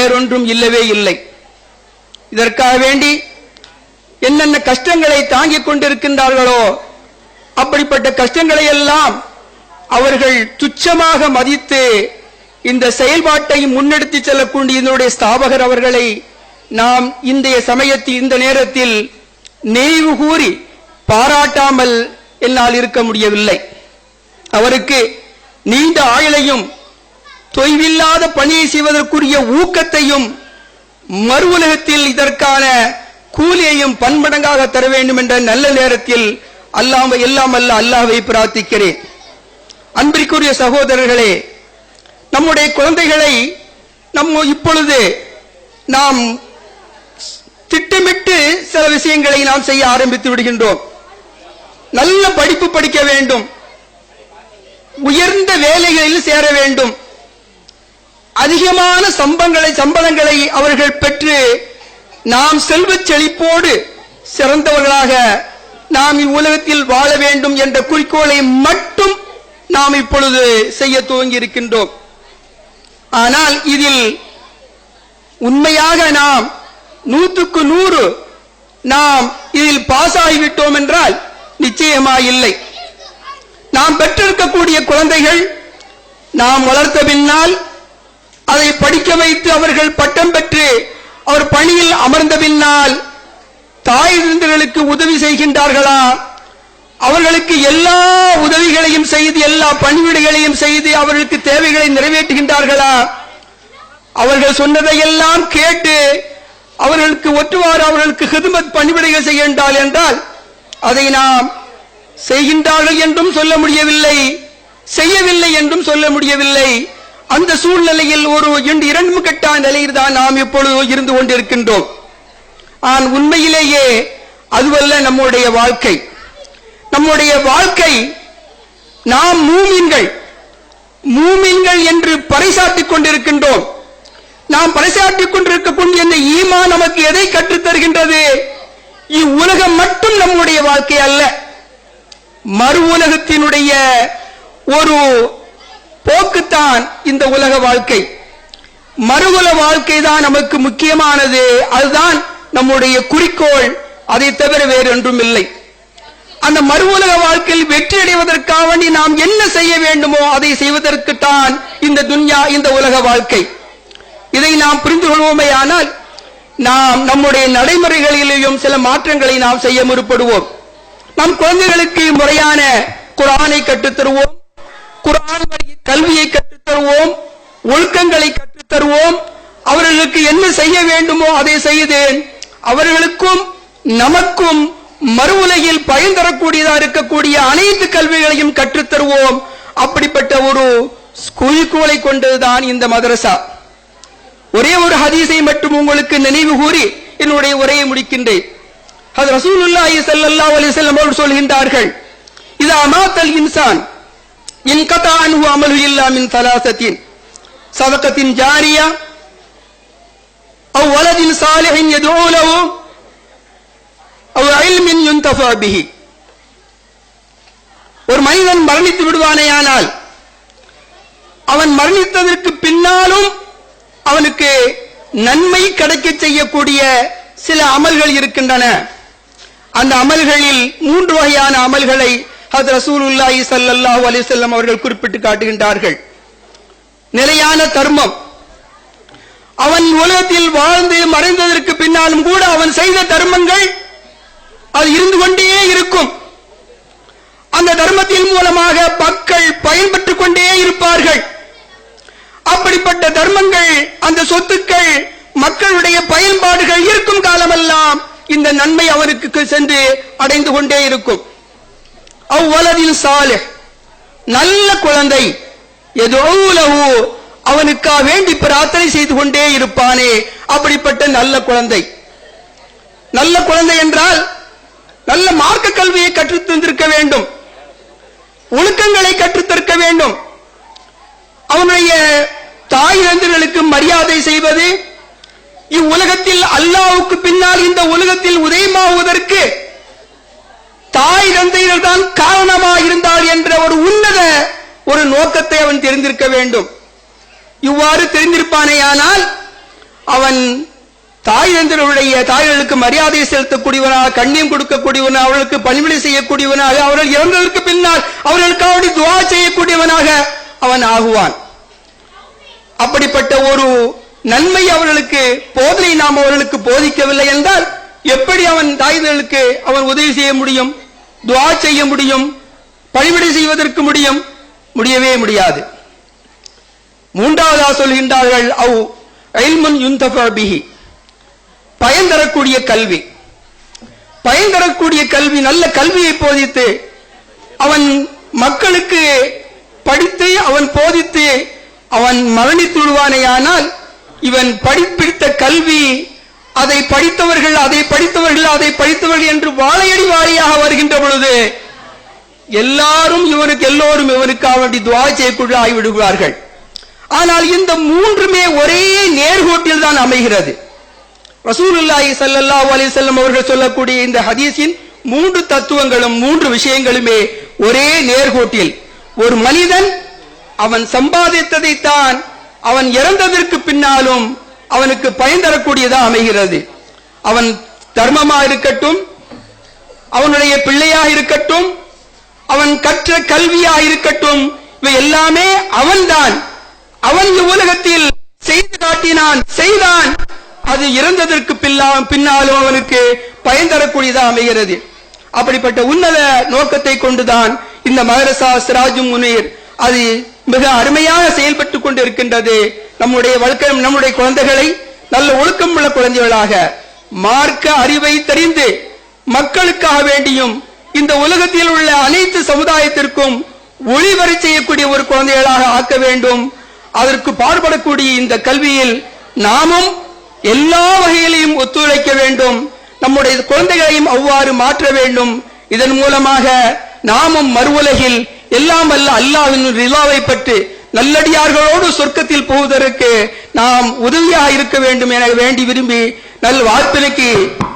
வேறொன்றும் இல்லவே இல்லை. இதற்காக வேண்டி என்னென்ன கஷ்டங்களை தாங்கிக் கொண்டிருக்கின்றார்களோ அப்படிப்பட்ட கஷ்டங்களை எல்லாம் அவர்கள் துச்சமாக மதித்து இந்த செயல்பாட்டை முன்னெடுத்து செல்லக்கூடிய இதனுடைய ஸ்தாபகர் அவர்களை நாம் இன்றைய சமயத்தில் இந்த நேரத்தில் நினைவு கூறி பாராட்டாமல் என்னால் இருக்க முடியவில்லை. அவருக்கு நீண்ட ஆயுளையும் தொய்வில்லாத பணியை செய்வதற்குரிய ஊக்கத்தையும் மறு உலகத்தில் இதற்கான கூலியையும் பன்மடங்காக தர வேண்டும் என்ற நல்ல நேரத்தில் எல்லாம் அல்ல அல்லாஹ்வை பிரார்த்திக்கிறேன். அன்பிற்குரிய சகோதரர்களே, நம்முடைய குழந்தைகளை இப்பொழுது நாம் திட்டமிட்டு சில விஷயங்களை நாம் செய்ய ஆரம்பித்து விடுகின்றோம். நல்ல படிப்பு படிக்க வேண்டும், உயர்ந்த வேலைகளில் சேர வேண்டும், அதிகமான சம்பளங்களை அவர்கள் பெற்று நாம் செல்வச் செழிப்போடு சிறந்தவர்களாக நாம் இவ்வுலகத்தில் வாழ வேண்டும் என்ற குறிக்கோளை மட்டும் நாம் இப்பொழுது செய்ய துவங்கி இருக்கின்றோம். ஆனால் இதில் உண்மையாக நாம் 100க்கு 100 நாம் இதில் பாஸ் ஆகிவிட்டோம் என்றால் நிச்சயமா இல்லை. நாம் பெற்றிருக்கக்கூடிய குழந்தைகள் நாம் வளர்த்த பின்னால் அதை படிக்க வைத்து அவர்கள் பட்டம் பெற்று அவர் பணியில் அமர்ந்த பின்னால் தாய் தந்தைகளுக்கு உதவி செய்கின்றார்களா? அவர்களுக்கு எல்லா உதவிகளையும் செய்து எல்லா பணிவிடைகளையும் செய்து அவர்களுக்கு தேவைகளை நிறைவேற்றுகின்றார்களா? அவர்கள் சொன்னதையெல்லாம் கேட்டு அவர்களுக்கு ஒற்றுவாறு அவர்களுக்கு ஹிதுமத் பணிவிடைகள் செய்கின்றார்கள் என்றால் அதை நாம் செய்கின்றார்கள் என்றும் சொல்ல முடியவில்லை, செய்யவில்லை என்றும் சொல்ல முடியவில்லை. அந்த சூழ்நிலையில் ஒரு 2 கட்டான நிலையில் தான் நாம் இப்பொழுது இருந்து கொண்டிருக்கின்றோம். ஆனால் உண்மையிலேயே அதுவல்ல நம்முடைய வாழ்க்கை. நம்முடைய வாழ்க்கை நாம் மூமின்கள் என்று பறைசாற்றிக் கொண்டிருக்கின்றோம். நாம் பறைசாற்றிக் கொண்டிருக்கக்கூடிய இந்த ஈமான் நமக்கு எதை கற்றுத் தருகின்றது? இவ்வுலகம் மட்டும் நம்முடைய வாழ்க்கை அல்ல, மறு உலகத்தினுடைய ஒரு போக்குத்தான் இந்த உலக வாழ்க்கை. மறுவுல வாழ்க்கை தான் நமக்கு முக்கியமானது, அதுதான் நம்முடைய குறிக்கோள், அதை தவிர வேறு ஒன்றும் இல்லை. அந்த மறு உலக வாழ்க்கையில் வெற்றி அடைவதற்காக வேண்டி நாம் என்ன செய்ய வேண்டுமோ அதை செய்வதற்குத்தான் இந்த துன்யா, இந்த உலக வாழ்க்கை. இதை நாம் புரிந்து கொள்வோமே ஆனால் நாம் நம்முடைய நடைமுறைகளிலேயும் சில மாற்றங்களை நாம் செய்ய முற்படுவோம். நம் குழந்தைகளுக்கு முறையான குர்ஆனை கற்றுத் தருவோம், குர்ஆன் கல்வியை கற்றுத் தருவோம், ஒழுக்கங்களை கற்றுத் தருவோம். அவர்களுக்கு என்ன செய்ய வேண்டுமோ அதை செய்தேன். அவர்களுக்கும் நமக்கும் மறு உலகில் பயன் தரக்கூடியதாக இருக்கக்கூடிய அனைத்து கல்விகளையும் கற்றுத் தருவோம். அப்படிப்பட்ட ஒரு குறிக்கோளை கொண்டதுதான் இந்த மதரசா. ஒரே ஒரு ஹதீஸை மட்டும் உங்களுக்கு நினைவு கூறி என்னுடைய உரையை முடிக்கின்றேன். ஹஜ்ரத் ரசூலுல்லாஹி ஸல்லல்லாஹு அலைஹி வஸல்லம் அவர்கள் சொல்கின்றார்கள், இதா மாத்தல் இன்சான் இன்கதா அன்ஹு அமலு இல்லா மின் ஸலாஸத்தின் ஸதகத்தின் ஜாரியா அவ் வலதின் சாலிஹின் யதுஊ லஹு அவ் இல்மின் யுன்தஃபா பிஹி. ஒரு மனிதன் மரணித்து விடுவானேயானால் அவன் மரணித்ததற்கு பின்னாலும் அவனுக்கு நன்மை கிடைக்க செய்யக்கூடிய சில அமல்கள் இருக்கின்றன. அந்த அமல்களில் 3 வகையான அமல்களை ஹஜ்ரத் ரசூலுல்லாஹி ஸல்லல்லாஹு அலைஹி வஸல்லம் அவர்கள் குறிப்பிட்டு காட்டுகின்றார்கள். நிலையான தர்மம், அவன் உலகத்தில் வாழ்ந்து மறைந்ததற்கு பின்னாலும் கூட அவன் செய்த தர்மங்கள் அது இருந்து கொண்டே இருக்கும். அந்த தர்மத்தின் மூலமாக மக்கள் பயன்பெற்றுக் கொண்டே இருப்பார்கள். அப்படிப்பட்ட தர்மங்கள், அந்த சொத்துக்கள், மக்களுடைய பயன்பாடுகள் இருக்கும் காலமெல்லாம் இந்த நன்மை அவருக்கு சென்று அடைந்து கொண்டே இருக்கும். அவ்வலதின் சாலிஹ், நல்ல குழந்தை, யதுஊ லஹு, அவனுக்காக வேண்டி பிரார்த்தனை செய்து கொண்டே இருப்பானே, அப்படிப்பட்ட நல்ல குழந்தை. நல்ல குழந்தை என்றால் நல்ல மார்க்க கல்வியை கற்றுத் தந்திருக்க வேண்டும், ஒழுக்கங்களை கற்றுத்தற்க வேண்டும். அவனுடைய தாய் தந்தைகளுக்கு மரியாதை செய்வது, இவ்வுலகத்தில் அல்லாஹ்வுக்கு பின்னால் இந்த உலகத்தில் உதயமாவதற்கு தாய் தந்தைகள் தான் காரணமாக இருந்தால் என்ற ஒரு உன்னத ஒரு நோக்கத்தை அவன் தெரிந்திருக்க வேண்டும். இவ்வாறு தெரிந்திருப்பானேயானால் அவன் தாய்களுக்கு மரியாதை செலுத்தக்கூடியவனாக, கண்ணியம் கொடுக்கக்கூடியவனாக, அவர்களுக்கு பணிவிடை செய்யக்கூடியவனாக, அவர்கள் இறந்ததற்கு பின்னால் அவர்களுக்காக துஆ செய்யக்கூடியவனாக அவன் ஆகுவான். அப்படிப்பட்ட ஒரு நன்மை அவர்களுக்கு போதனை நாம் அவர்களுக்கு போதிக்கவில்லை என்றால் எப்படி அவன் தாய்களுக்கு அவன் உதவி செய்ய முடியும், துஆ செய்ய முடியும், பணிவிடை செய்வதற்கு முடியவே முடியாது. மூன்றாவதாக சொல்கின்றார்கள், அவ் இல்முன் யுன்தஃபா பிஹி, பயன் தரக்கூடிய கல்வி. பயன் தரக்கூடிய கல்வி, நல்ல கல்வியை போதித்து அவன் மக்களுக்கு படித்து அவன் போதித்து அவன் மரணித்து விடுவானேயானால் இவன் படிப்பிடித்த கல்வி அதை படித்தவர்கள் என்று வாழையடி வாழையாக வருகின்ற பொழுது எல்லோரும் இவனுக்காக வேண்டி துஆ செய்யக்கூடிய ஆகிவிடுவார்கள். ஆனால் இந்த மூன்றுமே ஒரே நேர்கோட்டில் தான் அமைகிறது. ரசூலுல்லாஹி ஸல்லல்லாஹு அலைஹி வஸல்லம் அவர்கள் சொல்லக்கூடிய இந்த ஹதீஸின் மூன்று தத்துவங்களும் மூன்று விஷயங்களுமே ஒரே நேர்கோட்டில். ஒரு மனிதன் அவன் சம்பாதித்ததைத்தான் அவன் இறந்ததற்கு பின்னாலும் அவனுக்கு பயன் தரக்கூடியதா அமைகிறது. அவன் தர்மமா இருக்கட்டும், அவனுடைய பிள்ளையாக இருக்கட்டும், அவன் கற்ற கல்வியாக இருக்கட்டும், இவை எல்லாமே அவன்தான். அவன் உலகத்தில் செய்து காட்டினான், செய்தான், அது இறந்ததற்கு பின்னாலும் அவனுக்கு பயன் தரக்கூடியதா அமைகிறது. அப்படிப்பட்ட உன்னத நோக்கத்தை கொண்டுதான் இந்த மதரசா சிராஜும் முனீர் அது மிக அருமையாக செயல்பட்டுக் கொண்டிருக்கின்றது. நம்முடைய குழந்தைகளை நல்ல ஒழுக்கம் உள்ள குழந்தைகளாக, மார்க்க அறிவை தெரிந்து மக்களுக்காக வேண்டியும் இந்த உலகத்தில் உள்ள அனைத்து சமுதாயத்திற்கும் ஒளிவரை செய்யக்கூடிய ஒரு குழந்தைகளாக ஆக்க வேண்டும். அதற்கு பாடுபடக்கூடிய இந்த கல்வியில் நாமும் எல்லா வகையிலையும் ஒத்துழைக்க வேண்டும். நம்முடைய குழந்தைகளையும் அவ்வாறு மாற்ற வேண்டும். இதன் மூலமாக நாமும் மறுவுலகில் எல்லாம் வல்ல அல்லாஹ்வின் ரிலாவை பெற்று நல்லடியார்களோடு சொர்க்கத்தில் போவதற்கு நாம் உதவியாக இருக்க வேண்டும் என வேண்டி விரும்பி நல் வாய்ப்பிற்கு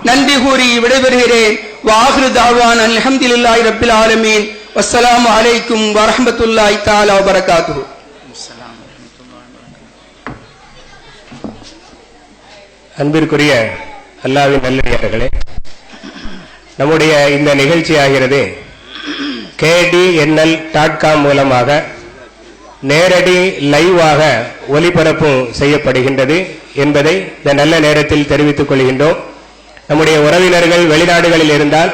நன்றி கூறி விடைபெறுகிறேன். வாஹிரு தாவான் அல்ஹம்துலில்லாஹி ரப்பில் ஆலமீன். வஸ்ஸலாமு அலைக்கும் வரஹ்மத்துல்லாஹி தஆலா வபரகாத்துஹு. அன்பிற்குரிய அல்லாஹ்வின் நல்லடியார்களே, நம்முடைய இந்த நிகழ்ச்சி ஆகிறது KDNL.com மூலமாக நேரடி லைவாக ஒளிபரப்பு செய்யப்படுகின்றது என்பதை இந்த நல்ல நேரத்தில் தெரிவித்துக் கொள்கின்றோம். நம்முடைய உறவினர்கள் வெளிநாடுகளில் இருந்தால்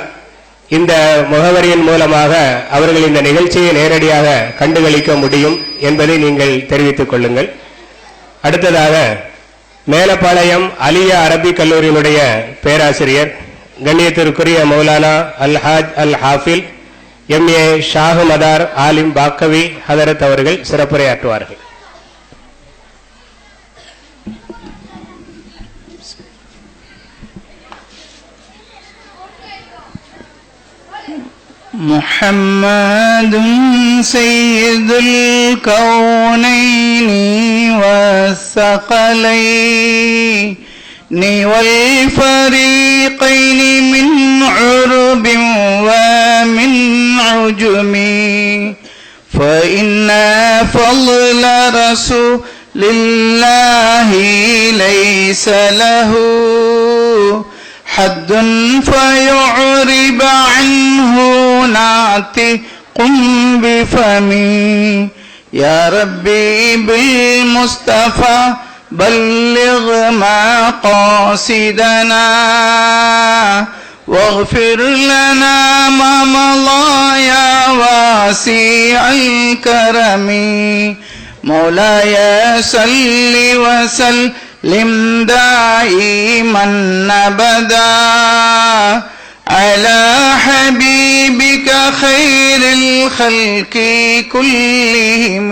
இந்த முகவரியின் மூலமாக அவர்கள் இந்த நிகழ்ச்சியை நேரடியாக கண்டுகளிக்க முடியும் என்பதை நீங்கள் தெரிவித்துக் கொள்ளுங்கள். அடுத்ததாக மேலப்பாளையம் அலியா அரபிக் கல்லூரியினுடைய பேராசிரியர் கண்ணியத்திற்குரிய மௌலானா அல்ஹாஜ் அல் ஹாஃபில் MA ஷாஹு மதார் ஆலிம் பாக்கவி ஹதரத் அவர்கள் சிறப்புரையாற்றுவார்கள். முஹம்மதுன் சய்யிதுல் கௌனைனி வஸ்ஸகலைனி வல் ஃபரீகைனி மின் உருபின் வ மின் உஜுமி فإن فضل رسول الله ليس له حد فيعرب عنه ناطق بفمي يا ربي بالمصطفى بلغ مقاصدنا واغفر لنا ما مضى يا واسع الكرم مولاي صل وسلم دائما أبدا على حبيبك خير الخلق كلهم.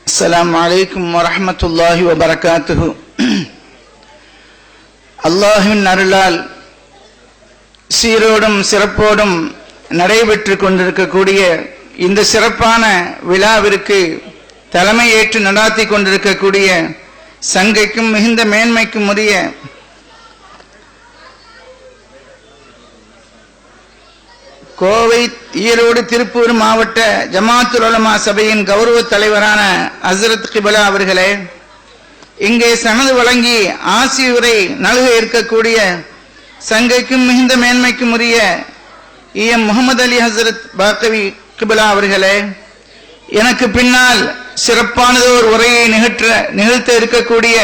السلام عليكم ورحمة الله وبركاته. அல்லாஹ்வின் அருளால் சீரோடும் சிறப்போடும் நடைபெற்று கொண்டிருக்கக்கூடிய இந்த சிறப்பான விழாவிற்கு தலைமையேற்று நடாத்தி கொண்டிருக்கக்கூடிய சங்கைக்கும் மிகுந்த மேன்மைக்கும் உரிய கோவை, ஈரோடு, திருப்பூர் மாவட்ட ஜமாத்துல் உலமா சபையின் கௌரவ தலைவரான ஹஸ்ரத் கிபலா அவர்களே, இங்கே சனது வழங்கி ஆசியுரை நல்க இருக்கக்கூடிய சங்கைக்கும் மிகுந்த மேன்மைக்கும் உரிய முகமது அலி ஹசரத் பாக்கவி கிபிலா அவர்களே, எனக்கு பின்னால் சிறப்பானதோர் உரையை நிகழ்த்த இருக்கக்கூடிய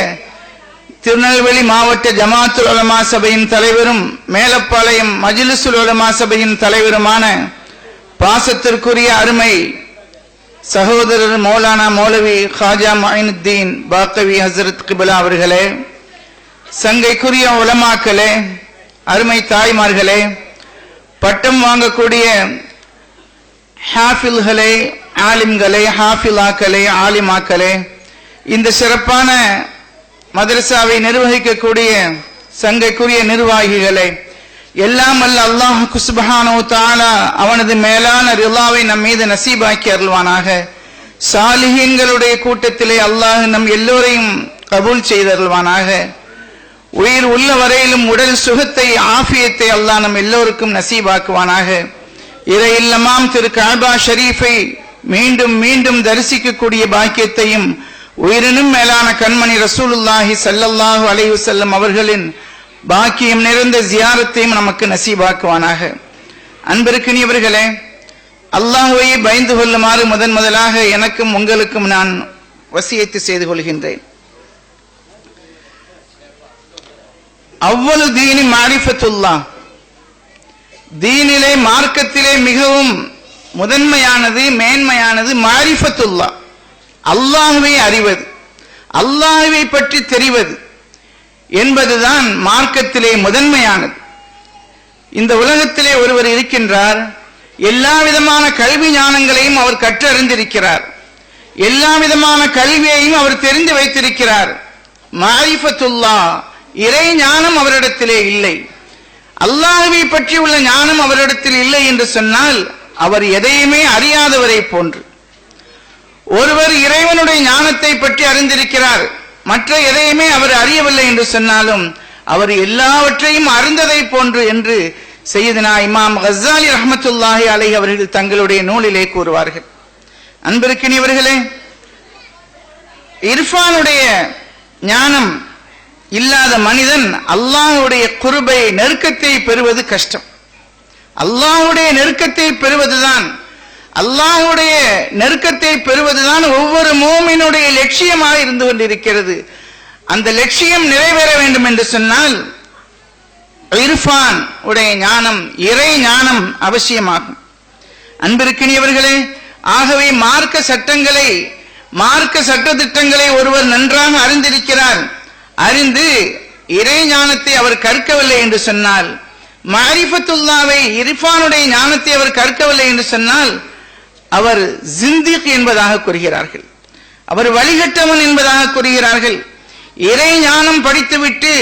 திருநெல்வேலி மாவட்ட ஜமாத்துல் உலமா சபையின் தலைவரும் மேலப்பாளையம் மஜ்லிஸுல் உலமா சபையின் தலைவருமான பாசத்திற்குரிய அருமை சகோதரர் மௌலானா மௌலவி ஹாஜா மொயினுத்தீன் பாக்கவி ஹசரத் கிபிலா அவர்களே, சங்கைக்குரிய உலமாக்களே, அருமை தாய்மார்களே, பட்டம் வாங்கக்கூடிய ஹாஃபில்களே, ஆலிம்களே, ஹாஃபிலாக்களே, ஆலிமாக்களே, இந்த சிறப்பான மதரசாவை நிர்வகிக்கக்கூடிய சங்கைக்குரிய நிர்வாகிகளே, எல்லாம் அல்ல அல்லாஹ் சுப்ஹானஹு தஆலா அவனது மேலான ரிலாவை நம் மீது நசீபாக்கி அருள்வானாக. சாலிஹீன்களுடைய கூட்டத்திலே அல்லாஹ் நம் எல்லோரையும் கபூல் செய்தருள்வானாக. உயிர் உள்ள வரையிலும் உடல் சுகத்தை ஆஃபியத்தை அல்லாஹ் நம் எல்லோருக்கும் நசீபாக்குவானாக. இறை இல்லமாம் திரு கஅபா ஷரீஃபை மீண்டும் மீண்டும் தரிசிக்கக்கூடிய பாக்கியத்தையும் உயிரினும் மேலான கண்மணி ரசூலுல்லாஹி ஸல்லல்லாஹு அலைஹி வஸல்லம் அவர்களின் பாக்கியம் நிறைந்த ஜியாரத்தையும் நமக்கு நசீபாக்குவானாக. அன்பிற்கினியவர்களே, அல்லாஹ்வை பயந்து கொள்ளுமாறு முதலாக எனக்கும் உங்களுக்கும் நான் வசியத்து செய்து கொள்கின்றேன். அவ்வளவு தீனி மாரிஃபத்துல்லாஹ், தீனிலே மார்க்கத்திலே மிகவும் முதன்மையானது மேன்மையானது மாரிஃபத்துல்லாஹ், அல்லாஹ்வை அறிவது, அல்லாஹ்வை பற்றி தெரிவது என்பதுதான் மார்க்கத்திலே முதன்மையானது. இந்த உலகத்திலே ஒருவர் இருக்கின்றார், எல்லா விதமான கல்வி ஞானங்களையும் அவர் கற்றறிந்திருக்கிறார், எல்லா விதமான கல்வியையும் அவர் தெரிந்து வைத்திருக்கிறார். மாரிஃபத்துல்லாஹ், இறை ஞானம் அவரிடத்திலே இல்லை, அல்லாஹ்வை பற்றி உள்ள ஞானம் அவரிடத்தில் இல்லை என்று சொன்னால் அவர் எதையுமே அறியாதவரை போன்று. ஒருவர் இறைவனுடைய ஞானத்தை பற்றி அறிந்திருக்கிறார், மற்ற எதையுமே அவர் அறியவில்லை என்று சொன்னாலும் அவர் எல்லாவற்றையும் அறிந்ததை போன்று என்று சையதுனா இமாம் கஸ்ஸாலி ரஹ்மத்துல்லாஹி அலைஹி அவர்கள் தங்களுடைய நூலிலே கூறுவார்கள். அன்பிற்கினியவர்களே, இர்ஃபானுடைய ஞானம் இல்லாத மனிதன் அல்லாஹ்வுடைய குர்பை நெருக்கத்தை பெறுவது கஷ்டம். அல்லாஹ்வுடைய நெருக்கத்தை பெறுவதுதான், அல்லாஹ்வுடைய நெருக்கத்தை பெறுவதுதான் ஒவ்வொரு மூமினுடைய லட்சியமாக இருந்து கொண்டிருக்கிறது. அந்த லட்சியம் நிறைவேற வேண்டும் என்று சொன்னால் இர்ஃபான் உடைய ஞானம், இறை ஞானம் அவசியமாகும். அன்பிற்கினியவர்களே, ஆகவே மார்க்க சட்டங்களை, மார்க்க சட்டதிட்டங்களை ஒருவர் நன்றாக அறிந்திருக்கிறார், அறிந்து இறை ஞானத்தை அவர் கற்கவில்லை என்று சொன்னால், மாரிஃபத்துல்லாவை இர்ஃபானுடைய ஞானத்தை அவர் கற்கவில்லை என்று சொன்னால் அவர் ஜிந்திக் என்பதாக கூறுகிறார்கள், அவர் வழிகட்டவன் என்பதாக கூறுகிறார்கள். இறை ஞானம் படித்துவிட்டு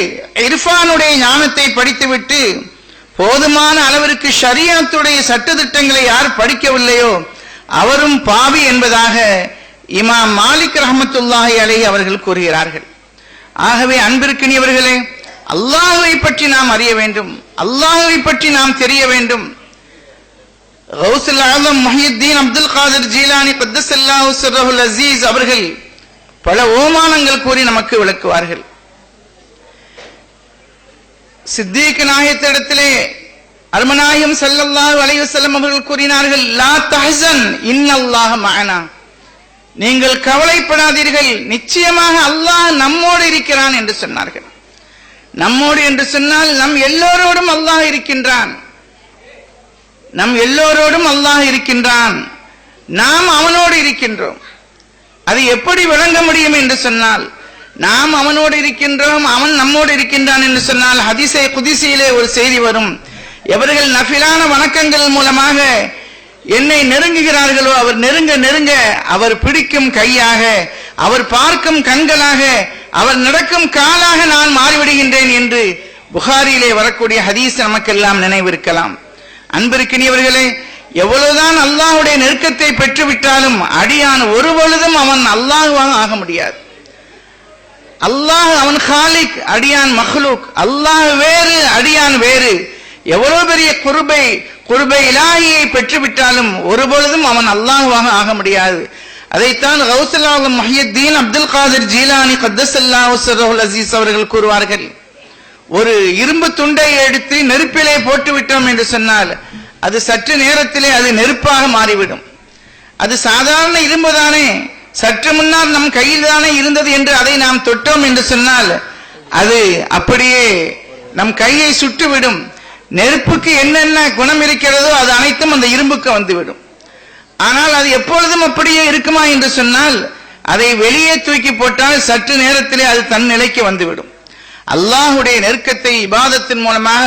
இர்ஃபானுடைய ஞானத்தை படித்துவிட்டு போதுமான அளவிற்கு ஷரியத்துடைய சட்டதிட்டங்களை யார் படிக்கவில்லையோ அவரும் பாவி என்பதாக இமாம் மாலிக் ரஹ்மத்துல்லாஹி அலைஹி அவர்கள் கூறுகிறார்கள். ஆகவே அன்பிற்கினியவர்களே, அல்லாஹ்வை பற்றி நாம் அறிய வேண்டும், அல்லாஹ்வை பற்றி நாம் தெரிய வேண்டும். கௌசுல் ஆலம் முஹியுத்தீன் அப்துல் காதிர் ஜீலானி கத்தஸல்லாஹு சிர்ரஹுல் அஸீஸ் அவர்கள் பல ஓமானங்கள் கூறி நமக்கு விளக்குவார்கள். சித்தீக் நாயகத்திடத்திலே அருமநாயகம் ஸல்லல்லாஹு அலைஹி வஸல்லம் அவர்கள் கூறினார்கள், லா தஹ்சன் இன்னல்லாஹ மஅனா, நீங்கள் கவலைப்படாதீர்கள், நிச்சயமாக அல்லாஹ் நம்மோடு இருக்கிறான் என்று சொன்னார்கள். நம்மோடு என்று சொன்னால் நம் எல்லோரோடும் அல்லாஹ் இருக்கின்றான், நம் எல்லோரோடும் அல்லாஹ் இருக்கின்றான், நாம் அவனோடு இருக்கின்றோம். அது எப்படி விளங்க முடியும் என்று சொன்னால், நாம் அவனோடு இருக்கின்றோம், அவன் நம்மோடு இருக்கின்றான் என்று சொன்னால் ஹதீஸே குதிசியிலே ஒரு செய்தி வரும், எவர்கள் நஃபிலான வணக்கங்கள் மூலமாக என்னை நெருங்குகிறார்களோ அவர் நெருங்க நெருங்க அவர் பிடிக்கும் கையாக, அவர் பார்க்கும் கண்களாக, அவர் நடக்கும் காலாக நான் மாறிவிடுகின்றேன் என்று புகாரியிலே வரக்கூடிய ஹதீஸ் நமக்கெல்லாம் நினைவிருக்கலாம். அன்பிற்கினியவர்களே, எவ்வளவுதான் அல்லாஹ்வுடைய நெருக்கத்தை பெற்றுவிட்டாலும் அடியான் ஒரு பொழுதும் அவன் அல்லாஹ்வாக ஆக முடியாது. அல்லாஹ் அவன் காலிக், அடியான் மஹ்லூக், அல்லாஹ் வேறு அடியான் வேறு. எவ்வளவு பெரிய குர்பை இலாஹியை பெற்றுவிட்டாலும் ஒரு பொழுதும் அவன் அல்லாஹ்வாக ஆக முடியாது. அதைத்தான் கௌசுல் ஆலம் முஹியுத்தீன் அப்துல் காதிர் ஜீலானி கத்தஸல்லாஹு சிர்ரஹுல் அஸீஸ் அவர்கள் கூறுவார்கள், ஒரு இரும்பு துண்டை எடுத்து நெருப்பிலே போட்டு விட்டோம் என்று சொன்னால் அது சற்று நேரத்திலே அது நெருப்பாக மாறிவிடும். அது சாதாரண இரும்பு தானே, சற்று முன்னால் நம் கையில் தானே இருந்தது என்று அதை நாம் தொட்டோம் என்று சொன்னால் அது அப்படியே நம் கையை சுட்டுவிடும். நெருப்புக்கு என்னென்ன குணம் இருக்கிறதோ அது அனைத்தும் அந்த இரும்புக்கு வந்துவிடும். ஆனால் அது எப்பொழுதும் அப்படியே இருக்குமா என்று சொன்னால் அதை வெளியே தூக்கி போட்டால் சற்று நேரத்திலே அது தன் நிலைக்கு வந்துவிடும். அல்லாஹுடைய நெருக்கத்தை இபாதத்தின் மூலமாக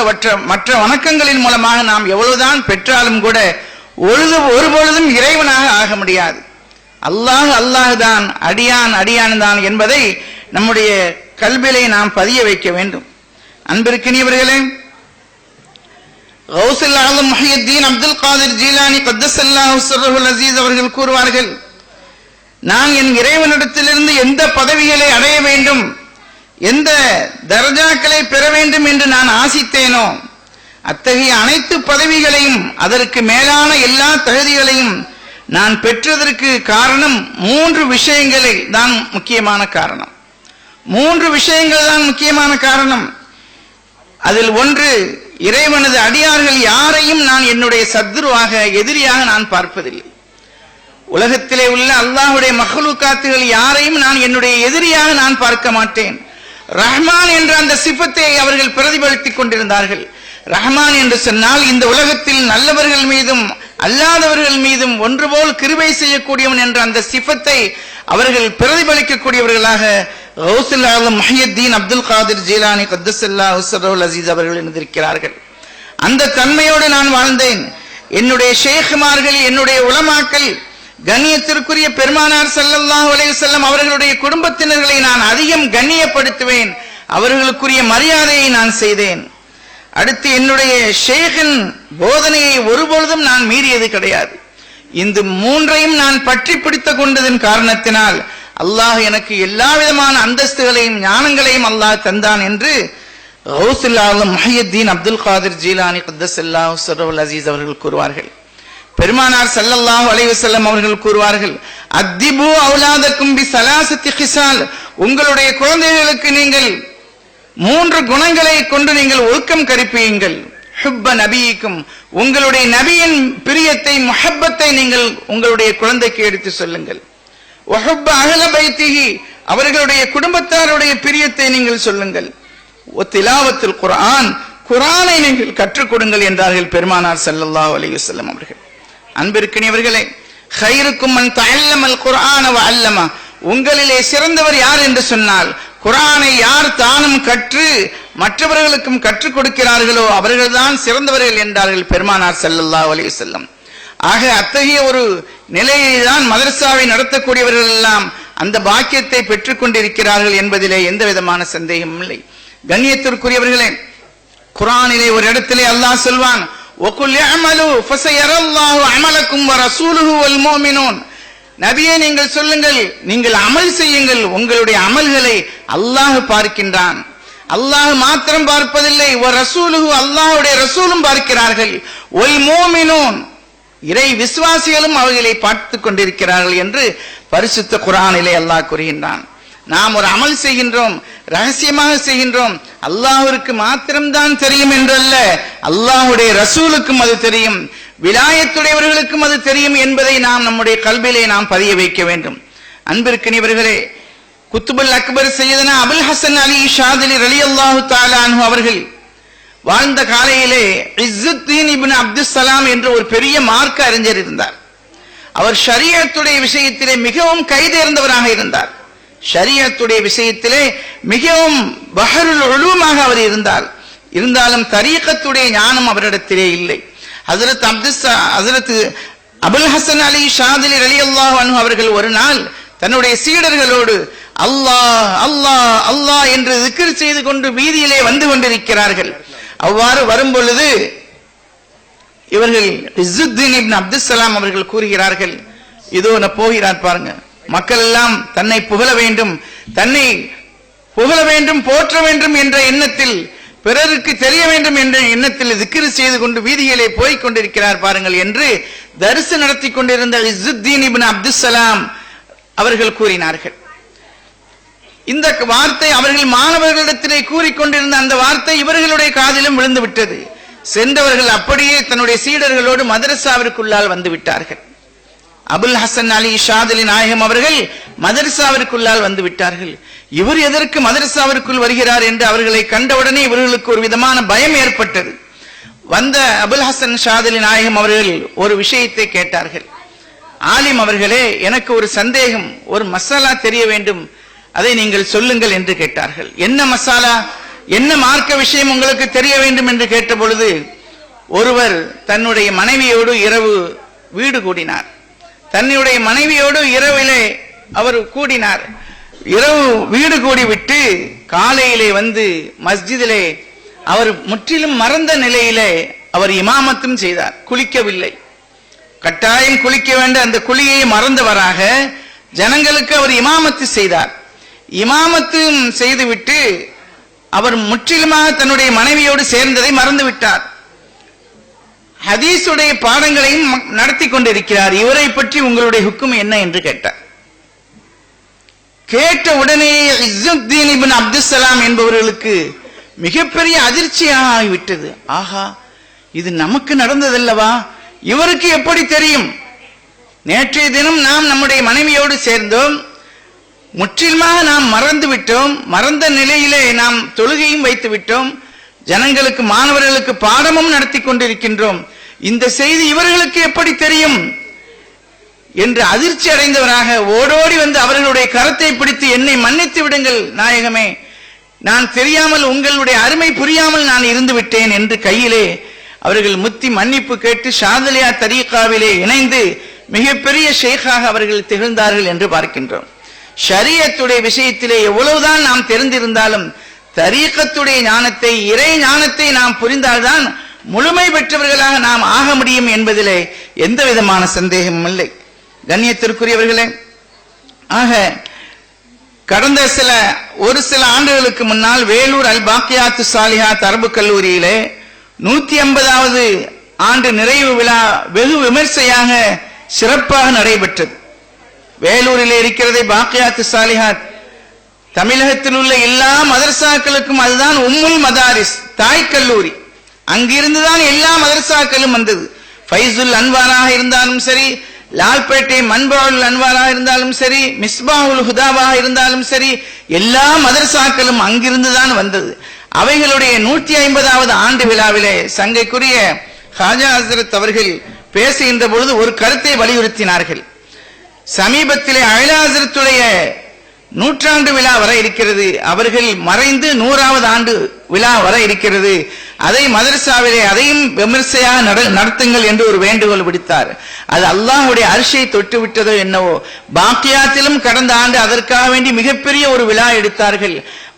மற்ற வணக்கங்களின் மூலமாக நாம் எவ்வளவுதான் பெற்றாலும் கூட ஒருபொழுதும் இறைவனாக ஆக முடியாது. அல்லாஹ் அல்லாஹ் தான், அடியான் அடியான் தான் என்பதை நம்முடைய கல்விலே நாம் பதிய வைக்க வேண்டும். அன்பிற்கினியவர்களே, கௌசுல் ஆலம் முஹியுத்தீன் அப்துல் காதிர் ஜீலானி கத்தஸல்லாஹு சிர்ரஹுல் அஸீஸ் அவர்கள் கூறுவார்கள், நான் என் இறைவனிடத்திலிருந்து எந்த பதவிகளை அடைய வேண்டும், எந்த தர்ஜாக்களை பெற வேண்டும் என்று நான் ஆசித்தேனோ அத்தகைய அனைத்து பதவிகளையும் அதற்கு மேலான எல்லா தகுதிகளையும் நான் பெற்றதற்கு காரணம் 3 விஷயங்களை தான் முக்கியமான காரணம். 3 விஷயங்கள் தான் முக்கியமான காரணம். அதில் ஒன்று, இறைவனது அடியார்கள் யாரையும் நான் என்னுடைய சத்ருவாக எதிரியாக நான் பார்ப்பதில்லை. உலகத்திலே உள்ள அல்லாஹ்வுடைய மக்லூக்காத்துகள் யாரையும் நான் என்னுடைய எதிரியாக நான் பார்க்க மாட்டேன். ரஹ்மான் என்ற அந்த சிஃபத்தை அவர்கள் பிரதிபலித்துக் கொண்டிருந்தார்கள். ரஹ்மான் என்று சொன்னால் இந்த உலகத்தில் நல்லவர்கள் மீதும் அல்லாதவர்கள் மீதும் ஒன்றுபோல் கிருபை செய்யக்கூடியவன் என்ற அந்த சிஃபத்தை அவர்கள் பிரதிபலிக்கக்கூடியவர்களாக கௌசுல் ஆலம் முஹியுத்தீன் அப்துல் காதிர் ஜீலானி கத்தஸல்லாஹு சிர்ரஹுல் அஸீஸ் அவர்கள் இருந்திருக்கிறார்கள். அந்த தன்மையோடு நான் வாழ்ந்தேன். என்னுடைய ஷேഖ்மார்கள், என்னுடைய உலமாக்கள், கண்ணியத்திற்குரிய பெருமானார் ஸல்லல்லாஹு அலைஹி வஸல்லம் அவர்களுடைய குடும்பத்தினர்களை நான் அதிகம் கண்ணியப்படுத்துவேன், அவர்களுக்குரிய மரியாதையை நான் செய்தேன். அடுத்து என்னுடைய ஷேഖின் போதனையை ஒருபொழுதும் நான் மீறியது கிடையாது. இந்த 3ஐயும் நான் பற்றி பிடித்துக் கொண்டதன் காரணத்தினால் அல்லாஹ் எனக்கு எல்லா விதமான அந்தஸ்துகளையும் ஞானங்களையும் அல்லாஹ் தந்தான் என்று கௌசுல் ஆலம் முஹியுத்தீன் அப்துல் காதிர் ஜீலானி கத்தஸல்லாஹு சிர்ரஹுல் அஸீஸ் அவர்கள் கூறுவார்கள். பெருமானார் ஸல்லல்லாஹு அலைஹி வஸல்லம் அவர்கள் கூறுவார்கள், அத்திபு அவுலாதக்கும் பி ஸலாஸத்தி கிஸால், உங்களுடைய குழந்தைகளுக்கு நீங்கள் 3 குணங்களை கொண்டு நீங்கள் ஒழுக்கம் கற்பியுங்கள். ஹுப்ப நபியிக்கும், உங்களுடைய நபியின் பிரியத்தை முஹப்பத்தை நீங்கள் உங்களுடைய குழந்தைக்கு எடுத்து சொல்லுங்கள். வஹுப்ப அஹ்ல பைத்திஹி, அவர்களுடைய குடும்பத்தாருடைய பிரியத்தை நீங்கள் சொல்லுங்கள். வத்திலாவத்துல் குர்ஆன், குர்ஆனை நீங்கள் கற்றுக் கொடுங்கள் என்றார்கள் பெருமானார் ஸல்லல்லாஹு அலைஹி வஸல்லம் அவர்கள். அன்பிற்கினியவர்களே, கைருக்கும் மன் தஅல்லமல் குர்ஆன வ அல்லம, உங்களிலே சிறந்தவர் யார் என்று சொன்னால் குர்ஆனை யார் தானும் கற்று மற்றவர்களுக்கும் கற்றுக் கொடுக்கிறார்களோ அவர்கள்தான் சிறந்தவர்கள் என்றார்கள் பெருமானார் ஸல்லல்லாஹு அலைஹி வஸல்லம். ஆக அத்தகைய ஒரு நிலையை தான் மதரசாவை நடத்தக்கூடியவர்கள் எல்லாம் அந்த பாக்கியத்தை பெற்றுக் கொண்டிருக்கிறார்கள் என்பதிலே எந்த விதமான சந்தேகமும் இல்லை. கண்ணியத்திற்குரியவர்களே, குர்ஆனிலே ஒரு இடத்திலே அல்லாஹ் சொல்வான், وَقُلْ يَعْمَلُوا فَسَيَرَى اللَّهُ عَمَلَكُمْ وَرَسُولُهُ وَالْمُؤْمِنُونَ, நபியே நீங்கள் சொல்லுங்கள், நீங்கள் அமல் செய்யுங்கள், உங்களுடைய அமல்களை அல்லாஹ் பார்க்கின்றான். அல்லாஹ் மாத்திரம் பார்ப்பதில்லை, வரசூலுஹு, அல்லாஹ்வுடைய ரசூலும் பார்க்கிறார்கள், வல் முஃமினூன், இறை விசுவாசிகளும் அவர்களை பார்த்துக் கொண்டிருக்கிறார்கள் என்று பரிசுத்த குர்ஆனிலே அல்லாஹ் கூறுகின்றான். நாம் ஒரு அமல் செய்கின்றோம், ரகசியமாக செய்கின்றோம், அல்லாஹ்விற்கு மாத்திரம்தான் தெரியும் என்றல்ல, அல்லாஹ்வுடைய ரசூலுக்கும் அது தெரியும், விலாயத்துடையவர்களுக்கும் அது தெரியும் என்பதை நாம் நம்முடைய கல்வியிலே நாம் பதிய வைக்க வேண்டும். அன்பிற்கினியவர்களே, குத்துபுல் அக்பர் சையதுனா அபுல் ஹசன் அலி ஷாதிலி ரலியல்லாஹு தஆலா அன்ஹு அவர்கள் வாழ்ந்த காலையிலே இஸ்ஸுத்தீன் இப்னு அப்துஸ்ஸலாம் என்ற ஒரு பெரிய மார்க்க அறிஞர் இருந்தார். அவர் ஷரியத்துடைய விஷயத்திலே மிகவும் கைதேர்ந்தவராக இருந்தார். ஷரியத்துடைய விஷயத்திலே மிகவும் பஹருல் உலூமாக அவர் இருந்தார். இருந்தாலும் தரீகத்துடைய ஞானம் அவரிடத்திலே இல்லை. ஹஜ்ரத் அபுல் ஹசன் அலி ஷாதிலி ரலியல்லாஹு அன்ஹு அவர்கள் ஒரு நாள் தன்னுடைய சீடர்களோடு அல்லாஹ் அல்லாஹ் அல்லாஹ் என்று zikr செய்து கொண்டு வீதியிலே வந்து கொண்டிருக்கிறார்கள். அவ்வாறு வரும் பொழுது இவர்கள் இஸ்ஸுத்தீன் இப்னு அப்துஸ்ஸலாம் அவர்கள் கூறுகிறார்கள், இதோ போகிறார் பாருங்க, மக்கள் எல்லாம் தன்னை புகழ வேண்டும், தன்னை புகழ வேண்டும், போற்ற வேண்டும் என்ற எண்ணத்தில், பிறருக்கு தெரிய வேண்டும் என்ற எண்ணத்தில் zikr செய்து கொண்டு வீதியிலே போய்க் கொண்டிருக்கிறார் பாருங்கள் என்று தரிசு நடத்தி கொண்டிருந்த இஸ்ஸுத்தீன் இப்னு அப்துஸ்ஸலாம் அவர்கள் கூறினார்கள். இந்த வார்த்தை அவர்கள் மாணவர்களிடத்திலே கூறிக்கொண்டிருந்த அந்த வார்த்தை இவர்களுடைய காதிலும் விழுந்து விட்டது. சென்றவர்கள் அப்படியே தன்னுடைய சீடர்களோடு மதரசாவிற்குள்ளால் வந்து விட்டார்கள். அபுல் ஹசன் அலி ஷாதிலி நாயகம் அவர்கள் மதரசாவிற்குள்ளால் வந்து விட்டார்கள். இவர் எதற்கு மதரசாவிற்குள் வருகிறார் என்று அவர்களை கண்டவுடனே இவர்களுக்கு ஒரு விதமான பயம் ஏற்பட்டது. வந்த அபுல் ஹசன் ஷாதிலி நாயகம் அவர்கள் ஒரு விஷயத்தை கேட்டார்கள். ஆலிம் அவர்களே, எனக்கு ஒரு சந்தேகம், ஒரு மசாலா தெரிய வேண்டும், அதை நீங்கள் சொல்லுங்கள் என்று கேட்டார்கள். என்ன மசாலா, என்ன மார்க்க விஷயம் உங்களுக்கு தெரிய வேண்டும் என்று கேட்ட பொழுது, ஒருவர் தன்னுடைய மனைவியோடு இரவு வீடு கூடினார். தன்னுடைய மனைவியோடு இரவிலே அவர் கூடினார். இரவு வீடு கூடிவிட்டு காலையிலே வந்து மஸ்ஜிதிலே அவர் முற்றிலும் மறந்த நிலையிலே அவர் இமாமத்தும் செய்தார். குளிக்கவில்லை, கட்டாயம் குளிக்க வேண்டிய அந்த குளியை மறந்தவராக ஜனங்களுக்கு அவர் இமாமத்து செய்தார். இமாமத்தும் செய்துவிட்டு அவர் முற்றிலுமாக தன்னுடைய மனைவியோடு சேர்ந்ததை மறந்து விட்டார். ஹதீஸுடைய பாடங்களையும் நடத்தி கொண்டிருக்கிறார். இவரை பற்றி உங்களுடைய ஹுக்கும் என்ன என்று கேட்டார். கேட்ட உடனே இஸ்ஸுத்தீன் இப்னு அப்துஸ்ஸலாம் என்பவர்களுக்கு மிகப்பெரிய அதிர்ச்சியாக ஆகிவிட்டது. ஆஹா, இது நமக்கு நடந்ததல்லவா, இவருக்கு எப்படி தெரியும்? நேற்றைய தினம் நாம் நம்முடைய மனைவியோடு சேர்ந்தோம், முற்றிலுமாக நாம் மறந்து விட்டோம், மறந்த நிலையிலே நாம் தொழுகையும் வைத்து விட்டோம், ஜனங்களுக்கு மாணவர்களுக்கு பாடமும் நடத்தி கொண்டிருக்கின்றோம், இந்த செய்தி இவர்களுக்கு எப்படி தெரியும் என்று அதிர்ச்சி அடைந்தவராக ஓடோடி வந்து அவர்களுடைய கரத்தை பிடித்து, என்னை மன்னித்து விடுங்கள் நாயகமே, நான் தெரியாமல் உங்களுடைய அருமை புரியாமல் நான் இருந்து விட்டேன் என்று கையிலே அவர்கள் முத்தி மன்னிப்பு கேட்டு ஷாதிலியா தரீகாவிலே இணைந்து மிகப்பெரிய ஷேக்காக அவர்கள் திகழ்ந்தார்கள் என்று பார்க்கின்றோம். ஷரியத்துடைய விஷயத்திலே எவ்வளவுதான் நாம் தெரிந்திருந்தாலும் தரீகத்துடைய ஞானத்தை, இறை ஞானத்தை நாம் புரிந்தால்தான் முழுமை பெற்றவர்களாக நாம் ஆக முடியும் என்பதிலே எந்த விதமான சந்தேகமும் இல்லை. கண்ணியத்திற்குரியவர்களே, ஆக கடந்த ஒரு சில ஆண்டுகளுக்கு முன்னால் வேலூர் அல் பாக்கியாத்து சாலிஹாத் அரபு கல்லூரியிலே 150வது ஆண்டு நிறைவு விழா வெகு விமர்சையாக சிறப்பாக நடைபெற்றது. வேலூரிலே இருக்கிறதை பாக்கியாத்து சாலிஹாத், தமிழகத்தில் உள்ள எல்லா மதரசாக்களுக்கும் அதுதான் உம்முல் மதாரிஸ், தாய் கல்லூரி. அங்கிருந்துதான் எல்லா மதரசாக்களும் வந்தது. ஃபைசுல் அன்வாராக இருந்தாலும் சரி, லால்பேட்டை மன்பாவுல் அன்வாராக இருந்தாலும் சரி, மிஸ்பாவுல் ஹுதாவாக இருந்தாலும் சரி, எல்லா மதரசாக்களும் அங்கிருந்துதான் வந்தது. அவைகளுடைய 150வது ஆண்டு விழாவிலே சங்கைக்குரிய ஹாஜா ஹஸ்ரத் அவர்கள் பேசுகின்ற பொழுது ஒரு கருத்தை வலியுறுத்தினார்கள். சமீபத்திலே அயலா ஹஸ்ரத்துடைய 100ஆண்டு விழா வர இருக்கிறது, அவர்கள் மறைந்து 100வது ஆண்டு விழா வர இருக்கிறது, அதை மதரசாவிலே அதையும் விமர்சையாக நடத்துங்கள் என்று ஒரு வேண்டுகோள் விடுத்தார். அது அல்லாஹ்வுடைய அர்ஷை தொட்டு விட்டதோ என்னவோ. பாக்கியாத்திலும் கடந்த ஆண்டு அதற்காக வேண்டி மிகப்பெரிய ஒரு விழா எடுத்தார்கள்.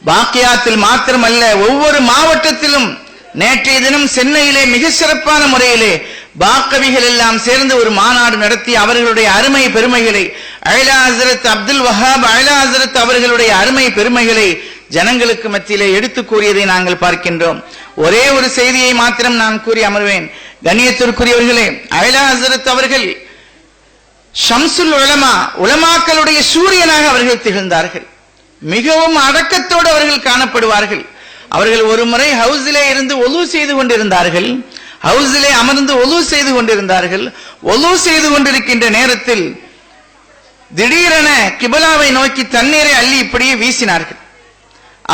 பாக்கியாத்தில் மாத்திரமல்ல, ஒவ்வொரு மாவட்டத்திலும் நேற்றைய தினம் சென்னையிலே மிக சிறப்பான முறையிலே பாக்கவிகள் எல்லாம் சேர்ந்து ஒரு மாநாடு நடத்தி அவர்களுடைய அருமை பெருமைகளை, அயலா ஹஸ்ரத் அப்துல் வஹாப் அயலா ஹஸ்ரத் அவர்களுடைய அருமை பெருமைகளை ஜனங்களுக்கு மத்தியிலே எடுத்து கூறியதை நாங்கள் பார்க்கின்றோம். ஒரே ஒரு செய்தியை மாத்திரம் நான் கூறி அமர்வேன். கண்ணியத்திற்குரியவர்களே, அயலா ஹஸ்ரத் அவர்கள் ஷம்சுல் உலமா, உலமாக்களுடைய சூரியனாக அவர்கள் திகழ்ந்தார்கள். மிகவும் அடக்கத்தோடு அவர்கள் காணப்படுவார்கள். அவர்கள் ஒரு முறை ஹவுஸிலே இருந்து ஒலு செய்து கொண்டிருந்தார்கள். ஹவுஸிலே அமர்ந்து ஒலு செய்து கொண்டிருந்தார்கள். ஒலு செய்து கொண்டிருக்கின்ற நேரத்தில் திடீரென கிபலாவை நோக்கி தண்ணீரை அள்ளி இப்படியே வீசினார்கள்.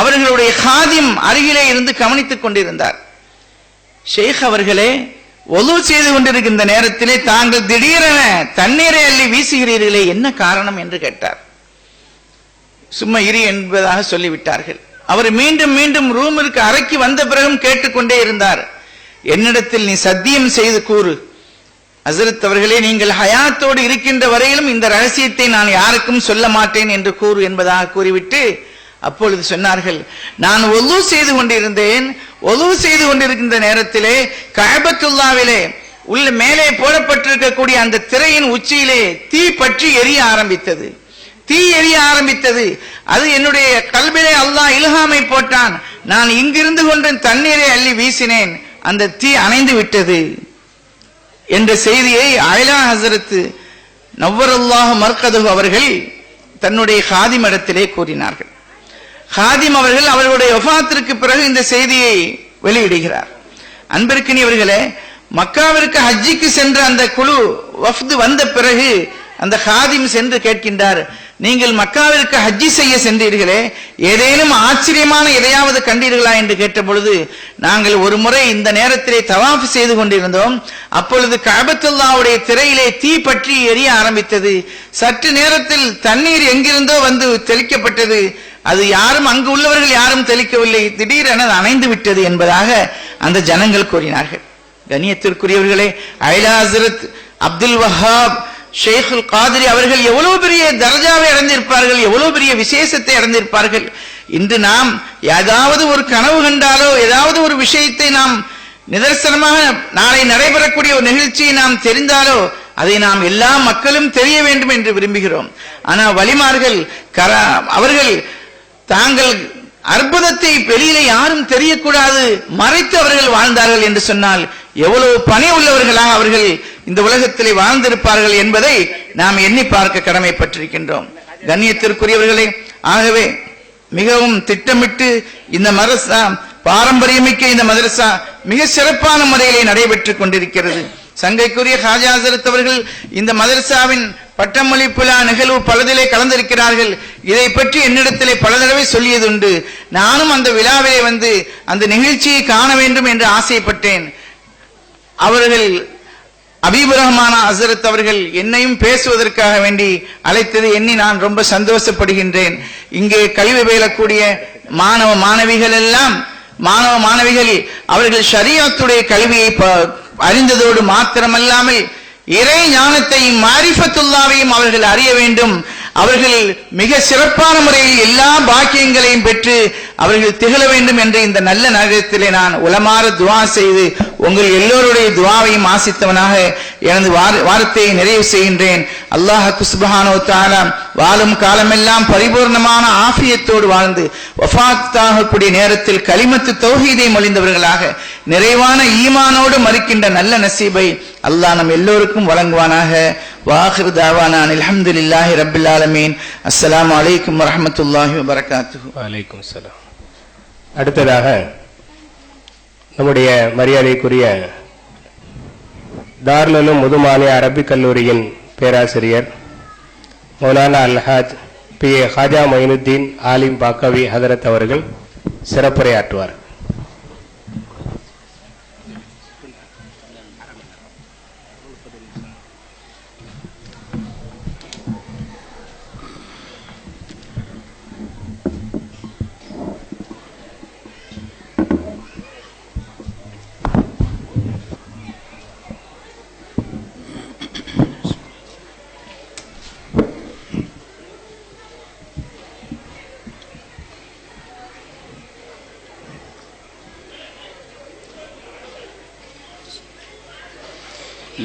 அவர்களுடைய காதிம் அருகிலே இருந்து கவனித்துக் கொண்டிருந்தார். ஷேக் அவர்களே, ஒலு செய்து கொண்டிருக்கின்ற நேரத்திலே தாங்கள் திடீரென தண்ணீரை அள்ளி வீசுகிறீர்களே, என்ன காரணம் என்று கேட்டார். சும்மா இரு என்பதாக சொல்லிவிட்டார்கள். அவர் மீண்டும் மீண்டும் ரூமிற்கு அறைக்கு வந்த பிறகும் கேட்டுக்கொண்டே இருந்தார். என்னிடத்தில் நீ சத்தியம் செய்து கூறு ஹஸ்ரத் அவர்களே, நீங்கள் ஹயாத்தோடு இருக்கின்ற வரையிலும் இந்த ரகசியத்தை நான் யாருக்கும் சொல்ல மாட்டேன் என்று கூறு என்பதாக கூறிவிட்டு அப்பொழுது சொன்னார்கள், நான் ஒலு செய்து கொண்டிருந்தேன். ஒலு செய்து கொண்டிருக்கின்ற நேரத்திலே கஅபத்துல்லாவிலே உள்ள மேலே போடப்பட்டிருக்கக்கூடிய அந்த திரையின் உச்சியிலே தீ பற்றி எரிய ஆரம்பித்தது. தீ எரிய ஆரம்பித்தது. அது என்னுடைய கல்விலே அல்லாஹ் இல்ஹாமை போட்டான். நான் இங்கிருந்து கொண்டு தண்ணீரை அள்ளி வீசினேன், அந்த தீ அணைந்து விட்டது என்ற செய்தியை அயலா ஹஸ்ரத் நவ்வரல்லாஹு மர்கதுஹு அவர்கள் தன்னுடைய ஹாதிம் இடத்திலே கூறினார்கள். ஹாதிம் அவர்கள் அவர்களுடைய வஃபாத்திற்கு பிறகு இந்த செய்தியை வெளியிடுகிறார். அன்பிற்கினியவர்களே, மக்காவிற்கு ஹஜ்ஜிக்கு சென்ற அந்த குழு வஃப்து வந்த பிறகு அந்த ஹாதிம் சென்று கேட்கின்றார், நீங்கள் மக்காவிற்கு ஹஜ்ஜி செய்ய சென்றீர்களே, ஏதேனும் ஆச்சரியமான எதையாவது கண்டீர்களா என்று கேட்ட பொழுது, நாங்கள் ஒரு முறை இந்த நேரத்திலே தவாஃப் செய்து கொண்டிருந்தோம். அப்பொழுது கஅபத்துல்லாஹ்வுடைய திரையிலே தீ பற்றி எரிய ஆரம்பித்தது. சற்று நேரத்தில் தண்ணீர் எங்கிருந்தோ வந்து தெளிக்கப்பட்டது. அது யாரும் அங்கு உள்ளவர்கள் யாரும் தெளிக்கவில்லை, திடீரென அணைந்து விட்டது என்பதாக அந்த ஜனங்கள் கூறினார்கள். கண்ணியத்திற்குரியவர்களே, ஐலா ஹஸ்ரத் அப்துல் வஹாப் ஷேகுல் காதிரி அவர்கள் எவ்வளவு பெரிய தர்ஜாவை அடைந்திருப்பார்கள், எவ்வளவு பெரிய விசேஷத்தை அடைந்திருப்பார்கள். இன்று நாம் ஏதாவது ஒரு கனவு கண்டாலோ, ஏதாவது ஒரு விஷயத்தை நாம் நிதர்சனமாக நாளை நடைபெறக்கூடிய ஒரு நிகழ்ச்சியை நாம் தெரிந்தாலோ அதை நாம் எல்லா மக்களும் தெரிய வேண்டும் என்று விரும்புகிறோம். ஆனால் வலிமார்கள் அவர்கள் தாங்கள் அற்புதத்தை வெளியிலே யாரும் தெரியக்கூடாது மறைத்து அவர்கள் வாழ்ந்தார்கள் என்று சொன்னால் எவ்வளவு பணி உள்ளவர்களாக அவர்கள் இந்த உலகத்திலே வாழ்ந்திருப்பார்கள் என்பதை நாம் எண்ணி பார்க்க கடமைப்பட்டிருக்கின்றோம். கண்ணியத்திற்குரியவர்களே, ஆகவே மிகவும் திட்டமிட்டு இந்த மதரசா, பாரம்பரியமிக்க இந்த மதரசா மிக சிறப்பான முறையிலே நடைபெற்றுக் கொண்டிருக்கிறது. சங்கைக்குரிய ஹாஜா ஹஸ்ரத் அவர்கள் இந்த மதரசாவின் பட்டமளிப்புலா நிகழ்வு பலதிலே கலந்திருக்கிறார்கள். இதை பற்றி என்னிடத்திலே பல தடவை சொல்லியதுண்டு. நானும் அந்த விழாவிலே வந்து அந்த நிகழ்ச்சியை காண வேண்டும் என்று ஆசைப்பட்டேன். அவர்கள் அபீபுர் ரஹ்மான் ஹஸ்ரத் அவர்கள் என்னையும் பேசுவதற்காக வேண்டி அழைத்தது எண்ணி நான் ரொம்ப சந்தோஷப்படுகின்றேன். இங்கே கல்வி பயிலக்கூடிய மாணவ மாணவிகள் அவர்கள் ஷரியத்துடைய கல்வியை அறிந்ததோடு மாத்திரமல்லாமல் இறை ஞானத்தையும் மாரிஃபத்துல்லாவையும் அவர்கள் அறிய வேண்டும். அவர்கள் மிக சிறப்பான முறையில் எல்லா பாக்கியங்களையும் பெற்று அவர்கள் திகழ வேண்டும் என்று இந்த நல்ல நேரத்திலே நான் உலமாற துவா செய்து உங்கள் எல்லோருடைய துவாவையும் ஆசித்தவனாக எனது வார்த்தையை நிறைவு செய்கின்றேன். அல்லாஹ் சுப்ஹானஹு வ தஆலா வாழும் காலமெல்லாம் பரிபூர்ணமான ஆஃபியத்தோடு வாழ்ந்து வஃபாத்தாகக்கூடிய நேரத்தில் கலிமத்து தௌஹீதை மொழிந்தவர்களாக நிறைவான ஈமானோடு மறிக்கின்ற நல்ல நசீபை அல்லாஹ் நம் எல்லோருக்கும் வழங்குவானாக. வாஹிர் தாவானா அல்ஹம்துலில்லாஹி ரப்பில் ஆலமீன். அஸ்ஸலாமு அலைக்கும் வரஹ்மத்துல்லாஹி வபரகாத்துஹு. வலைக்கும் ஸலாம். அடுத்ததாக நம்முடைய மரியாதைக்குரிய தாருல் உலூம் முதுமானியா அரபிக் கல்லூரியின் பேராசிரியர் மௌலானா அல்ஹாஜ் பி.ஏ. ஹாஜா மொயினுத்தீன் ஆலிம் பாக்கவி ஹதரத் அவர்கள் சிறப்புரையாற்றுவார்.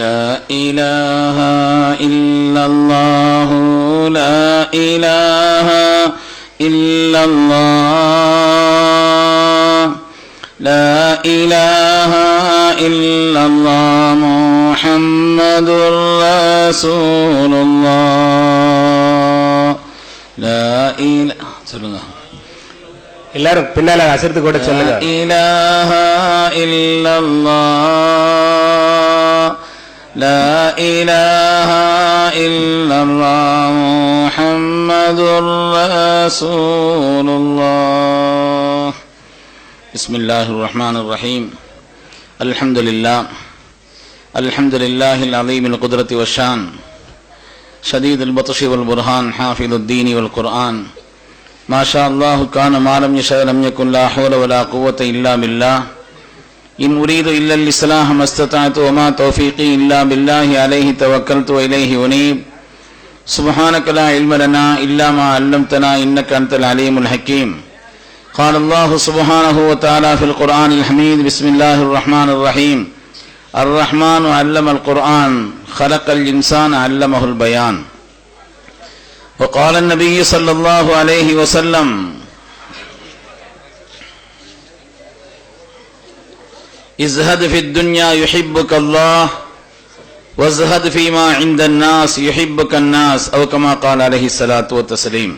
لا إله إلا الله لا إله إلا الله لا إله إلا الله محمد رسول الله لا إله எல்லாரும் பின்னால அசர்த்து கூட சொல்லுங்க. لا إله إلا الله لا إله إلا الله محمد رسول الله. بسم الله الرحمن الرحيم. الحمد لله العظيم القدرة والشان شديد البطش والبرهان حافظ الدين والقرآن ما شاء الله كان ما لم يشاء لم يكن لا حول ولا قوة إلا بالله إن أريد إلا الإصلاح ما استطعت وما توفيقي إلا بالله عليه توكلت وإليه أنيب سبحانك لا علم لنا إلا ما علمتنا إنك أنت العليم الحكيم. قال الله سبحانه وتعالى في القرآن الحميد بسم الله الرحمن الرحيم الرحمن علم القرآن خلق الإنسان علمه البيان. وقال النبي صلى الله عليه وسلم ازهد في الدنيا يحبك الله وازهد فيما عند الناس يحبك الناس أو كما قال عليه الصلاة والتسليم.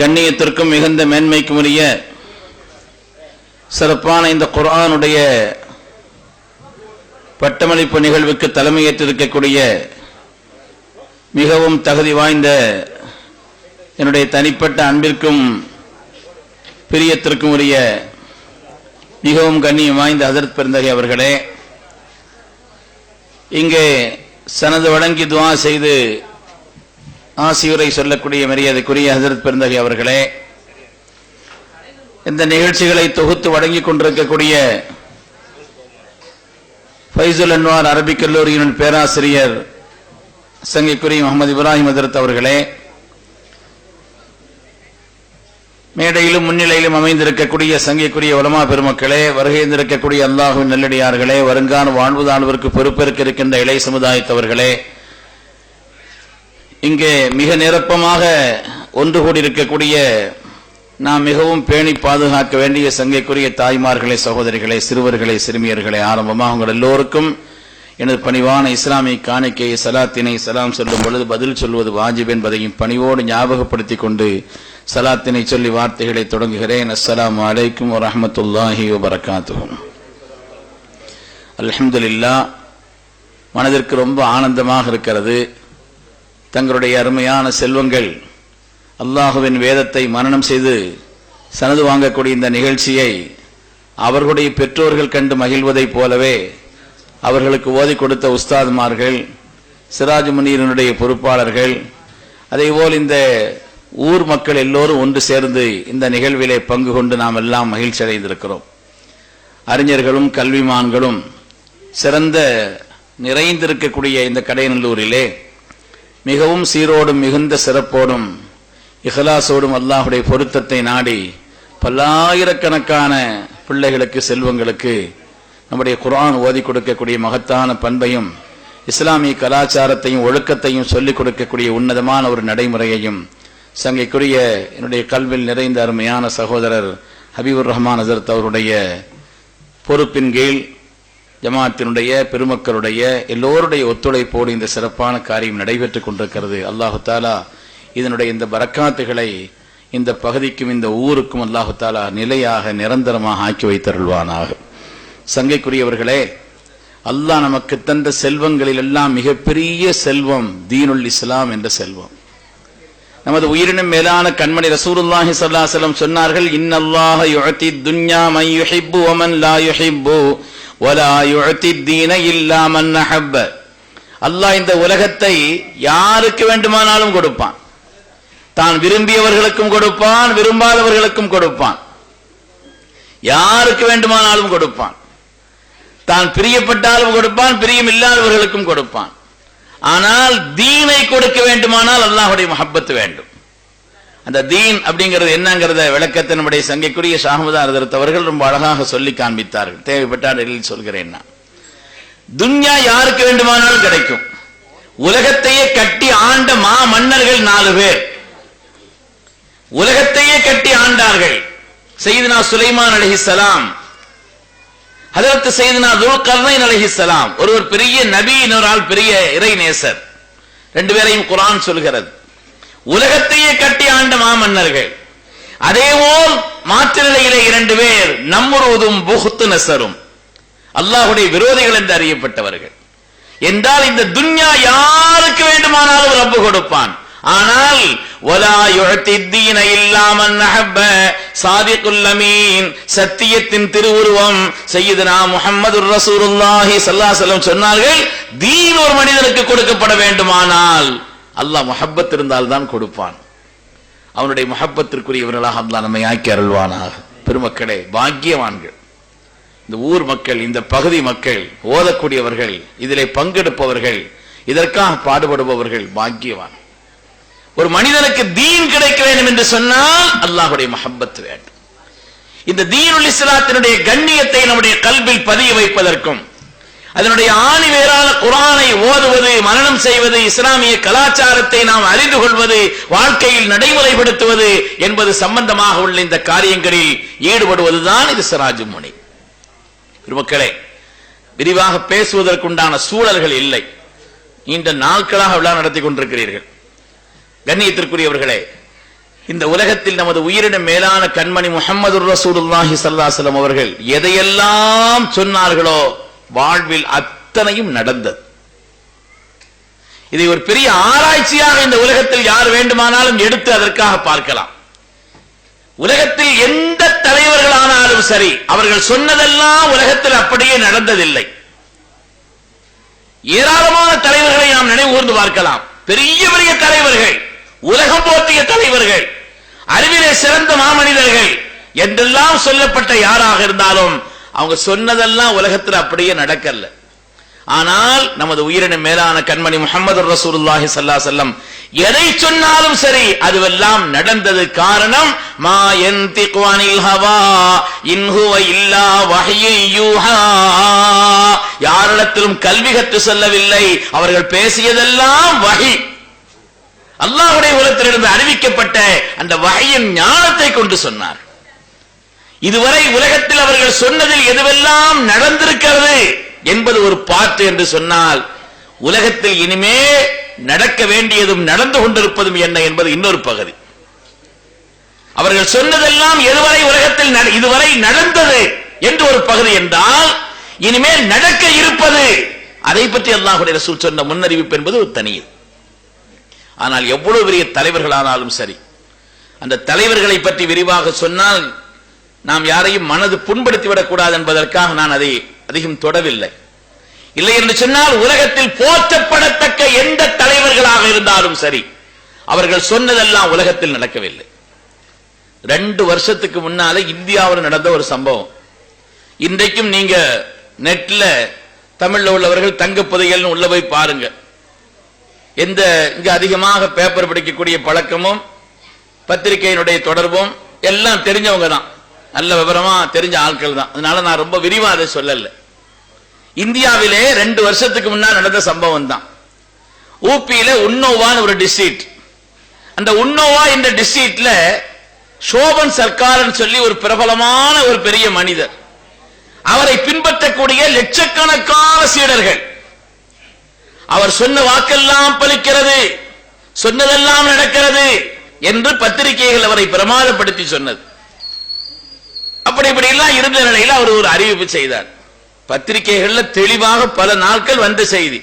கண்ணியத்திற்கும் மிகுந்த மேன்மைக்கும் உரிய சிறப்பான இந்த குர்ஆனுடைய பட்டமளிப்பு நிகழ்வுக்கு தலைமையேற்றிருக்கக்கூடிய மிகவும் தகுதி வாய்ந்த என்னுடைய தனிப்பட்ட அன்பிற்கும் பிரியத்திற்கும் உரிய மிகவும் கண்ணியம் வாய்ந்த ஹஜ்ரத் பெருந்தகை அவர்களே, இங்கே சனது வழங்கி துஆ செய்து ஆசியுரை சொல்லக்கூடிய மரியாதைக்குரிய ஹஜ்ரத் பெருந்தகை அவர்களே, இந்த நிகழ்ச்சிகளை தொகுத்து வழங்கிக் கொண்டிருக்கக்கூடிய ஃபைசுல் அன்வார் அரபிக் கல்லூரியின் பேராசிரியர் சங்கைக்குரிய முகமது இப்ராஹிம் ஹஜ்ரத் அவர்களே, மேடையிலும் முன்னிலையிலும் அமைந்திருக்கக்கூடிய சங்கைக்குரிய உலமா பெருமக்களே, வருகைந்திருக்கக்கூடிய அல்லாஹ்வின் நல்லடியார்களே, வருங்கால வாழ்வுதாழ்விற்கு பொறுப்பேற்க இருக்கின்ற இளைய சமுதாயத்தவர்களே, இங்கே மிக நிரப்பமாக ஒன்று கூடியிருக்கக்கூடிய நாம் மிகவும் பேணி பாதுகாக்க வேண்டிய சங்கைக்குரிய தாய்மார்களே, சகோதரிகளே, சிறுவர்களே, சிறுமியர்களே, ஆரம்பமாக உங்கள் எல்லோருக்கும் எனது பணிவான இஸ்லாமிய காணிக்கையை சலாத்தினை சலாம் சொல்லும் பொழுது பதில் சொல்வது வாஜிப் என்பதையும் பணிவோடு ஞாபகப்படுத்திக் கொண்டு சலாத்தினை சொல்லி வார்த்தைகளை தொடங்குகிறேன். அஸ்ஸலாமு அலைக்கும் வரஹ்மத்துல்லாஹி வபரகாத்துஹு. அல்ஹம்துலில்லாஹ், மனதிற்கு ரொம்ப ஆனந்தமாக இருக்கிறது. தங்களுடைய அருமையான செல்வங்கள் அல்லாஹுவின் வேதத்தை மனனம் செய்து சனது வாங்கக்கூடிய இந்த நிகழ்ச்சியை அவர்களுடைய பெற்றோர்கள் கண்டு மகிழ்வதைப் போலவே அவர்களுக்கு ஓதி கொடுத்த உஸ்தாதுமார்கள், சிராஜ் முனீரனுடைய பொறுப்பாளர்கள், அதேபோல் இந்த ஊர் மக்கள் எல்லோரும் ஒன்று சேர்ந்து இந்த நிகழ்விலே பங்கு கொண்டு நாம் எல்லாம் மகிழ்ச்சி அடைந்திருக்கிறோம். அறிஞர்களும் கல்விமான்களும் சிறந்த நிறைந்திருக்கக்கூடிய இந்த கடையநல்லூரிலே மிகவும் சீரோடும் மிகுந்த சிறப்போடும் இஹ்லாசோடும் அல்லாஹுடைய பொருத்தத்தை நாடி பல்லாயிரக்கணக்கான பிள்ளைகளுக்கு, செல்வங்களுக்கு நம்முடைய குர்ஆன் ஓதி கொடுக்கக்கூடிய மகத்தான பண்பையும் இஸ்லாமிய கலாச்சாரத்தையும் ஒழுக்கத்தையும் சொல்லிக் கொடுக்கக்கூடிய உன்னதமான ஒரு நடைமுறையையும் சங்கைக்குரிய என்னுடைய கல்வியில் நிறைந்த அருமையான சகோதரர் ஹபீபுர் ரஹ்மான் ஹஜ்ரத் அவருடைய பொறுப்பின் கீழ் ஜமாத்தினுடைய பெருமக்களுடைய எல்லோருடைய ஒத்துழைப்போடு இந்த சிறப்பான காரியம் நடைபெற்றுக் கொண்டிருக்கிறது. அல்லாஹு தாலா இதனுடைய இந்த பரக்காத்துகளை இந்த பகுதிக்கும் இந்த ஊருக்கும் அல்லாஹு தாலா நிலையாக நிரந்தரமாக ஆக்கி வைத்தருள்வானாக. சங்கைக்குரியவர்களே, அல்லாஹ் நமக்கு தந்த செல்வங்களில் எல்லாம் மிகப்பெரிய செல்வம் தீனுல் இஸ்லாம் என்ற செல்வம். நமது உயிரினும் மேலான கண்மணி ரசூலுல்லாஹி ஸல்லல்லாஹு அலைஹி வஸல்லம் சொன்னார்கள், இன்னல்லாஹ யுஅதி துன்யா மன் யுஹிப்பு வ மன் லா யுஹிப்பு வ லா யுஅதி தீன இல்லா மன் அஹப்ப. அல்லாஹ் இந்த உலகத்தை யாருக்கு வேண்டுமானாலும் கொடுப்பான். தான் விரும்பியவர்களுக்கும் கொடுப்பான், விரும்பாதவர்களுக்கும் கொடுப்பான். யாருக்கு வேண்டுமானாலும் கொடுப்பான். தான் பிரியப்பட்டாலும் கொடுப்பான், பிரியம் இல்லாதவர்களுக்கும் கொடுப்பான். ஆனால் தீனை கொடுக்க வேண்டுமானால் அல்லாஹ்வுடைய முஹப்பத் வேண்டும். அந்த தீன் அப்படிங்கிறது என்னங்கிறத விளக்கத்தை நம்முடைய சங்கைக்குரிய ஷாஹ்மதா ஹஜ்ரத் அவர்கள் ரொம்ப அழகாக சொல்லி காண்பித்தார்கள். தேவைப்பட்டால் எழில் சொல்கிறேன். நான் துன்யா யாருக்கு வேண்டுமானாலும் கிடைக்கும். உலகத்தையே கட்டி ஆண்ட மா மன்னர்கள் 4 பேர் உலகத்தையே கட்டி ஆண்டார்கள். சையதுனா சுலைமான் அலைஹிஸ்ஸலாம், ஹஜரத் சையதுனா துல்கர்னைன் அலைஹிஸ்ஸலாம். ஒருவர் பெரிய நபி, இன்னொரு ஆள் பெரிய இறைநேசர். 2 பேரையும் குர்ஆன் சொல்கிறது. உலகத்தையே கட்டி ஆண்ட மாமன்னர்கள். அதேபோல் மாற்று நிலையிலே 2 பேர், நம்ருதும் புஹ்து நஸரும், அல்லாஹ்வுடைய விரோதிகள் என்று அறியப்பட்டவர்கள். என்றால் இந்த துன்யா யாருக்கு வேண்டுமானாலும் ரப்பு கொடுப்பான். ஆனால் வலா யுஅதி தீன இல்லா மன் அஹப்ப, சாதிகுல் அமீன், சத்தியத்தின் திருவுருவம் சய்யிதுனா முஹம்மதுர் ரசூலுல்லாஹி ஸல்லல்லாஹு அலைஹி வஸல்லம் சொன்னார்கள், தீன் ஒரு மனிதனுக்கு கொடுக்கப்பட வேண்டுமானால் அல்லாஹ் முஹப்பத் இருந்தால் தான் கொடுப்பான். அவனுடைய முஹப்பத்திற்குரியவர்களாக அல்லாஹ் நம்மை ஆக்கி அருள்வானாக. பெருமக்களே, பாக்கியவான்கள் இந்த ஊர் மக்கள், இந்த பகுதி மக்கள், ஓதக்கூடியவர்கள், இதிலே பங்கெடுப்பவர்கள், இதற்காக பாடுபடுபவர்கள் பாக்கியவான். ஒரு மனிதனுக்கு தீன் கிடைக்க வேண்டும் என்று சொன்னால் அல்லாஹ்வுடைய முஹப்பத் வேண்டும். இந்த தீனுல் இஸ்லாத்தினுடைய கண்ணியத்தை நம்முடைய கல்வில் பதிய வைப்பதற்கும், அதனுடைய ஆணிவேரான குர்ஆனை ஓதுவது, மனனம் செய்வது, இஸ்லாமிய கலாச்சாரத்தை நாம் அறிந்து கொள்வது, வாழ்க்கையில் நடைமுறைப்படுத்துவது என்பது சம்பந்தமாக உள்ள இந்த காரியங்களில் ஈடுபடுவதுதான் இது சிராஜுல் முனீர். பெருமக்களே, விரிவாக பேசுவதற்குண்டான சூழல்கள் இல்லை. நீண்ட நாட்களாக விழா நடத்தி கொண்டிருக்கிறீர்கள். கண்ணியத்திற்குரியவர்களே, இந்த உலகத்தில் நமது உயிரின மேலான கண்மணி முஹம்மது ரசூலுல்லாஹி ஸல்லல்லாஹு அலைஹி வஸல்லம் அவர்கள் எதையெல்லாம் சொன்னார்களோ வாழ்வில் அத்தனையும் நடந்தது. இதை ஒரு பெரிய ஆராய்ச்சியாக இந்த உலகத்தில் யார் வேண்டுமானாலும் எடுத்து அதற்காக பார்க்கலாம். உலகத்தில் எந்த தலைவர்களானாலும் சரி, அவர்கள் சொன்னதெல்லாம் உலகத்தில் அப்படியே நடந்ததில்லை. ஏராளமான தலைவர்களை நாம் நினைவு கூர்ந்து பார்க்கலாம். பெரிய பெரிய தலைவர்கள், உலகம் போற்றிய தலைவர்கள், அறிவிலே சிறந்த மாமனிதர்கள் என்றெல்லாம் சொல்லப்பட்ட யாராக இருந்தாலும் அவங்க சொன்னதெல்லாம் உலகத்தில் அப்படியே நடக்கல. ஆனால் நமது உயிரின மேலான கண்மணி முஹம்மது ரசூலுல்லாஹி ஸல்லல்லாஹு அலைஹி வஸல்லம் எதை சொன்னாலும் சரி அதுவெல்லாம் நடந்தது. காரணம் மா யன்திகு அனில் ஹவா இன் ஹுவ இல்லா வஹ்யு யூஹா. யாரிடத்திலும் கல்வி கற்று சொல்லவில்லை, அவர்கள் பேசியதெல்லாம் வஹி, அல்லாஹ்வுடைய உலகத்திலிருந்து அறிவிக்கப்பட்ட அந்த வஹியின் ஞானத்தை கொண்டு சொன்னார். இதுவரை உலகத்தில் அவர்கள் சொன்னதில் எதுவெல்லாம் நடந்திருக்கிறது என்பது ஒரு பாட்டு என்று சொன்னால், உலகத்தில் இனிமே நடக்க வேண்டியதும் நடந்து கொண்டிருப்பதும் என்ன என்பது இன்னொரு பகுதி. அவர்கள் சொன்னதெல்லாம் எதுவரை உலகத்தில் இதுவரை நடந்தது என்று ஒரு பகுதி என்றால், இனிமேல் நடக்க இருப்பது அதை பற்றி அல்லாஹ்வுடைய ரசூல் சொன்ன முன்னறிவிப்பு என்பது ஒரு தனியது. ஆனால் எவ்வளவு பெரிய தலைவர்களானாலும் சரி, அந்த தலைவர்களை பற்றி விரிவாக சொன்னால் நாம் யாரையும் மனது புண்படுத்திவிடக் கூடாது என்பதற்காக நான் அதை அதிகம் தொடவில்லை. இல்லை என்று சொன்னால் உலகத்தில் போற்றப்படத்தக்க எந்த தலைவர்களாக இருந்தாலும் சரி, அவர்கள் சொன்னதெல்லாம் உலகத்தில் நடக்கவில்லை. 2 வருஷத்துக்கு முன்னாலே இந்தியாவில் நடந்த ஒரு சம்பவம். இன்றைக்கும் நீங்க நெட்ல தமிழ்ல உள்ளவர்கள் தங்க புதையல்னு உள்ள போய் பாருங்க. எந்த இங்க அதிகமாக பேப்பர் படிக்கக்கூடிய பழக்கமும் பத்திரிகையினுடைய தொடர்பும் எல்லாம் தெரிஞ்சவங்க தான், நல்ல விவரமா தெரிஞ்ச ஆட்கள் தான். அதனால நான் ரொம்ப விரிவா அதை சொல்லல. இந்தியாவிலே 2 வருஷத்துக்கு முன்னால் நடந்த சம்பவம் தான். ஊபியில உன்னோவான்னு ஒரு டிஸ்ட்ரிக்ட். அந்த உன்னோவா என்ற டிஸ்ட்ரிக்ட்ல சோபன் சர்க்கார் சொல்லி ஒரு பிரபலமான ஒரு பெரிய மனிதர், அவரை பின்பற்றக்கூடிய லட்சக்கணக்கான சீடர்கள். அவர் சொன்ன வாக்கெல்லாம் பலிக்கிறது, சொன்னதெல்லாம் நடக்கிறது என்று பத்திரிகைகள் அவரை பிரமாதப்படுத்தி சொன்னது. அப்படி இப்படி எல்லாம் இருந்த நிலையில் அவர் ஒரு அறிவிப்பு செய்தார். பத்திரிகைகள்ல தெளிவாக பல நாட்கள் வந்த செய்தி.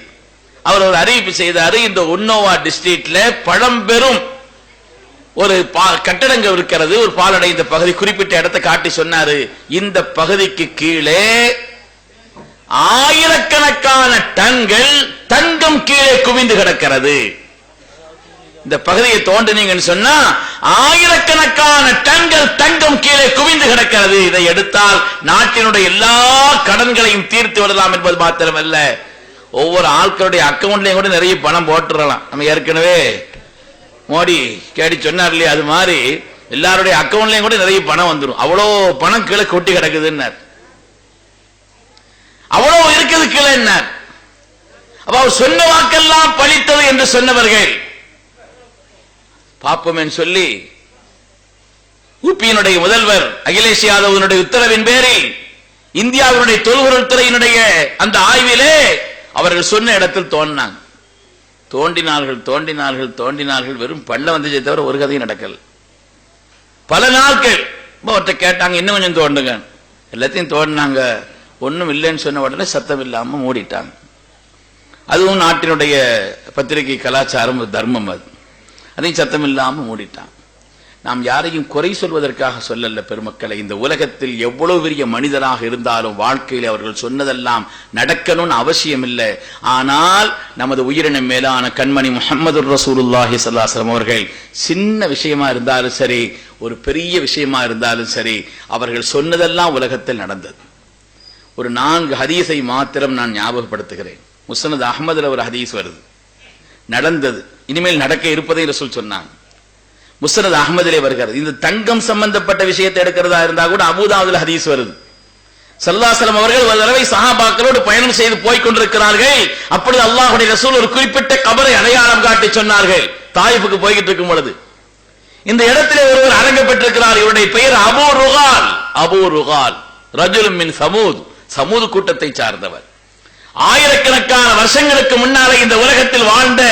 அவர் ஒரு அறிவிப்பு செய்தார். இந்த உன்னோவா டிஸ்ட்ரிக்ட்ல பழம்பெரும் ஒரு கட்டடங்கள் இருக்கிறது, ஒரு பாலடைந்த பகுதி, குறிப்பிட்ட இடத்தை காட்டி சொன்னாரு, இந்த பகுதிக்கு கீழே ஆயிரக்கணக்கான டன்கள் தங்கம் கீழே குவிந்து கிடக்கிறது. இந்த பகுதியை தோண்டினீங்கன்னு சொன்னா ஆயிரக்கணக்கான டன்கள் தங்கம் கீழே குவிந்து கிடக்கிறது. இதை எடுத்தால் நாட்டினுடைய எல்லா கடன்களையும் தீர்த்து விடலாம் என்பது மாத்திரமல்ல, ஒவ்வொரு ஆட்களுடைய அக்கவுண்ட்லயும் கூட நிறைய பணம் போட்டுடலாம். நம்ம ஏற்கனவே மோடி கேடி சொன்னார் இல்லையா, அது மாதிரி எல்லாருடைய அக்கவுண்ட்லயும் கூட நிறைய பணம் வந்துடும். அவ்வளோ பணம் கீழே கொட்டி கிடக்குதுன்னார். அவ்வளவு இருக்குது கீழே என்ன. அப்ப அவர் சொன்ன வாக்கெல்லாம் பலித்தது என்று சொன்னவர்கள் பாப்போம் சொல்லி யூபியினுடைய முதல்வர் அகிலேஷ் யாதவனுடைய உத்தரவின் பேரில் இந்தியாவினுடைய தொல்பொருள் துறையினுடைய அந்த ஆய்விலே அவர்கள் சொன்ன இடத்தில் தோண்டினாங்க. தோண்டினார்கள் தோண்டினார்கள் தோண்டினார்கள், வெறும் பள்ள வந்துச்சே தவிர ஒரு கதையும் நடக்கல. பல நாட்கள் அவர்கிட்ட கேட்டாங்க, இன்னும் கொஞ்சம் தோண்டுங்க. எல்லாத்தையும் தோண்டினாங்க. ஒன்னும் இல்லைன்னு சொன்ன உடனே சத்தம் இல்லாம மூடிட்டாங்க. அதுவும் நாட்டினுடைய பத்திரிகை கலாச்சாரம், தர்மம், அதையும் சத்தம் இல்லாம மூடிட்டாங்க. நாம் யாரையும் குறை சொல்வதற்காக சொல்லல பெருமக்களை. இந்த உலகத்தில் எவ்வளவு பெரிய மனிதராக இருந்தாலும் வாழ்க்கையில் அவர்கள் சொன்னதெல்லாம் நடக்கணும்னு அவசியம் இல்லை. ஆனால் நமது உயிரினம் மேலான கண்மணி முஹம்மது ரசூலுல்லாஹி ஸல்லல்லாஹு அலைஹி வஸல்லம் அவர்கள் சின்ன விஷயமா இருந்தாலும் சரி, ஒரு பெரிய விஷயமா இருந்தாலும் சரி, அவர்கள் சொன்னதெல்லாம் உலகத்தில் நடந்தது. ஒரு 4 ஹதீஸை மாத்திரம் நான் ஞாபகப்படுத்துகிறேன். முஸ்னத் அஹ்மதுல ஒரு ஹதீஸ் வருது, நடந்தது, இனிமேல் நடக்க இருப்பதை ரசூல் சொன்னாங்க. முஸ்னத் அஹ்மதிலே வருகிறது. இந்த தங்கம் சம்பந்தப்பட்ட விஷயத்தை எடுக்கிறதா இருந்தா கூட அபூதாவுதுல ஹதீஸ் வருது. ஸல்லல்லாஹு அலைஹி வஸல்லம் அவர்கள் ஒரு தடவை சஹாபாக்களோடு பயணம் செய்து போய் கொண்டிருக்கிறார்கள். அப்பொழுது அல்லாஹ்வுடைய ரசூல் ஒரு குறிப்பிட்ட கபரை அடையாளம் காட்டி சொன்னார்கள். தாயிஃபுக்கு போய்கிட்டு இருக்கும் பொழுது இந்த இடத்திலே ஒருவர் அடங்கப்பட்டிருக்கிறார். இவருடைய பெயர் அபூ ருகால். அபூ ருகால் ரஜுலும் மின் சமூத், சமூது கூட்டத்தை சார்ந்தவர். ஆயிரக்கணக்கான வருஷங்களுக்கு முன்னாலே இந்த உலகத்தில் வாழ்ந்த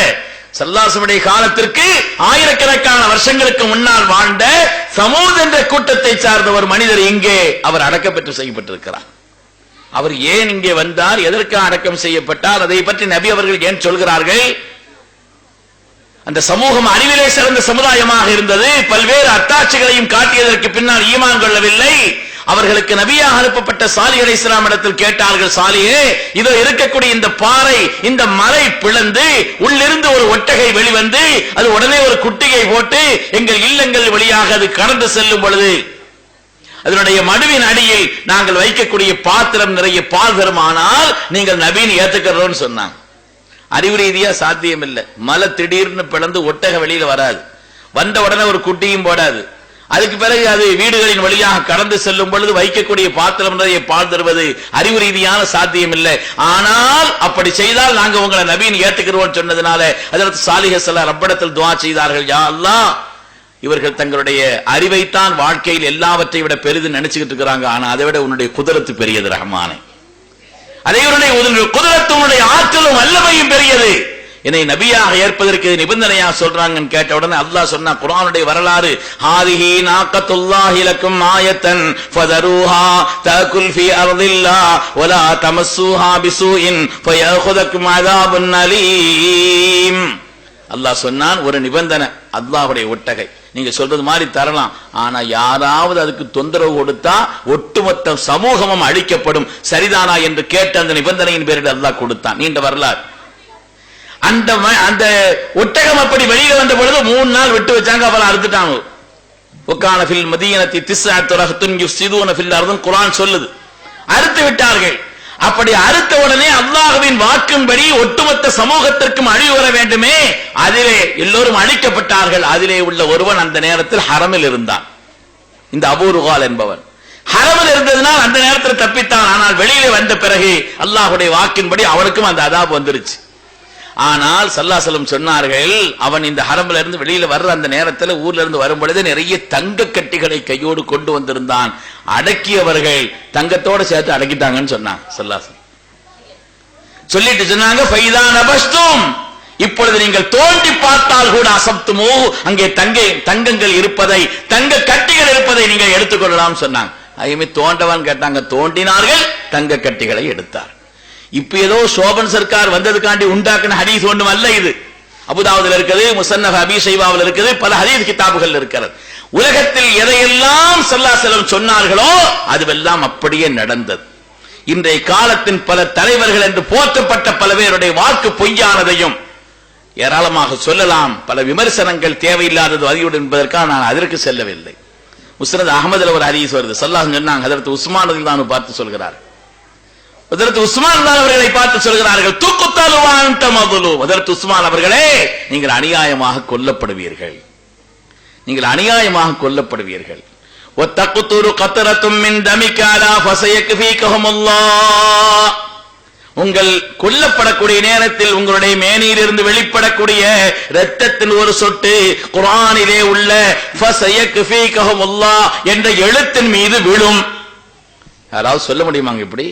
ஸல்லல்லாஹு காலத்திற்கு ஆயிரக்கணக்கான வருஷங்களுக்கு முன்னால் வாழ்ந்த சமூத் என்ற கூட்டத்தை சார்ந்த ஒரு மனிதர் இங்கே அவர் அடக்கப்பட்டு செய்யப்பட்டிருக்கிறார். அவர் ஏன் இங்கே வந்தார், எதற்காக அடக்கம் செய்யப்பட்டார், அதை பற்றி நபி அவர்கள் ஏன் சொல்கிறார்கள்? அந்த சமூகம் அறிவிலே சிறந்த சமுதாயமாக இருந்தது. பல்வேறு அத்தாட்சிகளையும் காட்டியதற்கு பின்னால் ஈமான் கொள்ளவில்லை. அவர்களுக்கு நபியாக அனுப்பப்பட்ட சாலிஹ் அலைஹிஸ்ஸலாம் இடத்தில் கேட்டார்கள், சாலிஹே, இதோ இருக்கக்கூடிய இந்த பாறை, இந்த மலை பிளந்து உள்ளிருந்து ஒரு ஒட்டகை வெளிவந்து அது உடனே ஒரு குட்டிகை போட்டு எங்கள் இல்லங்கள் வழியாக அது கடந்து செல்லும் பொழுது அதனுடைய மடுவின் அடியில் நாங்கள் வைக்கக்கூடிய பாத்திரம் நிறைய பால் தருமானால் நீங்கள் நபின்னு ஏத்துக்கிறோம்னு சொன்னாங்க. அறிவு ரீதியா சாத்தியம் இல்லை. மலை திடீர்னு பிளந்து ஒட்டக வெளியில வராது, வந்த உடனே ஒரு குட்டியும் போடாது. அதுக்கு பிறகு அது வீடுகளின் வழியாக கடந்து செல்லும் பொழுது வைக்கக்கூடிய பாத்திரம் நிறைய பால் தருவது அறிவு ரீதியான சாத்தியம் இல்லை. ஆனால் அப்படி செய்தால் நாங்க உங்களை நபின்னு ஏத்துக்கிறோம் சொன்னதுனால ஹஜ்ரத் சாலிஹ் ஸல்லல்லாஹு ரப்பிடத்தில் துஆ செய்தார்கள், யா அல்லாஹ், இவர்கள் தங்களுடைய அறிவைத்தான் வாழ்க்கையில் எல்லாவற்றை விட பெரிது நினைச்சுக்கிட்டு இருக்கிறாங்க, ஆனா அதை விட உன்னுடைய குதிரத்து பெரியது ரஹ்மானே, அதை குதிரத்து உன்னுடைய ஆற்றலும் வல்லமையும் பெரியது, என்னை நபியாக ஏற்பதற்கு நிபந்தனையா சொல்றாங்கன்னு கேட்ட உடனே அல்லாஹ் சொன்னா குர்ஆனுடைய வரலாறு, ஹாதிஹி நாக்கத்துல்லாஹி லக்கும் ஆயத்தன் ஃபதரூஹா தகுல் ஃபீ அர்தில்லாஹ் வலா தமஸ்ஸூஹா பிஸூஇன் ஃபயஅகுதுக்கும் அஸாபுன் அலீம். அல்லாஹ் சொன்னான், ஒரு நிபந்தனை, அல்லாஹ்வுடைய ஒட்டகை நீங்க சொல்றது மாதிரி தரலாம், ஆனா யாராவது அதுக்கு தொந்தரவு கொடுத்தா ஒட்டுமொத்த சமூகமும் அழிக்கப்படும், சரிதானா என்று கேட்ட அந்த நிபந்தனையின் பேரில் அல்லாஹ் கொடுத்தான். நீண்ட வரலாறு. அந்த ஒட்டகம் அப்படி வெளியில வந்த பொழுது 3 நாள் விட்டு வச்சாங்க, அவளை அறுத்துட்டாங்க. வகான ஃபில் மதீனத்தி திஸ்அத்து ரஹ்துன் யுஃஸிதூன ஃபில் அர்தி, குர்ஆன் சொல்லுது, அறுத்து விட்டார்கள். அப்படி அறுத்த உடனே அல்லாஹ்வின் வாக்கின்படி ஒட்டுமொத்த சமூகத்திற்கும் அழிவு வர வேண்டுமே, அதிலே எல்லோரும் அழிக்கப்பட்டார்கள். அதிலே உள்ள ஒருவன் அந்த நேரத்தில் ஹரமில் இருந்தான். இந்த அபூ ருகால் என்பவன் ஹரமில் இருந்ததனால் அந்த நேரத்தில் தப்பித்தான். ஆனால் வெளியிலே வந்த பிறகு அல்லாஹ்வுடைய வாக்கின்படி அவனுக்கும் அந்த அதாப் வந்துருச்சு. ஆனால் ஸல்லல்லாஹு அலைஹி வஸல்லம் சொன்னார்கள், அவன் இந்த ஹரம்ல இருந்து வெளியில வர்ற அந்த நேரத்தில் ஊர்ல இருந்து வரும் பொழுது நிறைய தங்க கட்டிகளை கையோடு கொண்டு வந்திருந்தான். அடக்கியவர்கள் தங்கத்தோட சேர்த்து அடக்கிட்டாங்கன்னு சொன்னாங்க ஸல்லல்லாஹு அலைஹி வஸல்லம். சொல்லிட்டு சொன்னாங்க, ஃபைதா நபஸ்தும், இப்பொழுது நீங்கள் தோண்டி பார்த்தால் கூட அசப்துமோ, அங்கே தங்கங்கள் இருப்பதை, தங்க கட்டிகள் இருப்பதை நீங்கள் எடுத்துக்கொள்ளலாம் சொன்னாங்க. ஐயமே தோண்டவான்னு கேட்டாங்க, தோண்டினார்கள், தங்க கட்டிகளை எடுத்தார். இப்ப ஏதோ சோபன் சர்க்கார் வந்ததுக்காண்டி உண்டாக்குன ஹதீஸ் ஒன்றும் அல்ல இது. அபுதாவுதுல இருக்குது, முஸன்னஃப் அபீ ஷைபாவில் இருக்குது, பல ஹதீஸ் கிதாபுகள் இருக்கிறது. உலகத்தில் எதையெல்லாம் ஸல்லல்லாஹு அலைஹி வஸல்லம் சொன்னார்களோ அதுவெல்லாம் அப்படியே நடந்தது. இன்றைய காலத்தின் பல தலைவர்கள் என்று போற்றப்பட்ட பல பேருடைய வாக்கு பொய்யானதையும் ஏராளமாக சொல்லலாம். பல விமர்சனங்கள் தேவையில்லாதது அதிகம் என்பதற்காக நான் அதற்கு செல்லவில்லை. முஸ்னத் அஹ்மதுல ஒரு ஹதீஸ் வருது, ஸல்லல்லாஹு அலைஹி சொன்னாங்க, ஹஜ்ரத் உஸ்மான் ரலியல்லாஹு பார்த்து சொல்கிறார், ஹஜ்ரத் உஸ்மான் அவர்களை பார்த்து சொல்கிறார்கள், துக்குத்தலு வ அன்த மظلوم, ஹஜ்ரத் உஸ்மான் அவர்களே, நீங்கள் அநியாயமாக கொல்லப்படுவீர்கள், நீங்கள் அநியாயமாக கொல்லப்படுவீர்கள். வத்தக்துரு கத்ரத்தும் மின் தமிக அலா ஃபஸயக்ஃபீகஹுமுல்லாஹ், உங்கள் கொல்லப்படக்கூடிய நேரத்தில் உங்களுடைய மேனியிலிருந்து வெளிப்படக்கூடிய இரத்தத்தின் ஒரு சொட்டு குர்ஆனிலே உள்ள ஃபஸயக்ஃபீகஹுமுல்லாஹ் என்ற எழுத்தின் மீது விழும். யாராவது சொல்ல முடியுமாங்க இப்படி?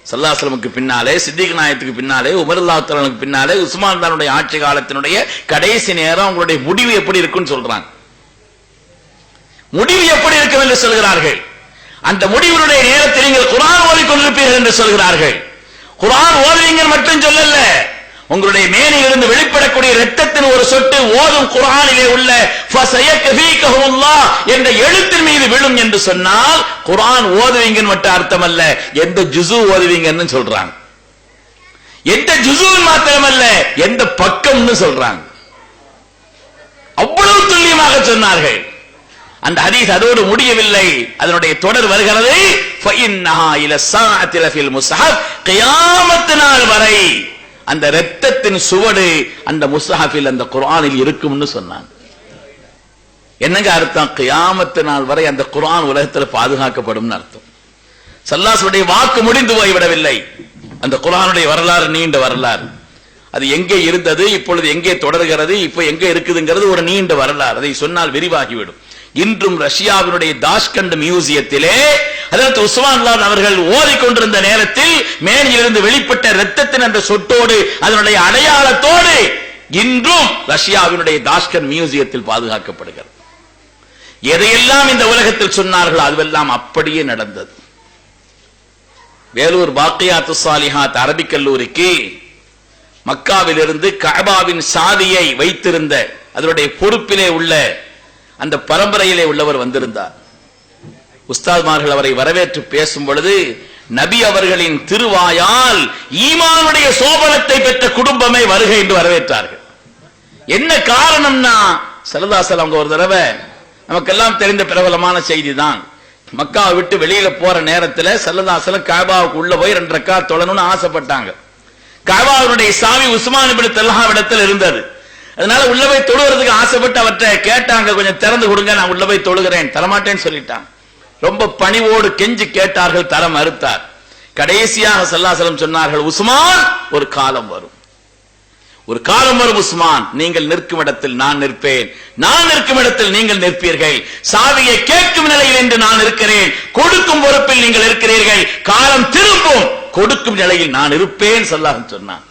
ஸல்லல்லாஹு அலைஹி வஸல்லம் பின்னாலே, சித்திக் நாயகத்துக்கு பின்னாலே, உமர் ரலியல்லாஹு தஆலாவுக்கு பின்னாலே உஸ்மான் தானுடைய ஆட்சி காலத்தினுடைய கடைசி நேரம் உங்களுடைய முடிவு எப்படி இருக்குன்னு சொல்றாங்க. முடிவு எப்படி இருக்கும் என்று சொல்கிறார்கள். அந்த முடிவினுடைய நேரத்தில் நீங்கள் குர்ஆன் ஓதிக்கொண்டிருப்பீர்கள் என்று சொல்கிறார்கள். குர்ஆன் ஓதுவீங்க மட்டும் சொல்லல, உங்களுடைய மேனியிலிருந்து வெளிப்படக்கூடிய இரத்தத்தின் ஒரு சொட்டு ஓதும் குர்ஆனிலே உள்ள ஃபஸயக்ஃபீகஹுமுல்லாஹ் என்ற எழுத்தின் மீது விழும் என்று சொன்னால் குர்ஆன் ஓதுவீங்கன்னு மட்டும் அர்த்தம் அல்ல, எந்த ஜுஸு ஓதுவீங்கன்னு சொல்றாங்க. எந்த ஜுஸுன்னு மாத்திரமல்ல, எந்த பக்கம்னு சொல்றாங்க. அவ்வளவு துல்லியமாக சொன்னார்கள். அந்த ஹதீஸ் அதோடு முடியவில்லை, அதனுடைய தொடர் வருகிறது, ஃபஇன்னஹா இல ஸாஅத்தி லஃபில் முஸ்ஹப், கியாமத் நாள் வரை அந்த இரத்தத்தின் சுவடு அந்த முஸ்ஹஃபில், அந்த குர்ஆனில் இருக்கும்னு சொன்னாங்க. என்னங்க அர்த்தம்? கியாமத் நாள் வரை அந்த குர்ஆன் உலகத்தில் பாதுகாக்கப்படும் அர்த்தம். ஸல்லல்லாஹு அலைஹி வஸல்லம் வாக்கு முடிந்து போய்விடவில்லை. அந்த குர்ஆனுடைய வரலாறு நீண்ட வரலாறு. அது எங்கே இருந்தது, இப்பொழுது எங்கே தொடர்கிறது, இப்போ எங்கே இருக்குதுங்கிறது ஒரு நீண்ட வரலாறு. அதை சொன்னால் விரிவாகிவிடும். இன்றும் ரஷ்யாவினுடைய தாஷ்கண்ட் மியூசியத்திலே ஹஜ்ரத் உஸ்மான் அவர்கள் ஓதிக்கொண்டிருந்த நேரத்தில் மேனியிலிருந்து வெளிப்பட்ட இரத்தத்தின் அந்த சொட்டோடு அதனுடைய அடையாளத்தோடு இன்றும் ரஷ்யாவினுடைய தாஷ்கன் மியூசியத்தில் பாதுகாக்கப்படுகிறது. எதையெல்லாம் இந்த உலகத்தில் சொன்னார்கள் அதுவெல்லாம் அப்படியே நடந்தது. வேலூர் பாக்கியாத்து சாலிஹாத் அரபிக் கல்லூரிக்கு மக்காவிலிருந்து கஅபாவின் சாதியை வைத்திருந்த அதனுடைய பொறுப்பிலே உள்ள அந்த பரம்பரையிலே உள்ளவர் வந்திருந்தார். உஸ்தாத்மார்கள் அவரை வரவேற்று பேசும் பொழுது நபி அவர்களின் திருவாயால் ஈமானுடைய சோபனத்தை பெற்ற குடும்பமே வருகை என்று வரவேற்றார்கள். என்ன காரணம்னா ஸல்லல்லாஹு அலைஹி வஸல்லம் ஒரு தடவை நமக்கெல்லாம் தெரிந்த பிரபலமான செய்தி தான், மக்காவை விட்டு வெளியில போற நேரத்துல ஸல்லல்லாஹு அலைஹி வஸல்லம் கஅபாவுக்கு உள்ள போய் 2 ரக்காத் தொழணும்னு ஆசைப்பட்டாங்க. கஅபாவுடைய சாவி உஸ்மான் இப்னு தல்ஹாவிடத்தில் இருந்தது. அதனால உள்ள போய் தொழுகிறதுக்கு ஆசைப்பட்டு அவர்கிட்ட கேட்டாங்க, கொஞ்சம் திறந்து கொடுங்க, நான் உள்ள போய் தொழுகிறேன். தரமாட்டேன்னு சொல்லிட்டான். ரொம்ப பணிவோடு கெஞ்சி கேட்டார்கள், தர மறுத்தார். கடைசியாக ஸல்லல்லாஹு அலைஹி வஸல்லம் சொன்னார்கள், உஸ்மான் ஒரு காலம் வரும், ஒரு காலம் வரும் உஸ்மான், நீங்கள் நிற்கும் இடத்தில் நான் நிற்பேன், நான் நிற்கும் இடத்தில் நீங்கள் நிற்பீர்கள். சாவியை கேட்கும் நிலையில் என்று நான் இருக்கிறேன், கொடுக்கும் பொறுப்பில் நீங்கள் இருக்கிறீர்கள். காலம் திரும்பும், கொடுக்கும் நிலையில் நான் இருப்பேன் ஸல்லல்லாஹு சொன்னான்.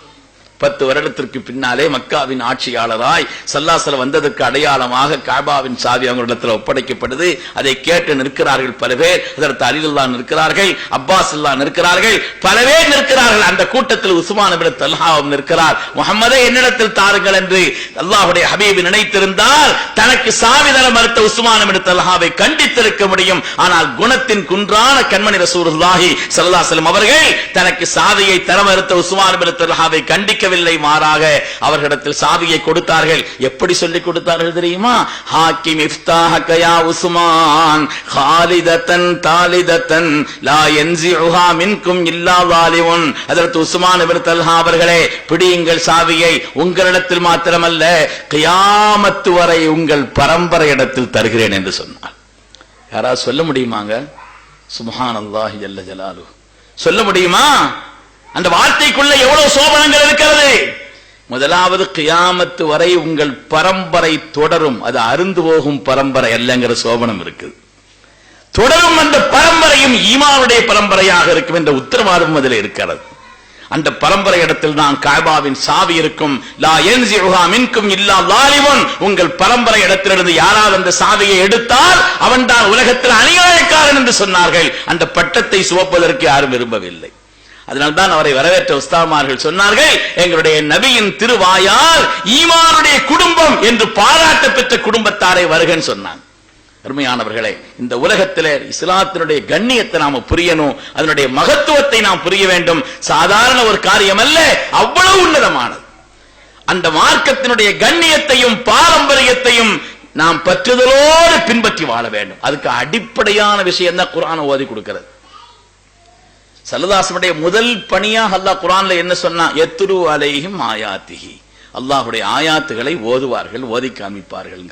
10 வருடத்திற்கு பின்னாலே மக்காவின் ஆட்சியாளராய் ஸல்லல்லாஹு அலைஹி வஸல்லம் வந்ததற்கு அடையாளமாக கஅபாவின் சாவி அவங்களிடத்தில் ஒப்படைக்கப்படுது. அதை கேட்டு நிற்கிறார்கள் பல பேர். ஹஜ்ரத் அலி ரலியல்லாஹு நிற்கிறார்கள், அப்பாஸ் ரலியல்லாஹு நிற்கிறார்கள், பல பேர் நிற்கிறார்கள். அந்த கூட்டத்தில் உஸ்மான் இப்னு தல்ஹாவும் நிற்கிறார். முஹம்மதே என்னிடத்தில் தாருங்கள் என்று அல்லாஹ்வுடைய ஹபீப் நினைத்திருந்தால் தனக்கு சாவி தர மறுத்த உஸ்மான் இப்னு தல்ஹாவை கண்டித்திருக்க முடியும். ஆனால் குணத்தின் குன்றான கண்மணி ரசூலுல்லாஹி ஸல்லல்லாஹு அலைஹி வஸல்லம் அவர்கள் தனக்கு சாவியை தர மறுத்த உஸ்மான் இப்னு தல்ஹாவை கண்டிக்க மாறாக அவர்களிடத்தில் சாவியை கொடுத்தார்கள். எப்படி சொல்லிக் கொடுத்தார்கள் தெரியுமா? ஹாக்கிம் இஃப்தாஹக யா உஸ்மான் ஹாலிதத்தன் தாலிதத்தன் லா யன்ஸிஉஹா மின்கும் இல்லா ஸாலிமுன். ஹஜ்ரத் உஸ்மான் இப்னு தல்ஹா அவர்களே, பிடியுங்கள் சாவியை, உங்களிடத்தில் மாத்திரமல்ல கியாமத் வரை உங்கள் பரம்பரை இடத்தில் தருகிறேன் என்று சொன்னார். யாராவது சொல்ல முடியுமாங்க? சுப்ஹானல்லாஹி ஜல்ல ஜலாலுஹு சொல்ல முடியுமா? அந்த வார்த்தைக்குள்ள எவ்வளவு சோபனங்கள் இருக்கிறது. முதலாவது கியாமத்து வரை உங்கள் பரம்பரை தொடரும், அது அருந்து போகும் பரம்பரை அல்லங்கிற சோபனம் இருக்குது. தொடரும் அந்த பரம்பரையும் ஈமானுடைய பரம்பரையாக இருக்கும் என்ற உத்தரவாதம் அதில் இருக்கிறது. அந்த பரம்பரை இடத்தில் தான் கஅபாவின் சாவி இருக்கும். லா யன்ஸிஉஹா மின்கும் இல்லா ஸாலிமுன். உங்கள் பரம்பரை இடத்திலிருந்து யாராவது அந்த சாவியை எடுத்தால் அவன் தான் உலகத்தில் அநியாயக்காரன் என்று சொன்னார்கள். அந்த பட்டத்தை சுமப்பதற்கு யாரும் விரும்பவில்லை. அதனால்தான் அவரை வரவேற்ற உஸ்தாமார்கள் சொன்னார்கள், எங்களுடைய நபியின் திருவாயால் ஈமானுடைய குடும்பம் என்று பாராட்ட பெற்ற குடும்பத்தாரை வருகன்னு சொன்னாங்க. அருமையானவர்களே, இந்த உலகத்திலே இஸ்லாத்தினுடைய கண்ணியத்தை நாம புரியணும், அதனுடைய மகத்துவத்தை நாம் புரிய வேண்டும். சாதாரண ஒரு காரியம் அல்ல, அவ்வளவு உன்னதமானது. அந்த மார்க்கத்தினுடைய கண்ணியத்தையும் பாரம்பரியத்தையும் நாம் பற்றுதலோடு பின்பற்றி வாழ வேண்டும். அதுக்கு அடிப்படையான விஷயம் தான் குர்ஆன் ஓதி கொடுக்கிறது. ஸல்லல்லாஹு முதல் பணியாக அல்லாஹ் குர்ஆன்ல என்ன சொன்னா? யத்ரு அலைஹிம் ஆயாத்திஹி. அல்லாஹ்வுடைய ஆயாத்துகளை ஓதுவார்கள், ஓதி காமிப்பார்கள்.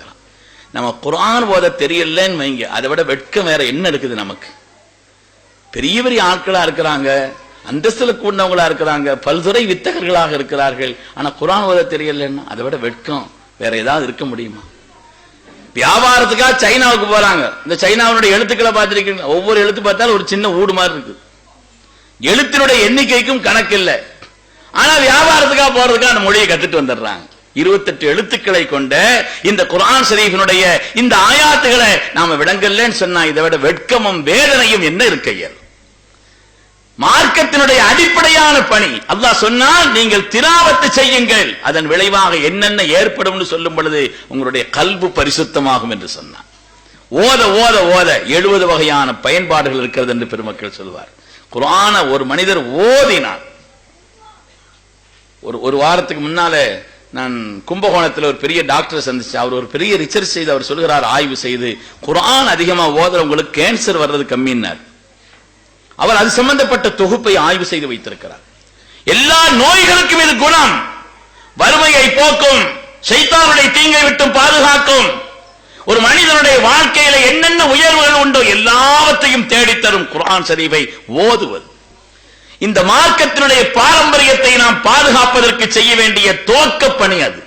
நம்ம குர்ஆன் ஓத தெரியலன்னு வைங்க, அதை விட வெட்கம் வேற என்ன இருக்குது நமக்கு? பெரிய பெரிய ஆட்களா இருக்கிறாங்க, அந்தஸ்துல கூடவங்களா இருக்கிறாங்க, பல்துறை வித்தகர்களாக இருக்கிறார்கள். ஆனா குர்ஆன் ஓத தெரியலன்னா அதை விட வெட்கம் வேற ஏதாவது இருக்க முடியுமா? வியாபாரத்துக்காக சைனாவுக்கு போறாங்க. இந்த சைனாவுடைய எழுத்துக்களை பார்த்திருக்கீங்க, ஒவ்வொரு எழுத்து பார்த்தாலும் ஒரு சின்ன ஊடு மாதிரி இருக்கு. எழுத்தினுடைய எண்ணிக்கைக்கும் கணக்கு இல்லை. ஆனா வியாபாரத்துக்காக போறதுக்காக அந்த மொழியை கத்துட்டு வந்துடுறாங்க. 28 எழுத்துக்களை கொண்ட இந்த குர்ஆன் ஷரீஃபினுடைய இந்த ஆயாத்துகளை நாம விளங்கலன்னு சொன்னா இதை விட வெட்கமும் வேதனையும் என்ன இருக்கையல்? மார்க்கத்தினுடைய அடிப்படையான பணி அல்லாஹ் சொன்னால் நீங்கள் திலாவத்து செய்யுங்கள், அதன் விளைவாக என்னென்ன ஏற்படும் சொல்லும் பொழுது உங்களுடைய கல்பு பரிசுத்தமாகும் என்று சொன்னார். ஓத ஓத ஓத 70 வகையான பயன்பாடுகள் இருக்கிறது என்று பெருமக்கள் சொல்வார். குர்ஆன ஒரு மனிதர் ஓதினார். ஒரு வாரத்துக்கு முன்னால நான் கும்பகோணத்தில் ஒரு பெரிய டாக்டரை சந்திச்சேன். அவர் ஒரு பெரிய ரிசர்ச் செய்து அவர் சொல்கிறார், ஆய்வு செய்து குர்ஆன் அதிகமா ஓதுறவங்களுக்கு கேன்சர் வர்றது கம்மின்னார். அவர் அது சம்பந்தப்பட்ட தொகுப்பை ஆய்வு செய்து வைத்திருக்கிறார். எல்லா நோய்களுக்கும் இது குணம், வறுமையை போக்கும், ஷைத்தானுடைய தீங்கை விட்டு பாதுகாக்கும். ஒரு மனிதனுடைய வாழ்க்கையில என்னென்ன உயர்வுகள் உண்டோ எல்லாவற்றையும் தேடித்தரும் குர்ஆன் ஷரீஃபை ஓதுவது. இந்த மார்க்கத்தினுடைய பாரம்பரியத்தை நாம் பாதுகாப்பதற்கு செய்ய வேண்டிய துவக்க பணி அது.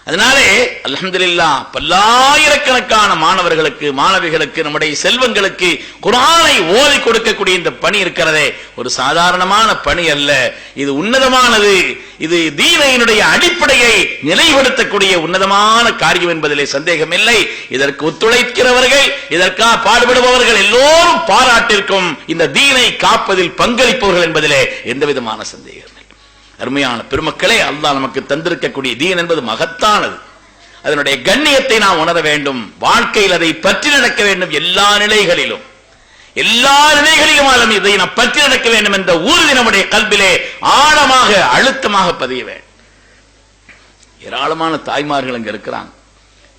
அதனாலே அல்ஹம்துலில்லாஹ் பல்லாயிரக்கணக்கான மாணவர்களுக்கு மாணவிகளுக்கு நம்முடைய செல்வங்களுக்கு குர்ஆனை ஓதி கொடுக்கக்கூடிய இந்த பணி இருக்கிறதே ஒரு சாதாரணமான பணி அல்ல, இது உன்னதமானது. இது தீனினுடைய அடிப்படையை நிலைப்படுத்தக்கூடிய உன்னதமான காரியம் என்பதிலே சந்தேகம் இல்லை. இதற்கு ஒத்துழைக்கிறவர்கள், இதற்காக பாடுபடுபவர்கள் எல்லோரும் பாராட்டிற்கும் இந்த தீனை காப்பதில் பங்களிப்பவர்கள் என்பதிலே எந்த விதமான சந்தேகம். அருமையான பெருமக்களே, அல்லாஹ் நமக்கு தந்திருக்கக்கூடிய தீன் என்பது மகத்தானது. அதனுடைய கண்ணியத்தை நாம் உணர வேண்டும், வாழ்க்கையில் அதை பற்றி நடக்க வேண்டும். எல்லா நிலைகளிலும் இதை நாம் பற்றி நடக்க வேண்டும் என்ற உறுதி நம்முடைய கல்விலே ஆழமாக அழுத்தமாக பதிய வேண்டும். ஏராளமான தாய்மார்கள் அங்க இருக்கிறாங்க.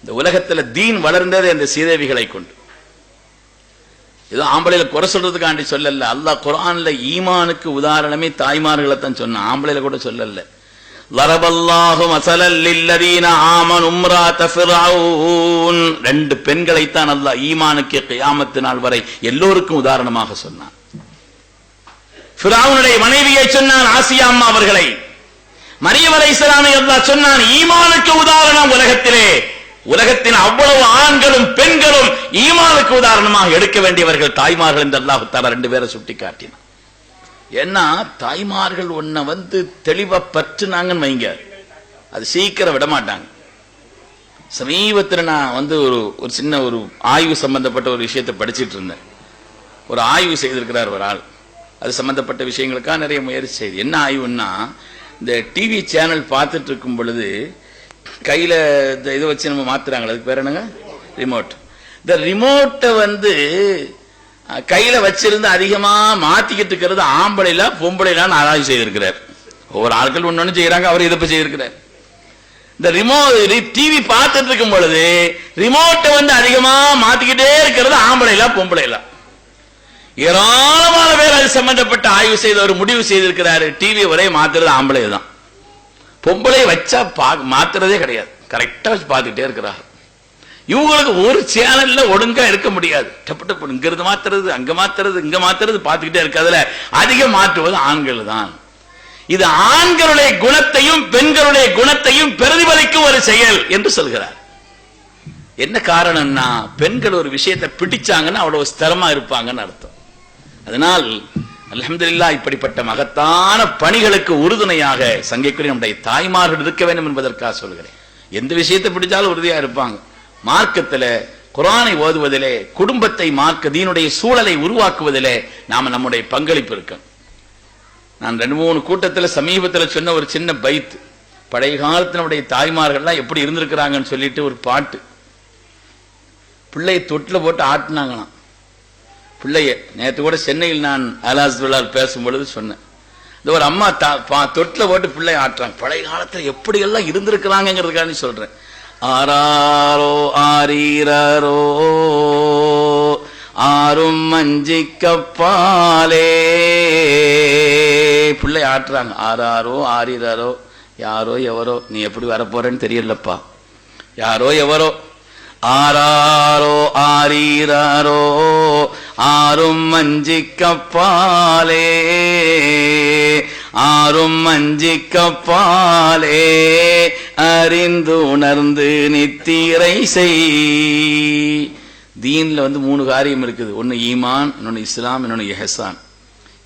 இந்த உலகத்தில் தீன் வளர்ந்தது இந்த சீதேவிகளை கொண்டு. ஏதோ ஆம்பளையில குறை சொல்றதுக்காண்டி சொல்லல. அல்லாஹ் குர்ஆன்ல ஈமானுக்கு உதாரணமே தாய்மார்களை தான் சொன்ன, ஆம்பளையில கூட சொல்லல. லரபல்லாஹு மஸலல் லில்லதீன ஆமனு இம்ராத ஃபிர்அவுன், ரெண்டு பெண்களை தான் அல்லாஹ் ஈமானுக்கு கியாமத் நாள் வரை எல்லோருக்கும் உதாரணமாக சொன்னான். ஃபிர்அவுனுடைய மனைவியை சொன்னான், ஆசியா அம்மா அவர்களை. மரியம் அலைஹிஸ்ஸலாமை அல்லாஹ் சொன்னான் ஈமானுக்கு உதாரணம். உலகத்தின் அவ்வளவு ஆண்களும் பெண்களும் ஈமானுக்கு உதாரணமாக எடுக்க வேண்டியவர்கள் தாய்மார்கள் என்று அல்லாஹ் தஆலா ரெண்டு பேரை சுட்டி காட்டினார். ஏன்னா தாய்மார்கள் ஒன்ன தெளிவா பற்றுனாங்கன்னு வைங்க, அது சீக்கிரம் விட மாட்டாங்க. சமீபத்தில் நான் ஒரு சின்ன ஒரு ஆய்வு சம்பந்தப்பட்ட ஒரு விஷயத்தை படிச்சிட்டு இருந்தேன். ஒரு ஆய்வு செய்திருக்கிறார் ஒரு ஆள், அது சம்பந்தப்பட்ட விஷயங்களுக்காக நிறைய முயற்சி செய்து. என்ன ஆய்வுன்னா, இந்த டிவி சேனல் பார்த்துட்டு இருக்கும் பொழுது கையில இதை வச்சு நம்ம மாத்துறாங்களே, அதுக்கு பேர் என்னங்க, ரிமோட். இந்த ரிமோட்டை கையில வச்சிருந்து அதிகமா மாத்திக்கிட்டு இருக்கிறது ஆம்பளைல பொம்பளைலான்னு ஆராய்ச்சி செய்திருக்கிறார். ஒவ்வொரு ஆட்கள் ஒண்ணு செய்யறாங்க, அவர் இதை செய்திருக்கிறார். இந்த டிவி பார்த்துட்டு இருக்கும் பொழுது ரிமோட்டை அதிகமா மாத்திக்கிட்டே இருக்கிறது ஆம்பளைல பொம்பளைல. ஏராளமான பேர் அது சம்பந்தப்பட்ட ஆய்வு செய்த ஒரு முடிவு செய்திருக்கிறாரு, டிவி ஒரே மாத்துறது ஆம்பளை தான், பொம்பளை வச்சா மாத்துறதே கிடையாது, கரெக்டா வச்சு பார்த்துக்கிட்டே இருக்கிறார். இவங்களுக்கு ஒரு சேனல்ல ஒழுங்கா இருக்க முடியாது, டப்பு இங்கிருந்து மாத்துறது அங்க மாத்துறது இங்க மாத்துறது பார்த்துக்கிட்டே இருக்கிறதுல அதிகம் மாற்றுவது ஆண்கள் தான். இது ஆண்களுடைய குணத்தையும் பெண்களுடைய குணத்தையும் பிரதிபலிக்கும் ஒரு செயல் என்று சொல்கிறார். என்ன காரணம்னா, பெண்கள் ஒரு விஷயத்தை பிடிச்சாங்கன்னா அவ்வளவு ஸ்திரமா இருப்பாங்கன்னு அர்த்தம். அதனால் அல்ஹம்துலில்லாஹ் இப்படிப்பட்ட மகத்தான பணிகளுக்கு உறுதுணையாக சங்கைக்குரிய நம்முடைய தாய்மார்கள் இருக்க வேண்டும் என்பதற்காக சொல்கிறேன். எந்த விஷயத்தை பிடிச்சாலும் உறுதியா இருப்பாங்க. மார்க்கத்துல குர்ஆனை ஓதுவதிலே, குடும்பத்தை மார்க்க தீனுடைய சூழலை உருவாக்குவதிலே நாம நம்முடைய பங்களிப்பு இருக்கு. நான் 2-3 கூட்டத்தில் சமீபத்தில் சொன்ன ஒரு சின்ன பைத், பழைய காலத்தினுடைய தாய்மார்கள்லாம் எப்படி இருந்திருக்கிறாங்கன்னு சொல்லிட்டு ஒரு பாட்டு. பிள்ளையை தொட்டில போட்டு ஆட்டினாங்களாம். பிள்ளைய நேற்று கூட சென்னையில் நான் அலாஸ்பிரலால் பேசும்பொழுது சொன்னேன், இந்த ஒரு அம்மா தொட்டில போட்டு பிள்ளைய ஆட்டுறாங்க. பழைய காலத்தில் எப்படி எல்லாம் இருந்திருக்கிறாங்கிறதுக்காக சொல்றேன். ஆராரோ ஆரீரோ ஆறும் மஞ்சி கப்பாலே, பிள்ளை ஆட்டுறாங்க. ஆராரோ ஆரீரோ, யாரோ எவரோ, நீ எப்படி வரப்போறேன்னு தெரியலப்பா, யாரோ எவரோ. ஆராரோ ஆரீரோ ஆறும் மஞ்சி கப்பாலே, ஆறும் மஞ்சி கப்பாலே, அறிந்து உணர்ந்து நித்திரை செய். தீன்ல 3 காரியம் இருக்குது. ஒன்னு ஈமான், இன்னொன்னு இஸ்லாம், இன்னொன்னு இஹ்சான்.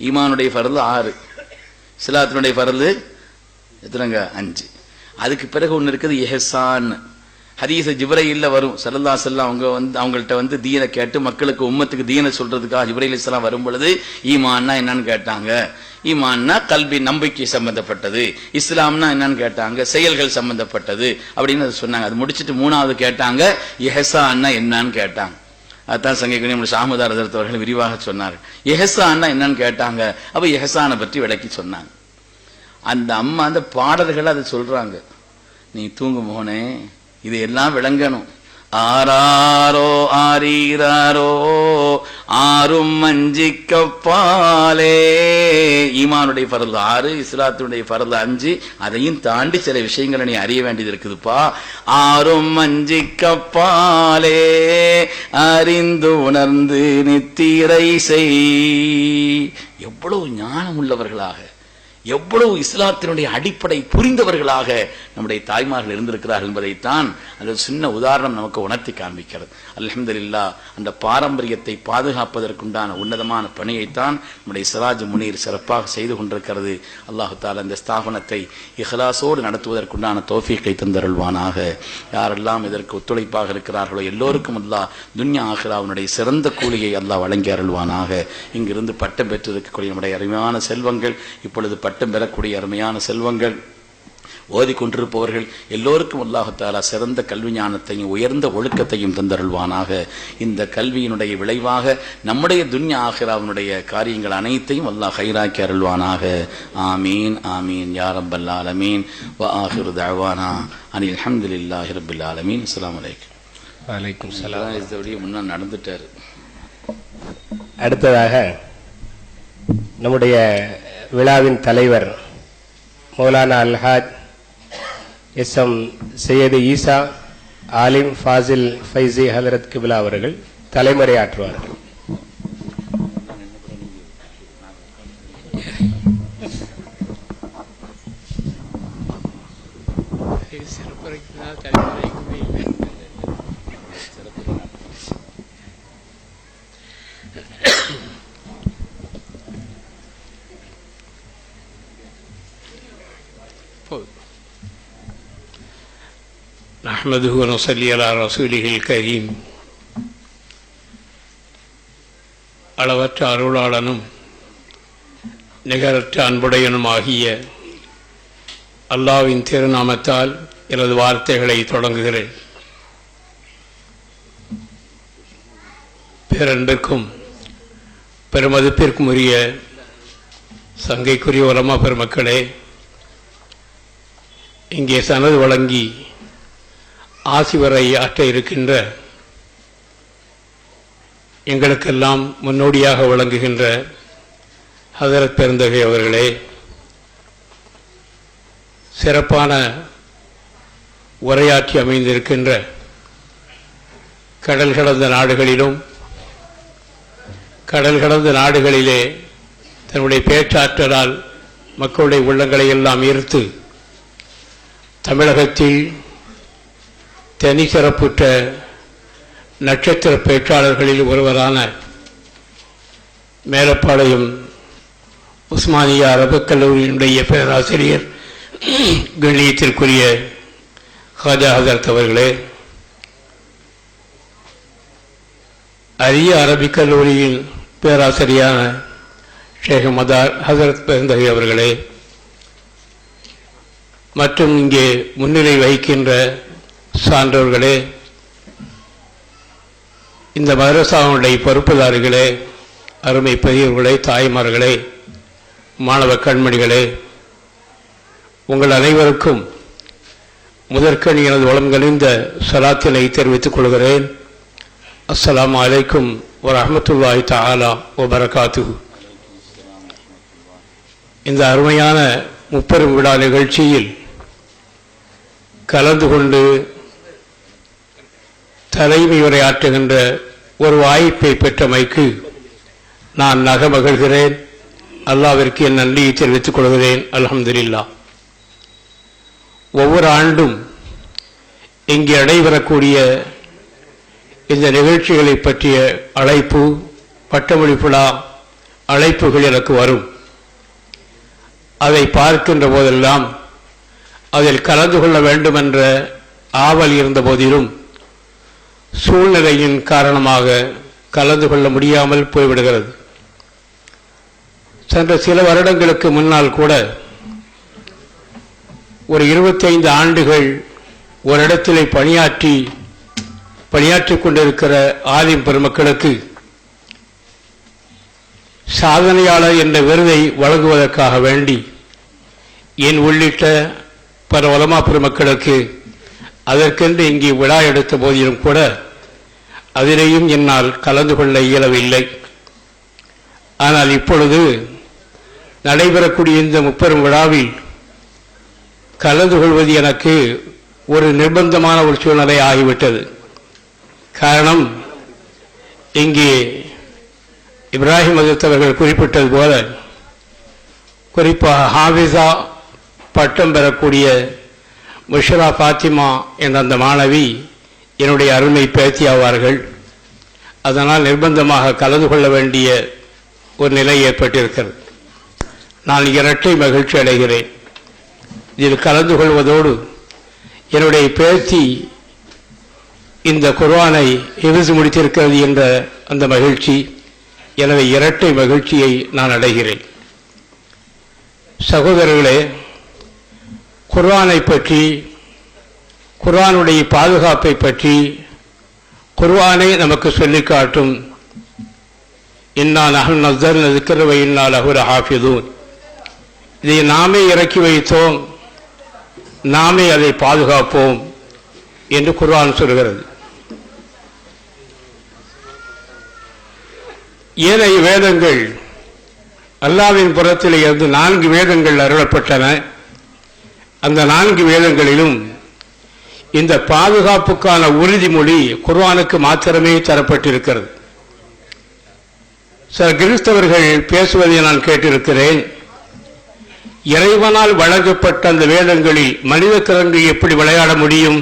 ஈமானுடைய ஃபர்து 6, இஸ்லாத்தினுடைய ஃபர்து எத்தனைங்க, 5. அதுக்கு பிறகு ஒன்னு இருக்குது இஹ்சான். ஹதீஸ் ஜிப்ரீல்ல வரும், ஸல்லல்லாஹு அலைஹி வஸல்லம் அவங்க அவங்கள்ட்ட தீனை கேட்டு மக்களுக்கு உம்மத்துக்கு தீனை சொல்றதுக்காக ஜிப்ரீல் அலைஹிஸ்ஸலாம் வரும் பொழுது ஈமான்னா என்னன்னு கேட்டாங்க. ஈமான்னா கல்வி நம்பிக்கை சம்பந்தப்பட்டது, இஸ்லாம்னா என்னன்னு கேட்டாங்க, செயல்கள் சம்பந்தப்பட்டது அப்படின்னு சொன்னாங்க. அது முடிச்சிட்டு 3வது கேட்டாங்க இஹ்சான்னா என்னன்னு கேட்டாங்க. அதான் சங்கைக்குரிய ஷாமுதார் ஹஜ்ரத் அவர்கள் விரிவாக சொன்னார். இஹ்சான்னா என்னன்னு கேட்டாங்க. அப்ப இஹ்சானை பற்றி விளக்கி சொன்னாங்க. அந்த அம்மா அந்த பாடல்கள் அதை சொல்றாங்க. நீ தூங்கு மோனே, இதையெல்லாம் விளங்கணும். ஆராரோ ஆரீரோ ஆறும் மஞ்சி கப்பாலே, ஈமானுடைய ஃபர்து 6, இஸ்லாத்தினுடைய ஃபர்து 5. அதையும் தாண்டி சில விஷயங்களை நீ அறிய வேண்டியது இருக்குதுப்பா. ஆறும் மஞ்சி கப்பாலே, அறிந்து உணர்ந்து நித்திரை செய். எவ்வளவு ஞானம் உள்ளவர்களாக, எவ்வளவு இஸ்லாத்தினுடைய அடிப்படை புரிந்தவர்களாக நம்முடைய தாய்மார்கள் இருந்திருக்கிறார்கள் என்பதைத்தான் அந்த சின்ன உதாரணம் நமக்கு உணர்த்தி காண்பிக்கிறது. அல்ஹம்துலில்லாஹ், அந்த பாரம்பரியத்தை பாதுகாப்பதற்குண்டான உன்னதமான பணியைத்தான் நம்முடைய சிராஜ் முனீர் சிறப்பாக செய்து கொண்டிருக்கிறது. அல்லாஹு தஆலா இந்த ஸ்தாபனத்தை இஹ்லாஸோடு நடத்துவதற்குண்டான தௌஃபீக்கை தந்தருள்வானாக. யாரெல்லாம் இதற்கு ஒத்துழைப்பாக இருக்கிறார்களோ எல்லோருக்கும் அல்லாஹ் துன்யா ஆகிராவுடைய சிறந்த கூலியை அல்லாஹ் வழங்கி அருள்வானாக. இங்கிருந்து பட்டம் பெற்றிருக்கக்கூடிய நம்முடைய அருமையான செல்வங்கள், இப்பொழுது பட்டம் பெறக்கூடிய அருமையான செல்வங்கள், ஓதிக்கொண்டிருப்பவர்கள் எல்லோருக்கும் அல்லாஹு தஆலா சிறந்த கல்வி ஞானத்தையும் உயர்ந்த ஒழுக்கத்தையும் தந்தருள்வானாக. இந்த கல்வியினுடைய விளைவாக நம்முடைய துன்யா ஆகிராவினுடைய காரியங்கள் அனைத்தையும் அல்லாஹ் ஹைராக்கி அருள்வானாக. ஆமீன் ஆமீன் யா ரப்பல் ஆலமீன். வ ஆகிரு தஅவானா அனில் ஹம்துலில்லாஹி ரப்பில் ஆலமீன். அஸ்ஸலாமு அலைக்கும். வலைக்கும் சலாம். இதோடைய முன்னா நடந்துட்டாரு. அடுத்ததாக நம்முடைய விழாவின் தலைவர் மௌலானா அல்ஹாஜ் எஸ்எம் சையது ஈசா ஆலிம் ஃபாசில் ஃபைசி ஹதரத் கிபிலா அவர்கள் தலைமறையாற்றுவார்கள். نحمده ونصلي على رسوله الكريم. அளவற்ற அருளாளனும் நிகரற்ற அன்புடையனுமாகிய அல்லாஹ்வின் திருநாமத்தால் எனது வார்த்தைகளை தொடங்குகிறேன். பேரன்பிற்கும் பெருமதிப்பிற்கும் உரிய சங்கைக்குரிய உலமா பெருமக்களே, இங்கே சனது வழங்கி ஆசிவரை ஆற்ற இருக்கின்ற எங்களுக்கெல்லாம் முன்னோடியாக விளங்குகின்ற ஹதரத் பெருந்தகை அவர்களே, சிறப்பான உரையாற்றி அமைந்திருக்கின்ற கடல் கடந்த நாடுகளிலும் கடல் கடந்த நாடுகளிலே தன்னுடைய பேச்சாற்றலால் மக்களுடைய உள்ளங்களை எல்லாம் ஈர்த்து தமிழகத்தில் தனி சிறப்புற்ற நட்சத்திர பேச்சாளர்களில் ஒருவரான மேலப்பாளையம் உஸ்மானியா அரபுக் கல்லூரியினுடைய பேராசிரியர் கண்ணியத்திற்குரிய ஹாஜா ஹதரத் அவர்களே, அரிய அரபிக் கல்லூரியின் பேராசிரியரான ஷேக் மதார் ஹதரத் பெருந்தகை அவர்களே, மற்றும் இங்கே முன்னிலை வகிக்கின்ற சான்றோர்களே, இந்த மதரசாவுடைய பொறுப்புதாரிகளே, அருமை பெரியவர்களே, தாய்மார்களே, மாணவ கண்மணிகளே, உங்கள் அனைவருக்கும் முதற்கண் எனது வளம் கனிந்த சலாத்தினை தெரிவித்துக் கொள்கிறேன். அஸ்ஸலாமு அலைக்கும் வரஹ்மத்துல்லாஹி தஆலா வபரகாத்துஹு. இந்த அருமையான முப்பெரும் விழா நிகழ்ச்சியில் கலந்து கொண்டு தலைமை உரையாற்றுகின்ற ஒரு வாய்ப்பை பெற்றமைக்கு நான் நகமகிழ்கிறேன். அல்லாஹ்விற்கு என் நன்றியை தெரிவித்துக் கொள்கிறேன். அல்ஹம்துலில்லாஹ். ஒவ்வொரு ஆண்டும் இங்கே நடைபெறக்கூடிய இந்த நிகழ்ச்சிகளை பற்றிய அழைப்பு, பட்டமளிப்பு விழா அழைப்புகள் எனக்கு வரும். அதை பார்க்கின்ற போதெல்லாம் அதில் கலந்து கொள்ள வேண்டும் என்ற ஆவல் இருந்த போதிலும் சூழ்நிலையின் காரணமாக கலந்து கொள்ள முடியாமல் போய்விடுகிறது. சென்ற சில வருடங்களுக்கு முன்னால் கூட ஒரு 25 ஆண்டுகள் ஒரு இடத்திலே பணியாற்றிக் கொண்டிருக்கிற ஆலிம் பெருமக்களுக்கு சாதனையாளர் என்ற விருதை வழங்குவதற்காக வேண்டி என் உள்ளிட்ட பல உலமா பெருமக்களுக்கு அதற்கென்று இங்கே விழா எடுத்த போதிலும் கூட அதிலேயும் என்னால் கலந்து கொள்ள இயலவில்லை. ஆனால் இப்பொழுது நடைபெறக்கூடிய இந்த முப்பெரும் விழாவில் கலந்து கொள்வது எனக்கு ஒரு நிர்பந்தமான ஒரு சூழ்நிலை ஆகிவிட்டது. காரணம், இங்கே இப்ராஹிம் ஹஜ்ரத் அவர்கள் குறிப்பிட்டது போல குறிப்பாக ஹாஃபிஸா பட்டம் பெறக்கூடிய முஷரா ஃபாத்திமா என்ற அந்த மாணவி என்னுடைய அருமை பேத்தி ஆவார்கள். அதனால் நிர்பந்தமாக கலந்து கொள்ள வேண்டிய ஒரு நிலை ஏற்பட்டிருக்கிறது. நான் இரட்டை மகிழ்ச்சி அடைகிறேன். இதில் கலந்து கொள்வதோடு என்னுடைய பேத்தி இந்த குர்ஆனை ஹிஃப்ஸ் முடித்திருக்கிறது என்ற அந்த மகிழ்ச்சி, எனவே இரட்டை மகிழ்ச்சியை நான் அடைகிறேன். சகோதரர்களே, குர்ஆனை பற்றி, குர்ஆனுடைய பாதுகாப்பை பற்றி குர்ஆனை நமக்கு சொல்லிக் காட்டும். இன்னா நஹ்னு நஸ்ஸல்னா ذிக்ர வ இன்னா லஹு லஹாஃபிதூன். இதை நாமே இறக்கி வைத்தோம், நாமே அதை பாதுகாப்போம் என்று குர்ஆன் சொல்கிறது. ஏனைய வேதங்கள், அல்லாஹ்வின் புறத்திலே இருந்து 4 வேதங்கள் அருளப்பட்டன. அந்த 4 வேதங்களிலும் இந்த பாதுகாப்புக்கான உறுதிமொழி குர்ஆனுக்கு மாத்திரமே தரப்பட்டிருக்கிறது. சில கிறிஸ்தவர்கள் பேசுவதை நான் கேட்டிருக்கிறேன். இறைவனால் வழங்கப்பட்ட அந்த வேதங்களில் மனித கரங்கள் எப்படி விளையாட முடியும்?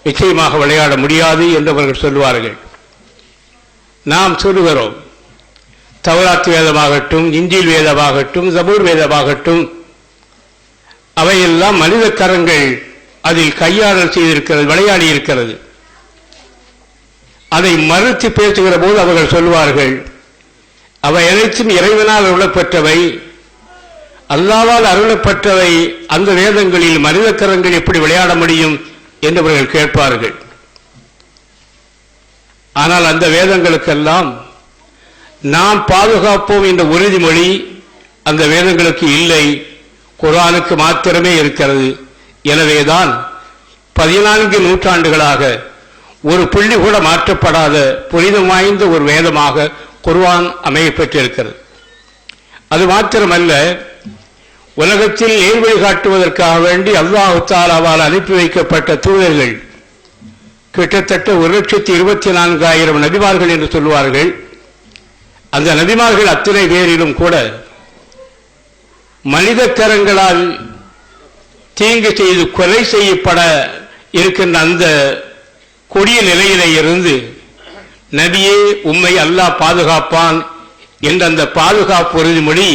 நிச்சயமாக விளையாட முடியாது என்று அவர்கள் சொல்வார்கள். நாம் சொல்லுகிறோம், தௌராத் வேதமாகட்டும், இஞ்சில் வேதமாகட்டும், ஜபூர் வேதமாகட்டும், அவையெல்லாம் மனித கரங்கள் அதில் கையாடல் செய்திருக்கிறது, விளையாடி இருக்கிறது. அதை மறுத்து பேசுகிற போது அவர்கள் சொல்வார்கள், அவை அனைத்தும் இறைவனால் அருளப்பட்டவை, அல்லாஹ்வால் அருளப்பட்டவை. அந்த வேதங்களில் மனித கரங்கள் எப்படி விளையாட முடியும் என்று அவர்கள் கேட்பார்கள். ஆனால் அந்த வேதங்களுக்கெல்லாம் நாம் பாதுகாப்போம் என்ற உறுதிமொழி அந்த வேதங்களுக்கு இல்லை, குர்ஆனுக்கு மாத்திரமே இருக்கிறது. எனவேதான் 14 நூற்றாண்டுகளாக ஒரு புள்ளி கூட மாற்றப்படாத புனிதம் வாய்ந்த ஒரு வேதமாக குர்ஆன் அமையப்பட்டிருக்கிறது. அது மாத்திரமல்ல, உலகத்தில் நேர்வழி காட்டுவதற்காக வேண்டி அல்லாஹ் தஆலாவால் அனுப்பி வைக்கப்பட்ட தூதர்கள் கிட்டத்தட்ட 1,24,000 நபிமார்கள் என்று சொல்வார்கள். அந்த நபிமார்கள் அத்தனை பேரிலும் கூட மனித கரங்களால் தீங்கு செய்து கொலை செய்யப்பட இருக்கின்ற அந்த கொடிய நிலையிலே இருந்து, நபியே உம்மை அல்லாஹ் பாதுகாப்பான் என்ற அந்த பாதுகாப்பு உறுதிமொழி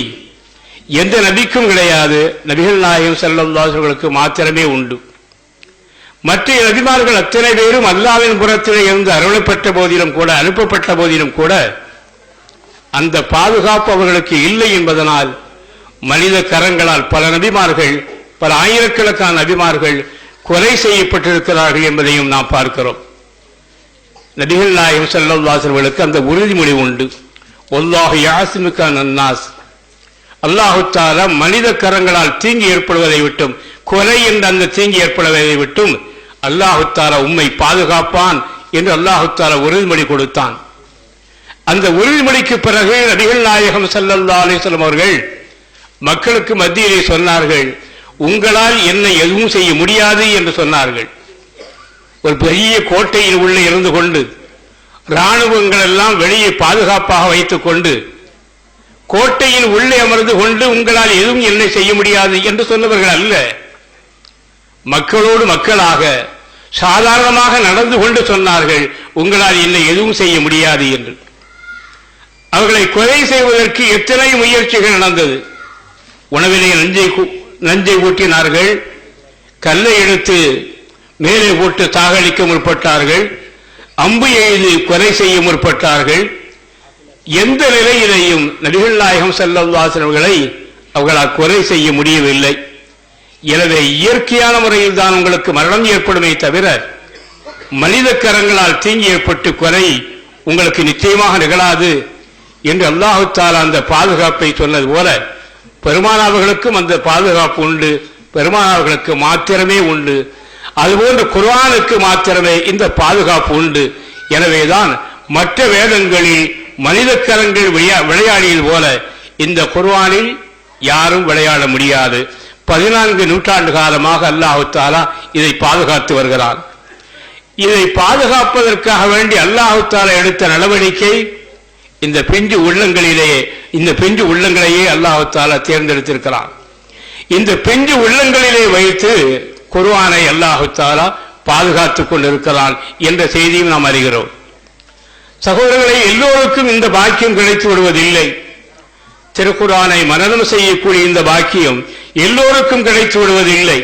எந்த நபிக்கும் கிடையாது. நபிகள் நாயகம் ஸல்லல்லாஹு அலைஹி வஸல்லம் மாத்திரமே உண்டு. மற்ற நபிமார்கள் அத்தனை பேரும் அல்லாஹ்வின் புறத்திலே இருந்து அருளப்பட்ட போதிலும் கூட, அனுப்பப்பட்ட போதிலும் கூட அந்த பாதுகாப்பு அவர்களுக்கு இல்லை என்பதனால் மனித கரங்களால் பல நபிமார்கள், பல ஆயிரக்கணக்கான நபிமார்கள் கொலை செய்யப்பட்டிருக்கிறார்கள் என்பதையும் நாம் பார்க்கிறோம். நபிகள் நாயகம் ஸல்லல்லாஹு அலைஹி வஸல்லம் அந்த உறுதிமொழி உண்டு. வல்லாஹு யாஸிமுக அன்னாஸ். அல்லாஹ் தஆலா மனித கரங்களால் தீங்கு ஏற்படுவதை விட்டும், கொலை என்ற அந்த தீங்கு ஏற்படுவதை விட்டும் அல்லாஹ் தஆலா உம்மை பாதுகாப்பான் என்று அல்லாஹ் தஆலா உறுதிமொழி கொடுத்தான். அந்த உறுதிமொழிக்கு பிறகு நபிகள் நாயகம் ஸல்லல்லாஹு அலைஹி வஸல்லம் அவர்கள் மக்களுக்கு மத்தியிலே சொன்னார்கள், உங்களால் என்னை எதுவும் செய்ய முடியாது என்று சொன்னார்கள். ஒரு பெரிய கோட்டையின் உள்ளே இருந்து கொண்டு இராணுவங்கள் எல்லாம் வெளியே பாதுகாப்பாக வைத்துக் கொண்டு கோட்டையின் உள்ளே அமர்ந்து கொண்டு உங்களால் எதுவும் என்னை செய்ய முடியாது என்று சொன்னவர்கள் அல்ல. மக்களோடு மக்களாக சாதாரணமாக நடந்து கொண்டு சொன்னார்கள், உங்களால் என்னை எதுவும் செய்ய முடியாது என்று. அவர்களை கொலை செய்வதற்கு எத்தனை முயற்சிகள் நடந்தது. உணவிலே நஞ்சை ஊட்டினார்கள், கல்லை எடுத்து மேலே போட்டு தாகடிக்க முற்பட்டார்கள், அம்பு எய்து கொலை செய்ய முற்பட்டார்கள். எந்த நிலையிலேயும் நபிகள் நாயகம் ஸல்லல்லாஹு அலைஹி வஸல்லம் அவர்களை அவர்களால் கொலை செய்ய முடியவில்லை. எனவே இயற்கையான முறையில் தான் உங்களுக்கு மரணம் ஏற்படுமே தவிர மனித கரங்களால் தீங்கு ஏற்பட்டு கொலை உங்களுக்கு நிச்சயமாக நிகழாது என்று அல்லாஹ் தஆலா அந்த பாதுகாப்பை சொன்னது போல பெருமானார்களுக்கும் அந்த பாதுகாப்பு உண்டு, பெருமானார்களுக்கு மாத்திரமே உண்டு. அதுபோன்று குர்ஆனுக்கு மாத்திரமே இந்த பாதுகாப்பு உண்டு. எனவேதான் மற்ற வேதங்களில் மனித கரங்கள் விளையாடியது போல இந்த குர்ஆனில் யாரும் விளையாட முடியாது. 14 நூற்றாண்டு காலமாக அல்லாஹ் தஆலா இதை பாதுகாத்து வருகிறார். இதை பாதுகாப்பதற்காக வேண்டி அல்லாஹ் தஆலா எடுத்த நடவடிக்கை இந்த பிஞ்சு உள்ளங்களையே அல்லாஹ் தஆலா தேர்ந்தெடுத்திருக்கிறான். இந்த பிஞ்சு உள்ளங்களிலே வைத்து குர்ஆனை அல்லாஹ் தஆலா பாதுகாத்துக் கொண்டிருக்கிறான் என்ற செய்தியும் நாம் அறிகிறோம். சகோதரர்களை, எல்லோருக்கும் இந்த பாக்கியம் கிடைத்து விடுவதில்லை. திருக்குர்ஆனை மனனம் செய்யக்கூடிய இந்த பாக்கியம் எல்லோருக்கும் கிடைத்து விடுவதில்லை.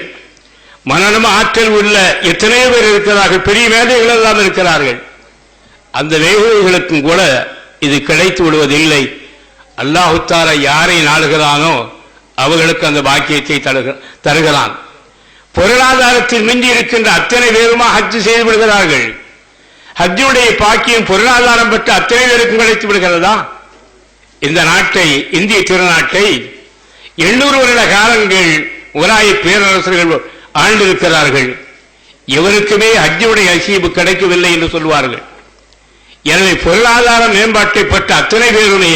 மனனம் ஆற்றல் உள்ள எத்தனையோ பேர் இருக்கிறார்கள், பெரிய மேதைகள் எல்லாம் இருக்கிறார்கள். அந்த மேதைகளுக்கும் கூட இது கிடைத்து விடுவதில்லை. அல்லாஹ் தஆலா யாரை நாடுகிறானோ அவர்களுக்கு அந்த பாக்கியத்தை தருகிறான். பொருளாதாரத்தில் மிஞ்சி இருக்கின்ற அத்தனை பேருமா ஹஜ் செய்து விடுகிறார்கள். ஹஜ்ஜுடைய பாக்கியம் பொருளாதாரம் பெற்ற அத்தனை பேருக்கும் கிடைத்து விடுகிறதா? இந்த நாட்டை, இந்திய திருநாட்டை 800 வருட காலங்கள் முகலாய பேரரசர்கள் ஆண்டிருக்கிறார்கள். எவருக்குமே ஹஜ்ஜுடைய நசீபு கிடைக்கவில்லை என்று சொல்வார்கள். எனவே பொருளாதார மேம்பாட்டை பெற்ற அத்தனை பேருமே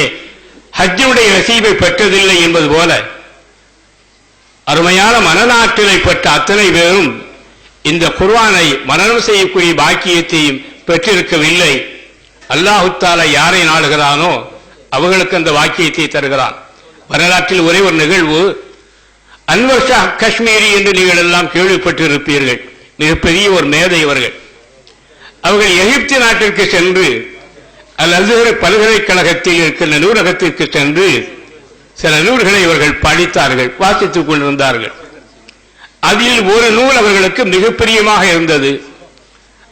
ஹஜ்ஜுடைய நசீபை பெற்றதில்லை என்பது போல அருமையான மனநாற்றலை பெற்ற அத்தனை பேரும் இந்த குர்ஆனை மனனம் செய்யக்கூடிய பாக்கியத்தையும் பெற்றிருக்கவில்லை. அல்லாஹ் தஆலா யாரை நாடுகிறானோ அவர்களுக்கு அந்த வாக்கியத்தை தருகிறான். வரலாற்றில் ஒரே ஒரு நிகழ்வு, அன்வர் ஷா காஷ்மீரி என்று நீங்கள் எல்லாம் கேள்விப்பட்டிருப்பீர்கள். மிகப்பெரிய ஒரு மேதை அவர்கள். அவர்கள் எகிப்து நாட்டிற்கு சென்று அல் அஸ்ஹர் பல்கலைக்கழகத்தில் இருக்கின்ற நூலகத்திற்கு சென்று சில நூல்களை அவர்கள் படித்தார்கள், வாசித்துக் கொண்டிருந்தார்கள். அதில் ஒரு நூல் அவர்களுக்கு மிக பிரியமாக இருந்தது.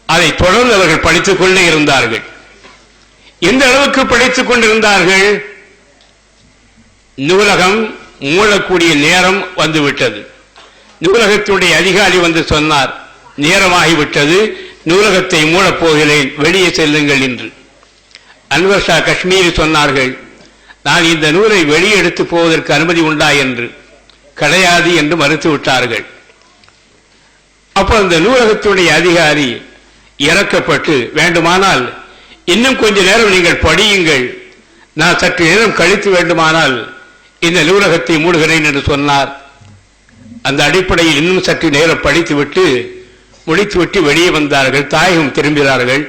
அதை தொடர்ந்து அவர்கள் படித்துக் கொண்டே இருந்தார்கள். எந்த அளவுக்கு படித்துக் கொண்டிருந்தார்கள், நூலகம் மூடக்கூடிய நேரம் வந்துவிட்டது. நூலகத்துடைய அதிகாரி வந்து சொன்னார், நேரமாகிவிட்டது, நூலகத்தை மூடப் போகிறேன், வெளியே செல்லுங்கள் என்று. அன்வர் ஷா காஷ்மீரி சொன்னார்கள், நான் இந்த நூலை வெளியே எடுத்து போவதற்கு அனுமதி உண்டா என்று. கிடையாது என்று மறுத்துவிட்டார்கள். அப்போ அந்த நூலகத்துடைய அதிகாரி இறக்கப்பட்டு, வேண்டுமானால் இன்னும் கொஞ்ச நேரம் நீங்கள் படியுங்கள், நான் சற்று நேரம் கழித்து வேண்டுமானால் இந்த நூலகத்தை மூடுகிறேன் என்று சொன்னார். அந்த அடிப்படையில் இன்னும் சற்று நேரம் படித்துவிட்டு முடித்துவிட்டு வெளியே வந்தார்கள். தாயகம் திரும்பினார்கள்.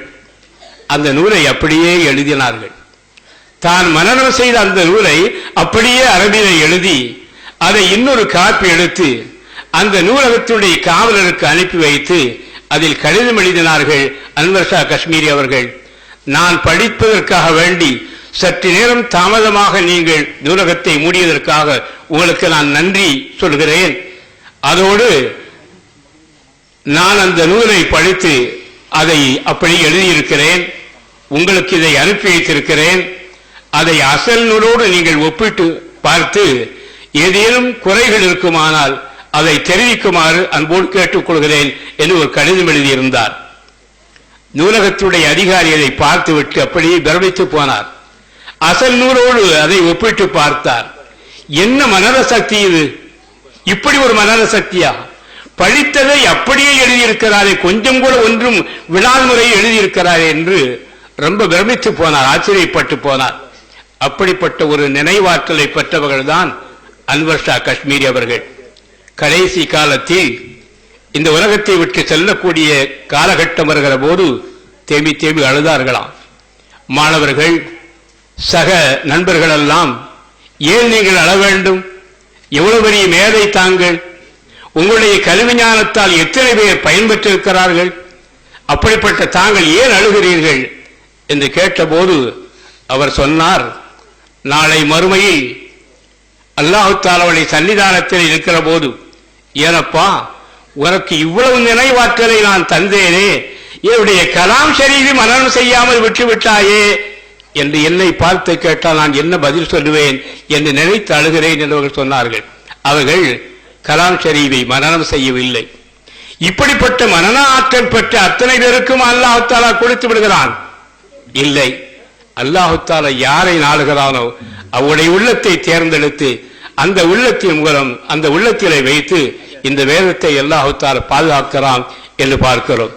அந்த நூலை அப்படியே எழுதினார்கள். தான் மனனம் செய்த அந்த நூலை அப்படியே அரபியில் எழுதி அதை இன்னொரு காப்பி எடுத்து அந்த நூலகத்தினுடைய காவலருக்கு அனுப்பி வைத்து அதில் கடிதம் எழுதினார்கள். அன்வர் ஷா காஷ்மீரி அவர்கள், நான் படிப்பதற்காக வேண்டி சற்று நேரம் தாமதமாக நீங்கள் நூலகத்தை மூடியதற்காக உங்களுக்கு நான் நன்றி சொல்கிறேன். அதோடு நான் அந்த நூலை படித்து அதை அப்படி எழுதியிருக்கிறேன், உங்களுக்கு இதை அனுப்பி வைத்திருக்கிறேன். அதை அசல் நூலோடு நீங்கள் ஒப்பிட்டு பார்த்து ஏதேனும் குறைகள் இருக்குமானால் அதை தெரிவிக்குமாறு அன்போடு கேட்டுக்கொள்கிறேன் என்று ஒரு கடிதம் எழுதியிருந்தார். நூலகத்துடைய அதிகாரி அதை பார்த்துவிட்டு அப்படியே பிரமித்து போனார். அசல் நூலோடு அதை ஒப்பிட்டு பார்த்தார். என்ன மனர சக்தி இது! இப்படி ஒரு மனர சக்தியா! படித்ததை அப்படியே எழுதியிருக்கிறாரே, கொஞ்சம் கூட ஒன்றும் விழால் முறையில் எழுதியிருக்கிறாரே என்று ரொம்ப பிரமித்து போனார், ஆச்சரியப்பட்டு போனார். அப்படிப்பட்ட ஒரு நினைவாற்றலை பெற்றவர்கள் தான் அன்வர் ஷா காஷ்மீரி அவர்கள். கடைசி காலத்தில் இந்த உலகத்தை விட்டு செல்லக்கூடிய காலகட்டம் வருகிற போது தேம்பி தேம்பி அழுதார்களாம். மாணவர்கள், சக நண்பர்கள் எல்லாம், ஏன் நீங்கள் அழ வேண்டும்? எவ்வளவு பெரிய மேதை தாங்கள்! உங்களுடைய கல்வி ஞானத்தால் எத்தனை பேர் பயன்பெற்றிருக்கிறார்கள், அப்படிப்பட்ட தாங்கள் ஏன் அழுகிறீர்கள் என்று கேட்டபோது அவர் சொன்னார், நாளை மறுமையில் அல்லாஹ் தஆலாவுடைய சன்னிதானத்தில் இருக்கிற போது, ஏனப்பா உனக்கு இவ்வளவு நினைவாற்றலை நான் தந்தேனே, என்னுடைய கலாம் ஷரீஃபை மனனம் செய்யாமல் விட்டுவிட்டாயே என்று என்னை பார்த்து கேட்டால் நான் என்ன பதில் சொல்லுவேன் என்று நினைத்து அழுகிறேன் என்று அவர்கள் சொன்னார்கள். அவர்கள் கலாம் ஷரீஃபை மனனம் செய்யவில்லை. இப்படிப்பட்ட மனன ஆற்றல் பெற்ற அத்தனை பேருக்கும் அல்லாஹ் தஆலா கொடுத்து விடுகிறான்? இல்லை. அல்லாஹ் தஆலா யாரை நாடுகிறானோ அவருடைய உள்ளத்தை தேர்ந்தெடுத்து அந்த உள்ளத்தின் மூலம் அந்த உள்ளத்திலே வைத்து இந்த வேதத்தை அல்லாஹ் தஆலா பாதுகாக்கிறான் என்று பார்க்கிறோம்.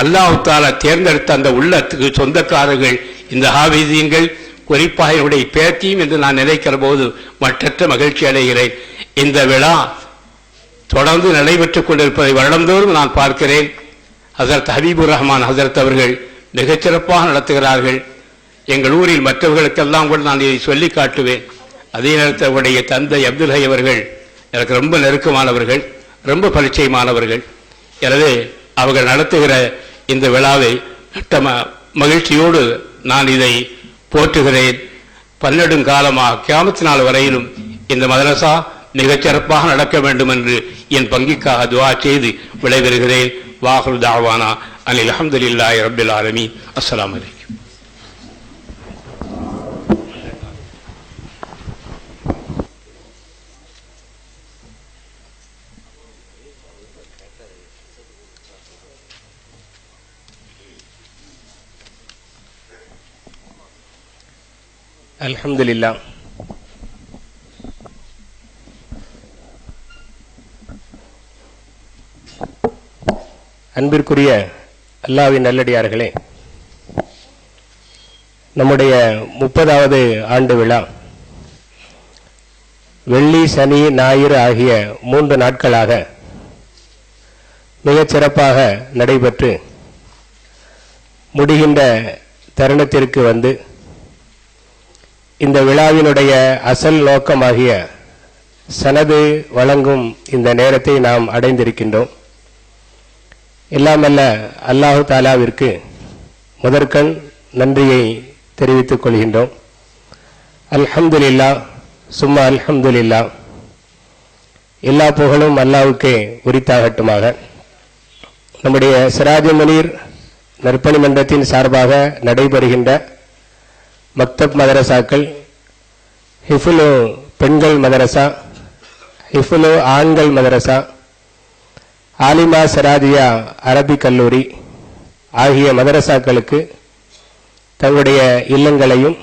அல்லாஹ் தஆலா தேர்ந்தெடுத்த அந்த உள்ளத்துக்கு சொந்தக்காரர்கள் இந்த ஹாஃபிஸீன்கள், குறிப்பாக என்னுடைய பேத்தியும் என்று நான் நினைக்கிற போது மற்றற்ற மகிழ்ச்சி அடைகிறேன். இந்த விழா தொடர்ந்து நடைபெற்றுக் கொண்டிருப்பதை வருடந்தோறும் நான் பார்க்கிறேன். ஹஜரத் ஹபீபுர் ரஹ்மான் ஹஜரத் அவர்கள் மிகச்சிறப்பாக நடத்துகிறார்கள். எங்கள் ஊரில் மற்றவர்களுக்கெல்லாம் கூட நான் இதை சொல்லி காட்டுவேன். அதே நேரத்தில் அவருடைய தந்தை அப்துல் ஹை அவர்கள் எனக்கு ரொம்ப நெருக்கமானவர்கள், ரொம்ப பரிச்சயமானவர்கள். எனவே அவர்கள் நடத்துகிற இந்த விழாவை மகிழ்ச்சியோடு நான் இதை போற்றுகிறேன். பன்னெடுங்காலமாக கியாமத் நாள் வரையிலும் இந்த மதரசா மிகச் சிறப்பாக நடக்க வேண்டும் என்று என் பங்கிற்காக துஆ செய்து விடைபெறுகிறேன். வாஹிரு தஅவானா அனில் ஹம்துலில்லாஹி ரப்பில் ஆலமீன். அஸ்ஸலாமு அலைக்கும். அல்ஹம்துலில்லாஹ். அன்பிற்குரிய அல்லாஹ்வின் நல்லடியார்களே, நம்முடைய 30வது ஆண்டு விழா வெள்ளி, சனி, ஞாயிறு ஆகிய 3 நாட்களாக மிகச் சிறப்பாக நடைபெற்று முடிகின்ற தருணத்திற்கு வந்து இந்த விழாவினுடைய அசல் நோக்கமாகிய சனது வழங்கும் இந்த நேரத்தை நாம் அடைந்திருக்கின்றோம். எல்லாமல்ல அல்லாஹு தாலாவிற்கு முதற்கண் நன்றியை தெரிவித்துக் கொள்கின்றோம். அல்ஹம்துலில்லாஹ், சும்மா அல்ஹம்துலில்லாஹ். எல்லா புகழும் அல்லாஹ்வுக்கே உரித்தாகட்டுமாக. நம்முடைய சிராஜ் முனீர் நற்பணி மன்றத்தின் சார்பாக நடைபெறுகின்ற மக்தப் மதரசாக்கள், ஹிஃபுலு பெண்கள் மதரசா, ஹிஃபுலு ஆண்கள் மதரசா, ஆலிமா சராதியா அரபிக் கல்லூரி ஆகிய மதரசாக்களுக்கு தங்களுடைய இல்லங்களையும்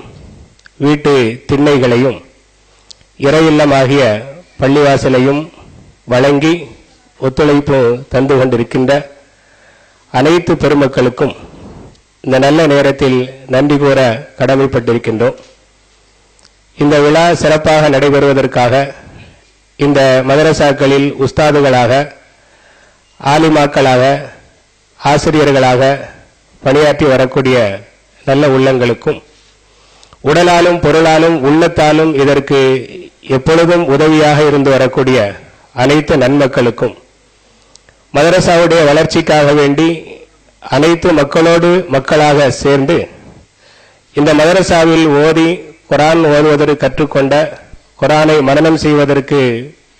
வீட்டு திண்ணைகளையும் இறை இல்லமாகிய பள்ளிவாசலையும் வழங்கி ஒத்துழைப்பு தந்து கொண்டிருக்கின்ற அனைத்து பெருமக்களுக்கும் இந்த நல்ல நேரத்தில் நன்றி கூற கடமைப்பட்டிருக்கின்றோம். இந்த விழா சிறப்பாக நடைபெறுவதற்காக இந்த மதரசாக்களில் உஸ்தாதுகளாக, ஆலிமாக்களாக, ஆசிரியர்களாக பணியாற்றி வரக்கூடிய நல்ல உள்ளங்களுக்கும், உடலாலும் பொருளாலும் உள்ளத்தாலும் இதற்கு எப்பொழுதும் உதவியாக இருந்து வரக்கூடிய அனைத்து நன்மக்களுக்கும், மதரசாவுடைய வளர்ச்சிக்காக வேண்டி அனைத்து மக்களோடு மக்களாக சேர்ந்து இந்த மதரசாவில் ஓதி குர்ஆன் ஓதுவதற்கு கற்றுக்கொண்ட, குர்ஆனை மனனம் செய்வதற்கு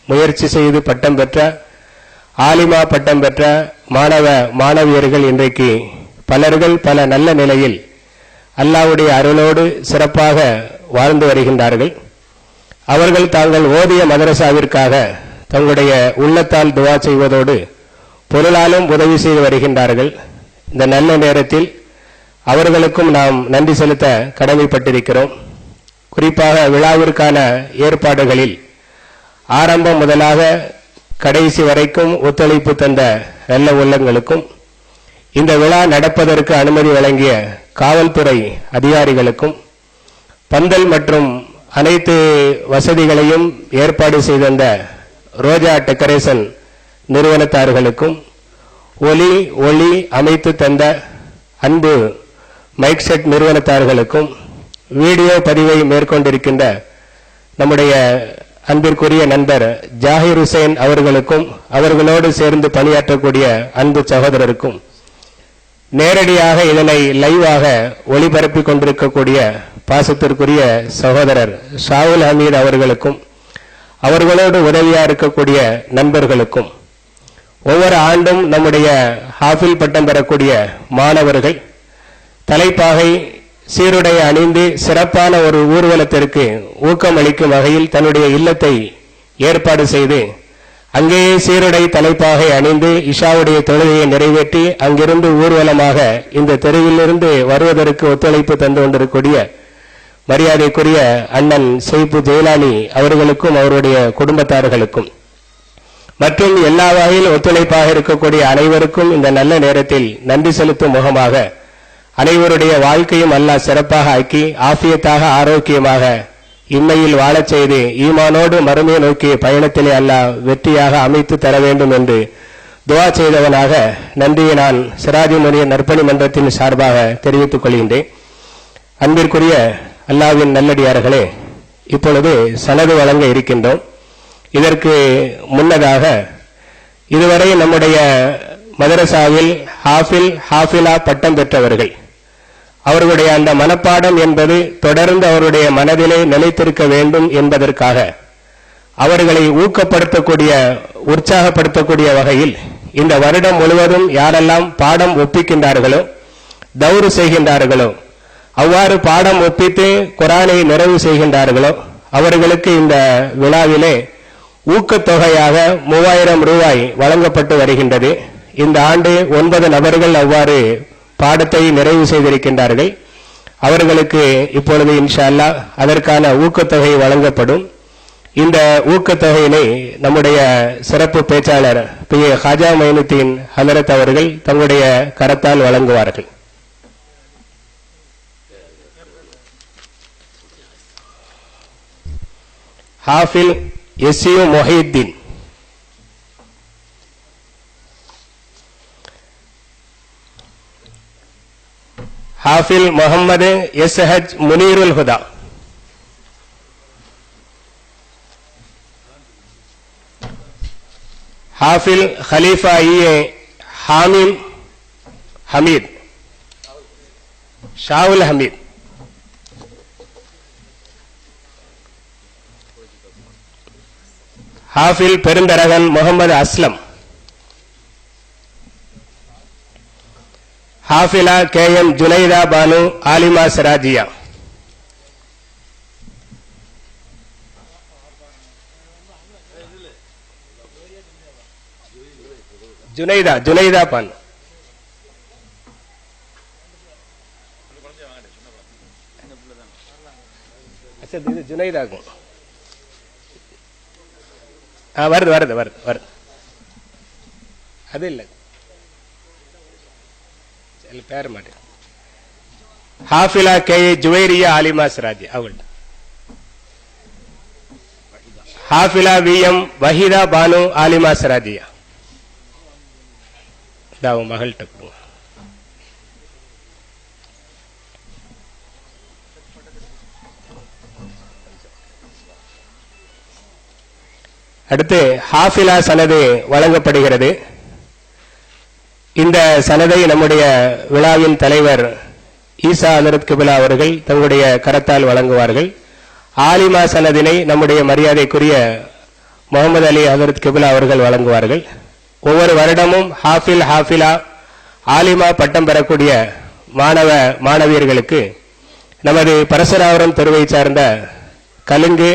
முயற்சி செய்து பட்டம் பெற்ற, ஆலிமா பட்டம் பெற்ற மாணவ மாணவியர்கள் இன்றைக்கு பலர்கள் பல நல்ல நிலையில் அல்லாஹ்வுடைய அருளோடு சிறப்பாக வாழ்ந்து வருகின்றார்கள். அவர்கள் தாங்கள் ஓதிய மதரசாவிற்காக தங்களுடைய உள்ளத்தால் துஆ செய்வதோடு பொருளாலும் உதவி செய்து வருகின்றார்கள். இந்த நல்ல நேரத்தில் அவர்களுக்கும் நாம் நன்றி செலுத்த கடமைப்பட்டிருக்கிறோம். குறிப்பாக விழாவிற்கான ஏற்பாடுகளில் ஆரம்பம் முதலாக கடைசி வரைக்கும் ஒத்துழைப்பு தந்த நல்ல உள்ளங்களுக்கும், இந்த விழா நடப்பதற்கு அனுமதி வழங்கிய காவல்துறை அதிகாரிகளுக்கும், பந்தல் மற்றும் அனைத்து வசதிகளையும் ஏற்பாடு செய்திருந்த ரோஜா டெக்கரேஷன் நிறுவனத்தார்களுக்கும், ஒளி அமைத்து தந்த அன்பு மைக் செட் நிறுவனத்தார்களுக்கும், வீடியோ பதிவை மேற்கொண்டிருக்கின்ற நம்முடைய அன்பிற்குரிய நண்பர் ஜாகிர் ஹுசைன் அவர்களுக்கும், அவர்களோடு சேர்ந்து பணியாற்றக்கூடிய அன்பு சகோதரருக்கும், நேரடியாக இதனை லைவாக ஒளிபரப்பிக் கொண்டிருக்கக்கூடிய பாசத்திற்குரிய சகோதரர் ஷாவுல் ஹமீத் அவர்களுக்கும், அவர்களோடு உதவியா இருக்கக்கூடிய நண்பர்களுக்கும், ஒவ்வொரு ஆண்டும் நம்முடைய ஹாஃபில் பட்டம் பெறக்கூடிய மாணவர்கள் தலைப்பாகை சீருடை அணிந்து சிறப்பான ஒரு ஊர்வலத்திற்கு ஊக்கமளிக்கும் வகையில் தன்னுடைய இல்லத்தை ஏற்பாடு செய்து அங்கேயே சீருடை தலைப்பாகை அணிந்து இஷாவுடைய தொழுகையை நிறைவேற்றி அங்கிருந்து ஊர்வலமாக இந்த தெருவிலிருந்து வருவதற்கு ஒத்துழைப்பு தந்து கொண்டிருக்கூடிய மரியாதைக்குரிய அண்ணன் சைப்பு ஜெயலானி அவர்களுக்கும் அவருடைய குடும்பத்தார்களுக்கும் மற்றும் எல்லா வகையில் ஒத்துழைப்பாக இருக்கக்கூடிய அனைவருக்கும் இந்த நல்ல நேரத்தில் நன்றி செலுத்தும் முகமாக அனைவருடைய வாழ்க்கையும் அல்லாஹ் சிறப்பாக ஆக்கி ஆஃபியத்தாக ஆரோக்கியமாக இம்மையில் வாழச் செய்து ஈமானோடு மறுமையை நோக்கிய பயணத்திலே அல்லாஹ் வெற்றியாக அமைத்து தர வேண்டும் என்று துஆ செய்தவனாக நன்றியை நான் சிராஜ் முனீர் நற்பணி மன்றத்தின் சார்பாக தெரிவித்துக் கொள்கின்றேன். அன்பிற்குரிய அல்லாஹ்வின் நல்லடியார்களே, இப்பொழுது சனது வழங்க இருக்கின்றோம். இதற்கு முன்னதாக இதுவரை நம்முடைய மதரசாவில் ஹாஃபிலா பட்டம் பெற்றவர்கள், அவர்களுடைய அந்த மனப்பாடம் என்பது தொடர்ந்து அவருடைய மனதிலே நிலைத்திருக்க வேண்டும் என்பதற்காக அவர்களை ஊக்கப்படுத்தக்கூடிய உற்சாகப்படுத்தக்கூடிய வகையில் இந்த வருடம் முழுவதும் யாரெல்லாம் பாடம் ஒப்பிக்கின்றார்களோ, தௌரு செய்கின்றார்களோ, அவ்வாறு பாடம் ஒப்பித்து குர்ஆனை நிறைவு செய்கின்றார்களோ அவர்களுக்கு இந்த விழாவிலே ஊக்கத்தொகையாக 3000 ரூபாய் வழங்கப்பட்டு வருகின்றது. இந்த ஆண்டு 9 நபர்கள் அவ்வாறு பாடத்தை நிறைவு செய்திருக்கின்றார்கள். அவர்களுக்கு இப்பொழுது இன்ஷா அல்லாஹ் அதற்கான ஊக்கத்தொகை வழங்கப்படும். இந்த ஊக்கத்தொகையினை நம்முடைய சிறப்பு பேச்சாளர் பி.ஏ. ஹாஜா மொயினுத்தீன் ஹலரத் அவர்கள் தங்களுடைய கரத்தால் வழங்குவார்கள். ஹாஃபில் எஸ்யூ மொஹியுத்தீன், ஹாஃபில் முகமது எஸ்ஹஜ் முனீருல் ஹுதா, ஹாஃபில் ஹலீஃபா இ.ஏ. ஹாமிம் ஹமீத், ஷாவுல் ஹமீத், ஹாஃபில் பெருந்தரகன் முகமது அஸ்லம், ஹாஃபிலா கே.எம். ஜுனைதா பானு ஆலிமா சிராஜியா, ஜுனைதா பானு, இது ஜுனைதாக்கும் வருது அது இல்லை பேர் மாட்டேன். ஹாஃபிலா கே.ஏ. ஜுவைரியா ஆலிமா சிராஜி அவள், ஹாஃபிலா வி.எம். வஹீதா பானு ஆலிமா சிராஜியா, மகள்கிட்ட கொடுங்க. அடுத்து ஹாஃபிலா சனது வழங்கப்படுகிறது. இந்த சனதை நம்முடைய விழாவின் தலைவர் ஈசா ஹலரத் கிபிலா அவர்கள் தங்களுடைய கரத்தால் வழங்குவார்கள். ஆலிமா சனதினை நம்முடைய மரியாதைக்குரிய முகமது அலி ஹலரத் கிபிலா அவர்கள் வழங்குவார்கள். ஒவ்வொரு வருடமும் ஹாஃபிலா ஆலிமா பட்டம் பெறக்கூடிய மாணவ மாணவியர்களுக்கு நமது பரசுராவரம் தெருவை சார்ந்த கலுங்கு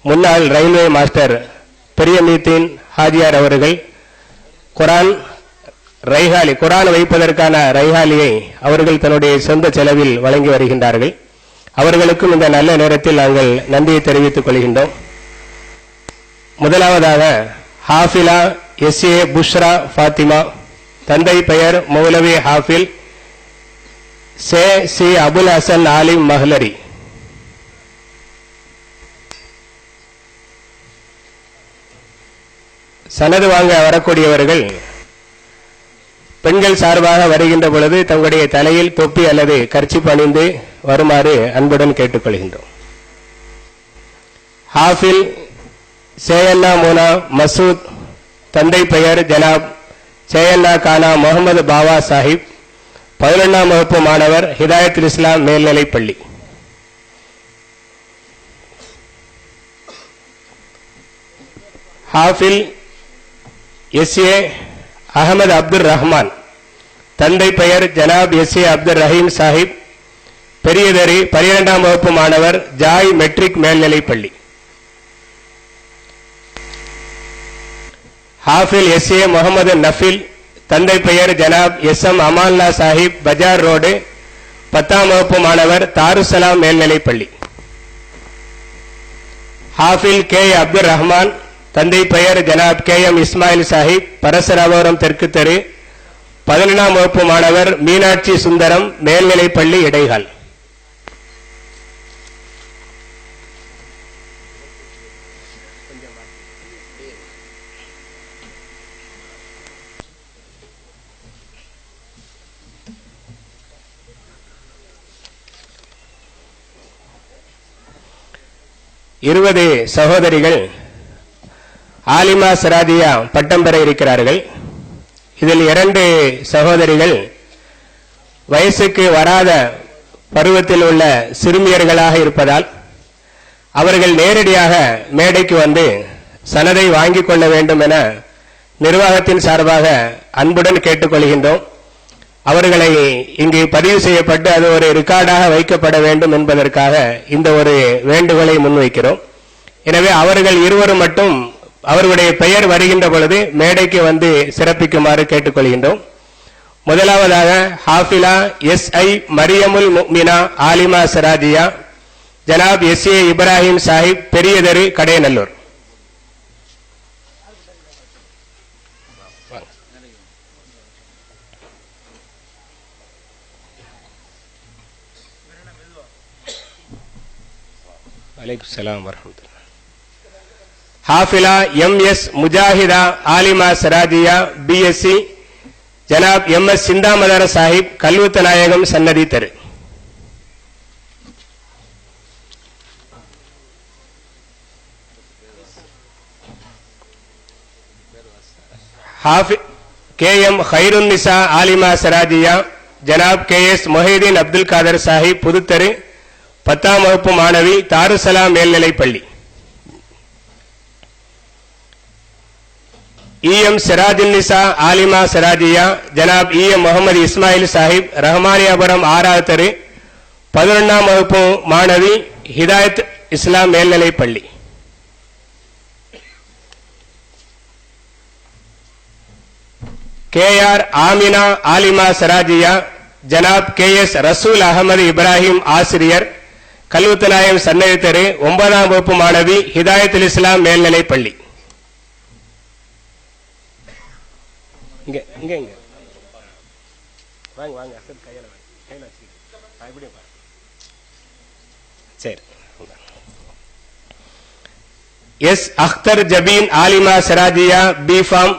முன்னாள் ரயில்வே மாஸ்டர் பெரியமீத்தீன் ஹாஜியார் அவர்கள் குரான் வைப்பதற்கான ரைஹாலியை அவர்கள் தன்னுடைய சொந்த செலவில் வழங்கி வருகின்றார்கள். அவர்களுக்கும் இந்த நல்ல நேரத்தில் நாங்கள் நன்றியை தெரிவித்துக் கொள்கின்றோம். முதலாவதாக ஹாஃபிலா எஸ்.ஏ. புஷ்ரா ஃபாத்திமா, தந்தை பெயர் மௌலவி ஹாஃபில் சி அபுல் ஹசன் ஆலிம் மஹ்லரி. சனது வாங்க வரக்கூடியவர்கள் பெண்கள் சார்பாக வருகின்ற பொழுது தங்களுடைய தலையில் தொப்பி அல்லது கர்ச்சிப் அணிந்து வருமாறு அன்புடன் கேட்டுக்கொள்கின்றோம். ஹாஃபில் சேயன்னா மோனா மசூத், தந்தை பெயர் ஜனாப் சேயன்னா கானா முகமது பாவா சாஹிப், 11ஆம் வகுப்பு மாணவர், ஹிதாயத்துல் இஸ்லாம் மேல்நிலைப் பள்ளி. ஹாஃபில் எஸ்.ஏ. அகமது அப்துல் ரஹ்மான், தந்தை பெயர் ஜனாப் எஸ்.ஏ. அப்துல் ரஹீம் சாஹிப், பெரியதரி, 12ஆம் வகுப்பு மாணவர், ஜாய் மெட்ரிக் மேல்நிலைப் பள்ளி. ஹாஃபில் எஸ்.ஏ. முகமது நஃபில், தந்தை பெயர் ஜனாப் எஸ்.எம். அமான்லா சாஹிப், பஜார் ரோடு, 10ஆம் வகுப்பு மாணவர், தாருசலாம் மேல்நிலைப் பள்ளி. ஹாஃபில் கே. அப்துல் ரஹ்மான், தந்தை பெயர் ஜனாப் கே.எம். இஸ்மாயில் சாஹிப், பரசுராவரம் தெற்கு தெரு, 11ஆம் வகுப்பு மாணவர், மீனாட்சி சுந்தரம் மேல்நிலைப் பள்ளி இடைகால். 20 சகோதரிகள் ஆலிமா சராதியா பட்டம் பெற இருக்கிறார்கள். இதில் 2 சகோதரிகள் வயசுக்கு வராத பருவத்தில் உள்ள சிறுமியர்களாக இருப்பதால் அவர்கள் நேரடியாக மேடைக்கு வந்து சனதை வாங்கிக் கொள்ள வேண்டும் என நிர்வாகத்தின் சார்பாக அன்புடன் கேட்டுக்கொள்கின்றோம். அவர்களை இங்கு பதிவு செய்யப்பட்டு அது ஒரு ரெக்கார்டாக வைக்கப்பட வேண்டும் என்பதற்காக இந்த ஒரு வேண்டுகோளை முன்வைக்கிறோம். எனவே அவர்கள் இருவரும் மட்டும் அவர்களுடைய பெயர் வருகின்ற பொழுது மேடைக்கு வந்து சிறப்பிக்குமாறு கேட்டுக்கொள்கின்றோம். முதலாவதாக ஹாஃபிலா SI மரியமுல் முக்மினா ஆலிமா சராதியா ஜனாப் SA Ibrahim Sahib பெரியதரு Kadayanallur. அலைக்குஸ்ஸலாம் வரஹ்மத்துல்லாஹ். Hafila MS முஜாஹிதா ஆலிமா சராதியா BSc ஜனாப் MS சிந்தாமதார சாஹிப் கல்வத்த நாயகம் சன்னதி தெரு. KM ஹைருன் நிசா ஆலிமா சராதியா ஜனாப் KS மொஹிதீன் அப்துல் காதர் சாஹிப் புதுத்தெரு 10ஆம் வகுப்பு மாணவி தாருசலாம் மேல்நிலைப்பள்ளி. EM சிராஜுல் நிசா ஆலிமா சராதியா ஜனாப் EM முகமது இஸ்மாயில் சாஹிப் ரஹ்மானியாபுரம் 6வது தெரு 11ஆம் வகுப்பு மாணவி ஹிதாயத் இஸ்லாம் மேல்நிலைப்பள்ளி. KR ஆமினா ஆலிமா சராஜியா ஜனாப் KS ரசூல் அகமது இப்ராஹிம் ஆசிரியர் கல்வத்தநாயம் சன்னதி தெரு 9ஆம் வகுப்பு மாணவி ஹிதாயத்துல் இஸ்லாம் மேல்நிலைப்பள்ளி. இங்க இங்க இங்க வாங்க வாங்க அசல் கையில கையில வச்சுக்கிட்டு இப்படி பாரு. சரி. S அख्तर ஜபீன் ஆலிமா சராஜியா B ஃபார்ம்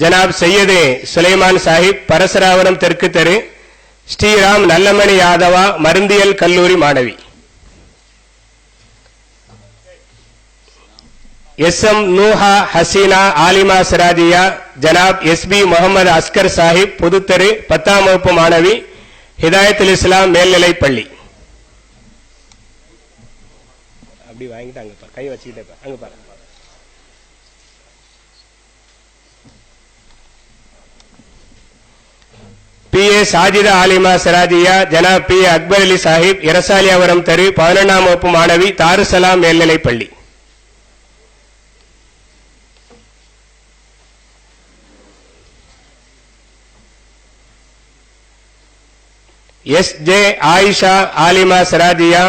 ஜனாப் சையது சுலைமான் சாஹிப் பரசராவரம் தெற்கு தெரு ஸ்ரீராம் நல்லமணி யாதவா மருந்தியல் கல்லூரி மாணவி. SM நூஹா ஹசீனா ஆலிமா சராஜியா ஜனாப் SB முகமது அஸ்கர் சாஹிப் புதுத்தெரு 10ஆம் வகுப்பு மாணவி ஹிதாயத்துல் இஸ்லாம் மேல்நிலைப்பள்ளி. அப்படி வாங்கிட்டு அங்க பாரு, கை வச்சுக்கிட்டே அங்க பாரு. PA சாஜிதா ஆலிமா சராஜியா ஜனாப் PA அக்பர் அலி சாஹிப் இரசாலியாவரம் தெரு 11ஆம் வகுப்பு மாணவி தாருசலாம் மேல்நிலைப்பள்ளி. SJ ஆயிஷா ஆலிமா சராஜியா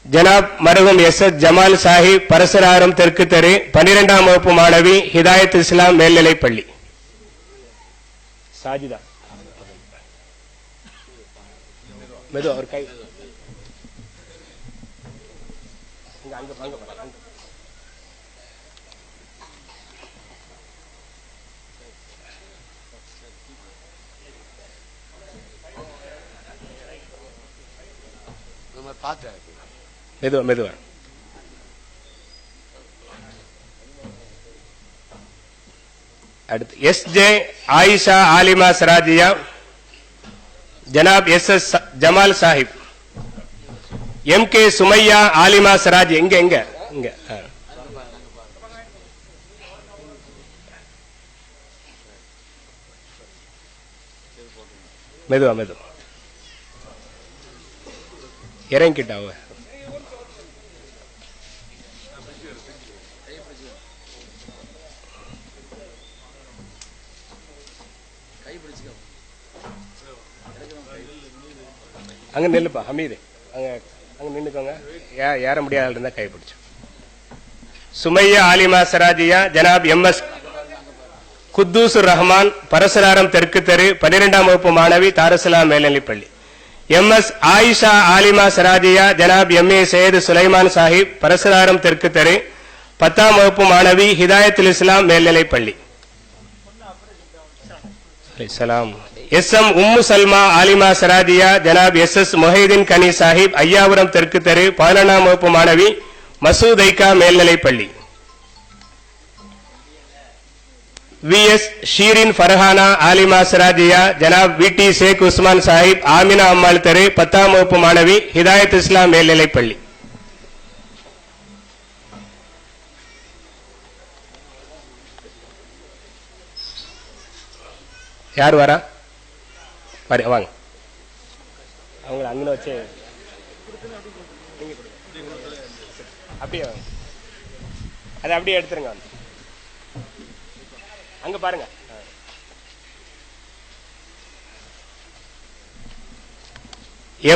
ஜனாப் மருகும் SS ஜமால் சாஹிப் பரசராரம் தெற்கு தெரு 12ஆம் வகுப்பு மாணவி ஹிதாயத் இஸ்லாம் மேல்நிலைப்பள்ளி. சாஜிதா மெது ஒரு கை அங்க அங்க அங்க மெதுவா மெதுவா. அடுத்து SJ ஆயிஷா ஆலிமா சராஜியா ஜனாப் SS ஜமால் சாஹிப். MK சுமையா ஆலிமா சராஜ் எங்க எங்க இங்க மெதுவா மெதுவா இறங்கிட்டாவ. அங்க நில்லுப்பா ஹமீது, அங்க அங்க நின்னுக்கோங்க. ஏற முடியாத இருந்தா கைப்பிடிச்சு. சுமையா ஆலிமா சராஜியா ஜனாப் MS குத்தூசுர் ரஹ்மான் பரசராரம் தெற்கு தெரு 12ஆம் வகுப்பு மாணவி தாருசலாம் மேல்நிலைப்பள்ளி. MS ஆயிஷா ஆலிமா சராஜியா ஜனாப் MA சையது சுலைமான் சாஹிப் பரசராரம் தெற்கு தெரு 10ஆம் வகுப்பு மாணவி ஹிதாயத்துல் இஸ்லாம் மேல்நிலைப்பள்ளி. SM உம்மு சல்மா ஆலிமா சராஜியா ஜனாப் SS மொஹிதீன் கனி சாஹிப் ஐயாபுரம் தெற்கு தெரு 11ஆம் வகுப்பு மாணவி மசூதைக்கா மேல்நிலைப்பள்ளி. VS ஷீரின் ஃபர்ஹானா ஆலிமா சிராஜியா ஜனாப் VT ஷேக் உஸ்மான் சாஹிப் ஆமினா அம்மாள் தெரு 10ஆம் வகுப்பு மாணவி ஹிதாயத் இஸ்லாம் மேல்நிலைப்பள்ளி. யார் வரா? வாங்க, அவங்க அங்கே வச்சு அப்படியே வாங்க, அதை அப்படியே எடுத்துருங்க. அங்க பாருங்க.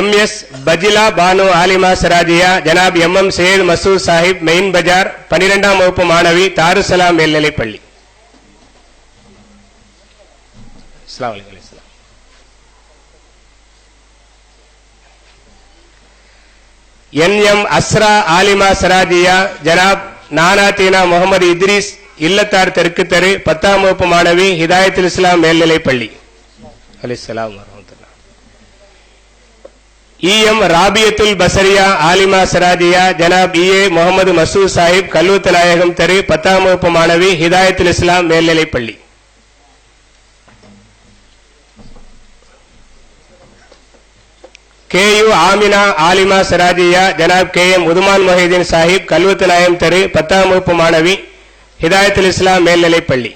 MS பஜிலா பானு ஆலிமா சிராஜியா ஜனாப் MM சையத் மசூத் சாஹிப் மெயின் பஜார் 12ஆம் வகுப்பு மாணவி தாருசலாம் மேல்நிலைப்பள்ளி. அஸ்ஸலாமு அலைக்கும். NM அஸ்ரா ஆலிமா சிராஜியா ஜனாப் நானா தீனா முகமது இத்ரீஸ் இல்லத்தார் தெற்கு தெரு 10ஆம் வகுப்பு மாணவி ஹிதாயத்துல் இஸ்லாம் மேல்நிலைப்பள்ளி. அலைஹிஸ்ஸலாம் வரஹ்மத்துல்லாஹ். EM ராபியத்துல் பசரியா ஆலிமா சிராஜியா ஜனாப் EA முகமது மசூத் சாஹிப் கல்வத்து நாயகம் தெரு 10ஆம் வகுப்பு மாணவி ஹிதாயத்துல் இஸ்லாம் மேல்நிலைப்பள்ளி. KU ஆமினா ஆலிமா சிராஜியா ஜனாப் KM உதுமான் மொஹிதீன் சாஹிப் கல்வத்து நாயகம் தெரு 10ஆம் வகுப்பு மாணவி ஹிதாயத்துல் இஸ்லாம் மேல்நிலைப்பள்ளி.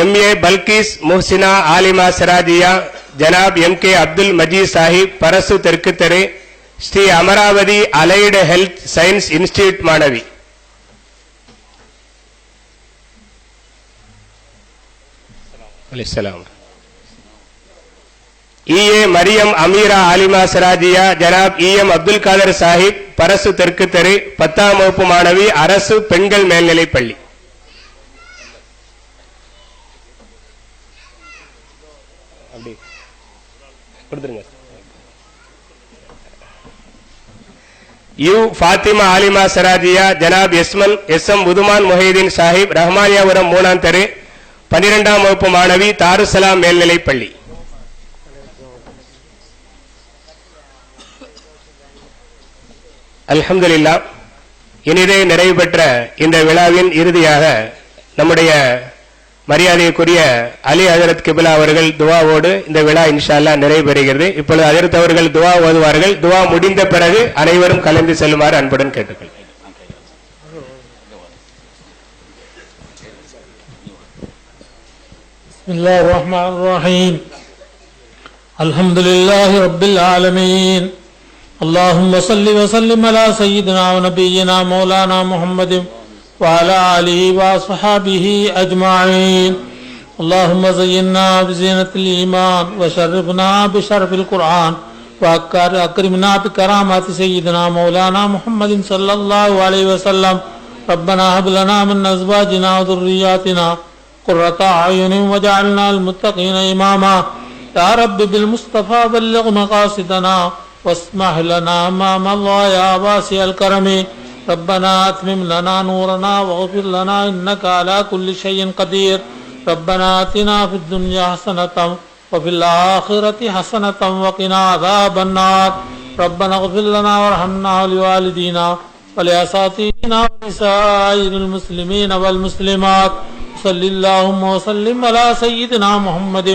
MA பல்கீஸ் முஹ்சினா ஆலிமா சிராஜியா ஜனாப் MK அப்துல் மஜீத் சாஹிப் பரசு தெற்கு தெரு Sri Amaravathi allied health science institute மாணவி. EA மரியம் அமீரா ஆலிமா சிராஜியா ஜனாப் EM அப்துல் காதர் சாஹிப் பரசு தெற்கு தெரு 10ஆம் வகுப்பு மாணவி அரசு பெண்கள் மேல்நிலைப்பள்ளி. U ஃபாத்திமா ஆலிமா சிராஜியா ஜனாப் SM உதுமான் மொஹிதீன் சாஹிப் ரஹ்மானியாபுரம் 3ஆம் தெரு 12ஆம் வகுப்பு மாணவி தாருசலாம் மேல்நிலைப்பள்ளி. அல்ஹம்துலில்லாஹ். இனிதே நிறைவு பெற்ற இந்த விழாவின் இறுதியாக நம்முடைய மரியாதைக்குரிய அலி ஹஜரத் கிபிலா அவர்கள் துவாவோடு இந்த விழா இன்ஷா அல்லாஹ் நிறைவு பெறுகிறது. இப்பொழுது ஹஜரத் அவர்கள் துவா ஓதுவார்கள். துவா முடிந்த பிறகு அனைவரும் கலந்து செல்லுமாறு அன்புடன் கேட்டுக்கொள்கிறேன். பிஸ்மில்லாஹிர் ரஹ்மானிர் ரஹீம். அல்ஹம்துலில்லாஹி ரப்பில் ஆலமீன். அல்லாஹும்ம ஸல்லி வ ஸல்லிம் அலா சய்யிதினா வ நபியினா மௌலானா முஹம்மதின் وعلى آله وصحابه أجمعين. اللهم زينا بزينة الإيمان وشرفنا بشرف القرآن وأكرمنا بكرامات سيدنا مولانا محمد صلى الله عليه وسلم. ربنا هب لنا من أزواجنا وذرياتنا قرة أعين وجعلنا المتقين إماما. يا رب بالمصطفى بلغ مقاصدنا واسمح لنا ما مضى يا واسع الكرم. ربنا أتمم لنا نورنا واغفر لنا إنك على كل شيء قدير. ربنا آتنا في الدنيا حسنة وفي الآخرة حسنة وقنا عذاب النار. ربنا اغفر لنا وارحمنا ولوالدينا ولأساتذتنا ولسائر المسلمين والمسلمات. صل اللهم وسلم على سيدنا محمد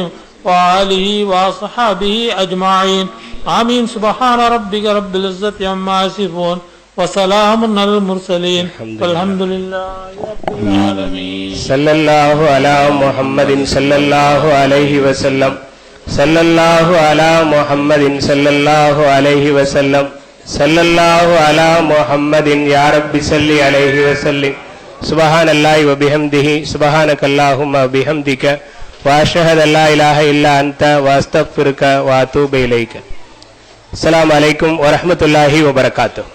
وآله وصحابه أجمعين. آمين. سبحان ربك رب العزة عما يصفون وسلام على المرسلين والحمد لله رب العالمين. صلى الله على محمد صلى الله عليه وسلم. صلى الله على محمد صلى الله عليه وسلم. صلى الله على محمد يا رب صل عليه وسلم. سبحان الله وبحمده سبحانك اللهم وبحمدك واشهد ان لا اله الا انت واستغفرك واتوب اليك. السلام عليكم ورحمة الله وبركاته.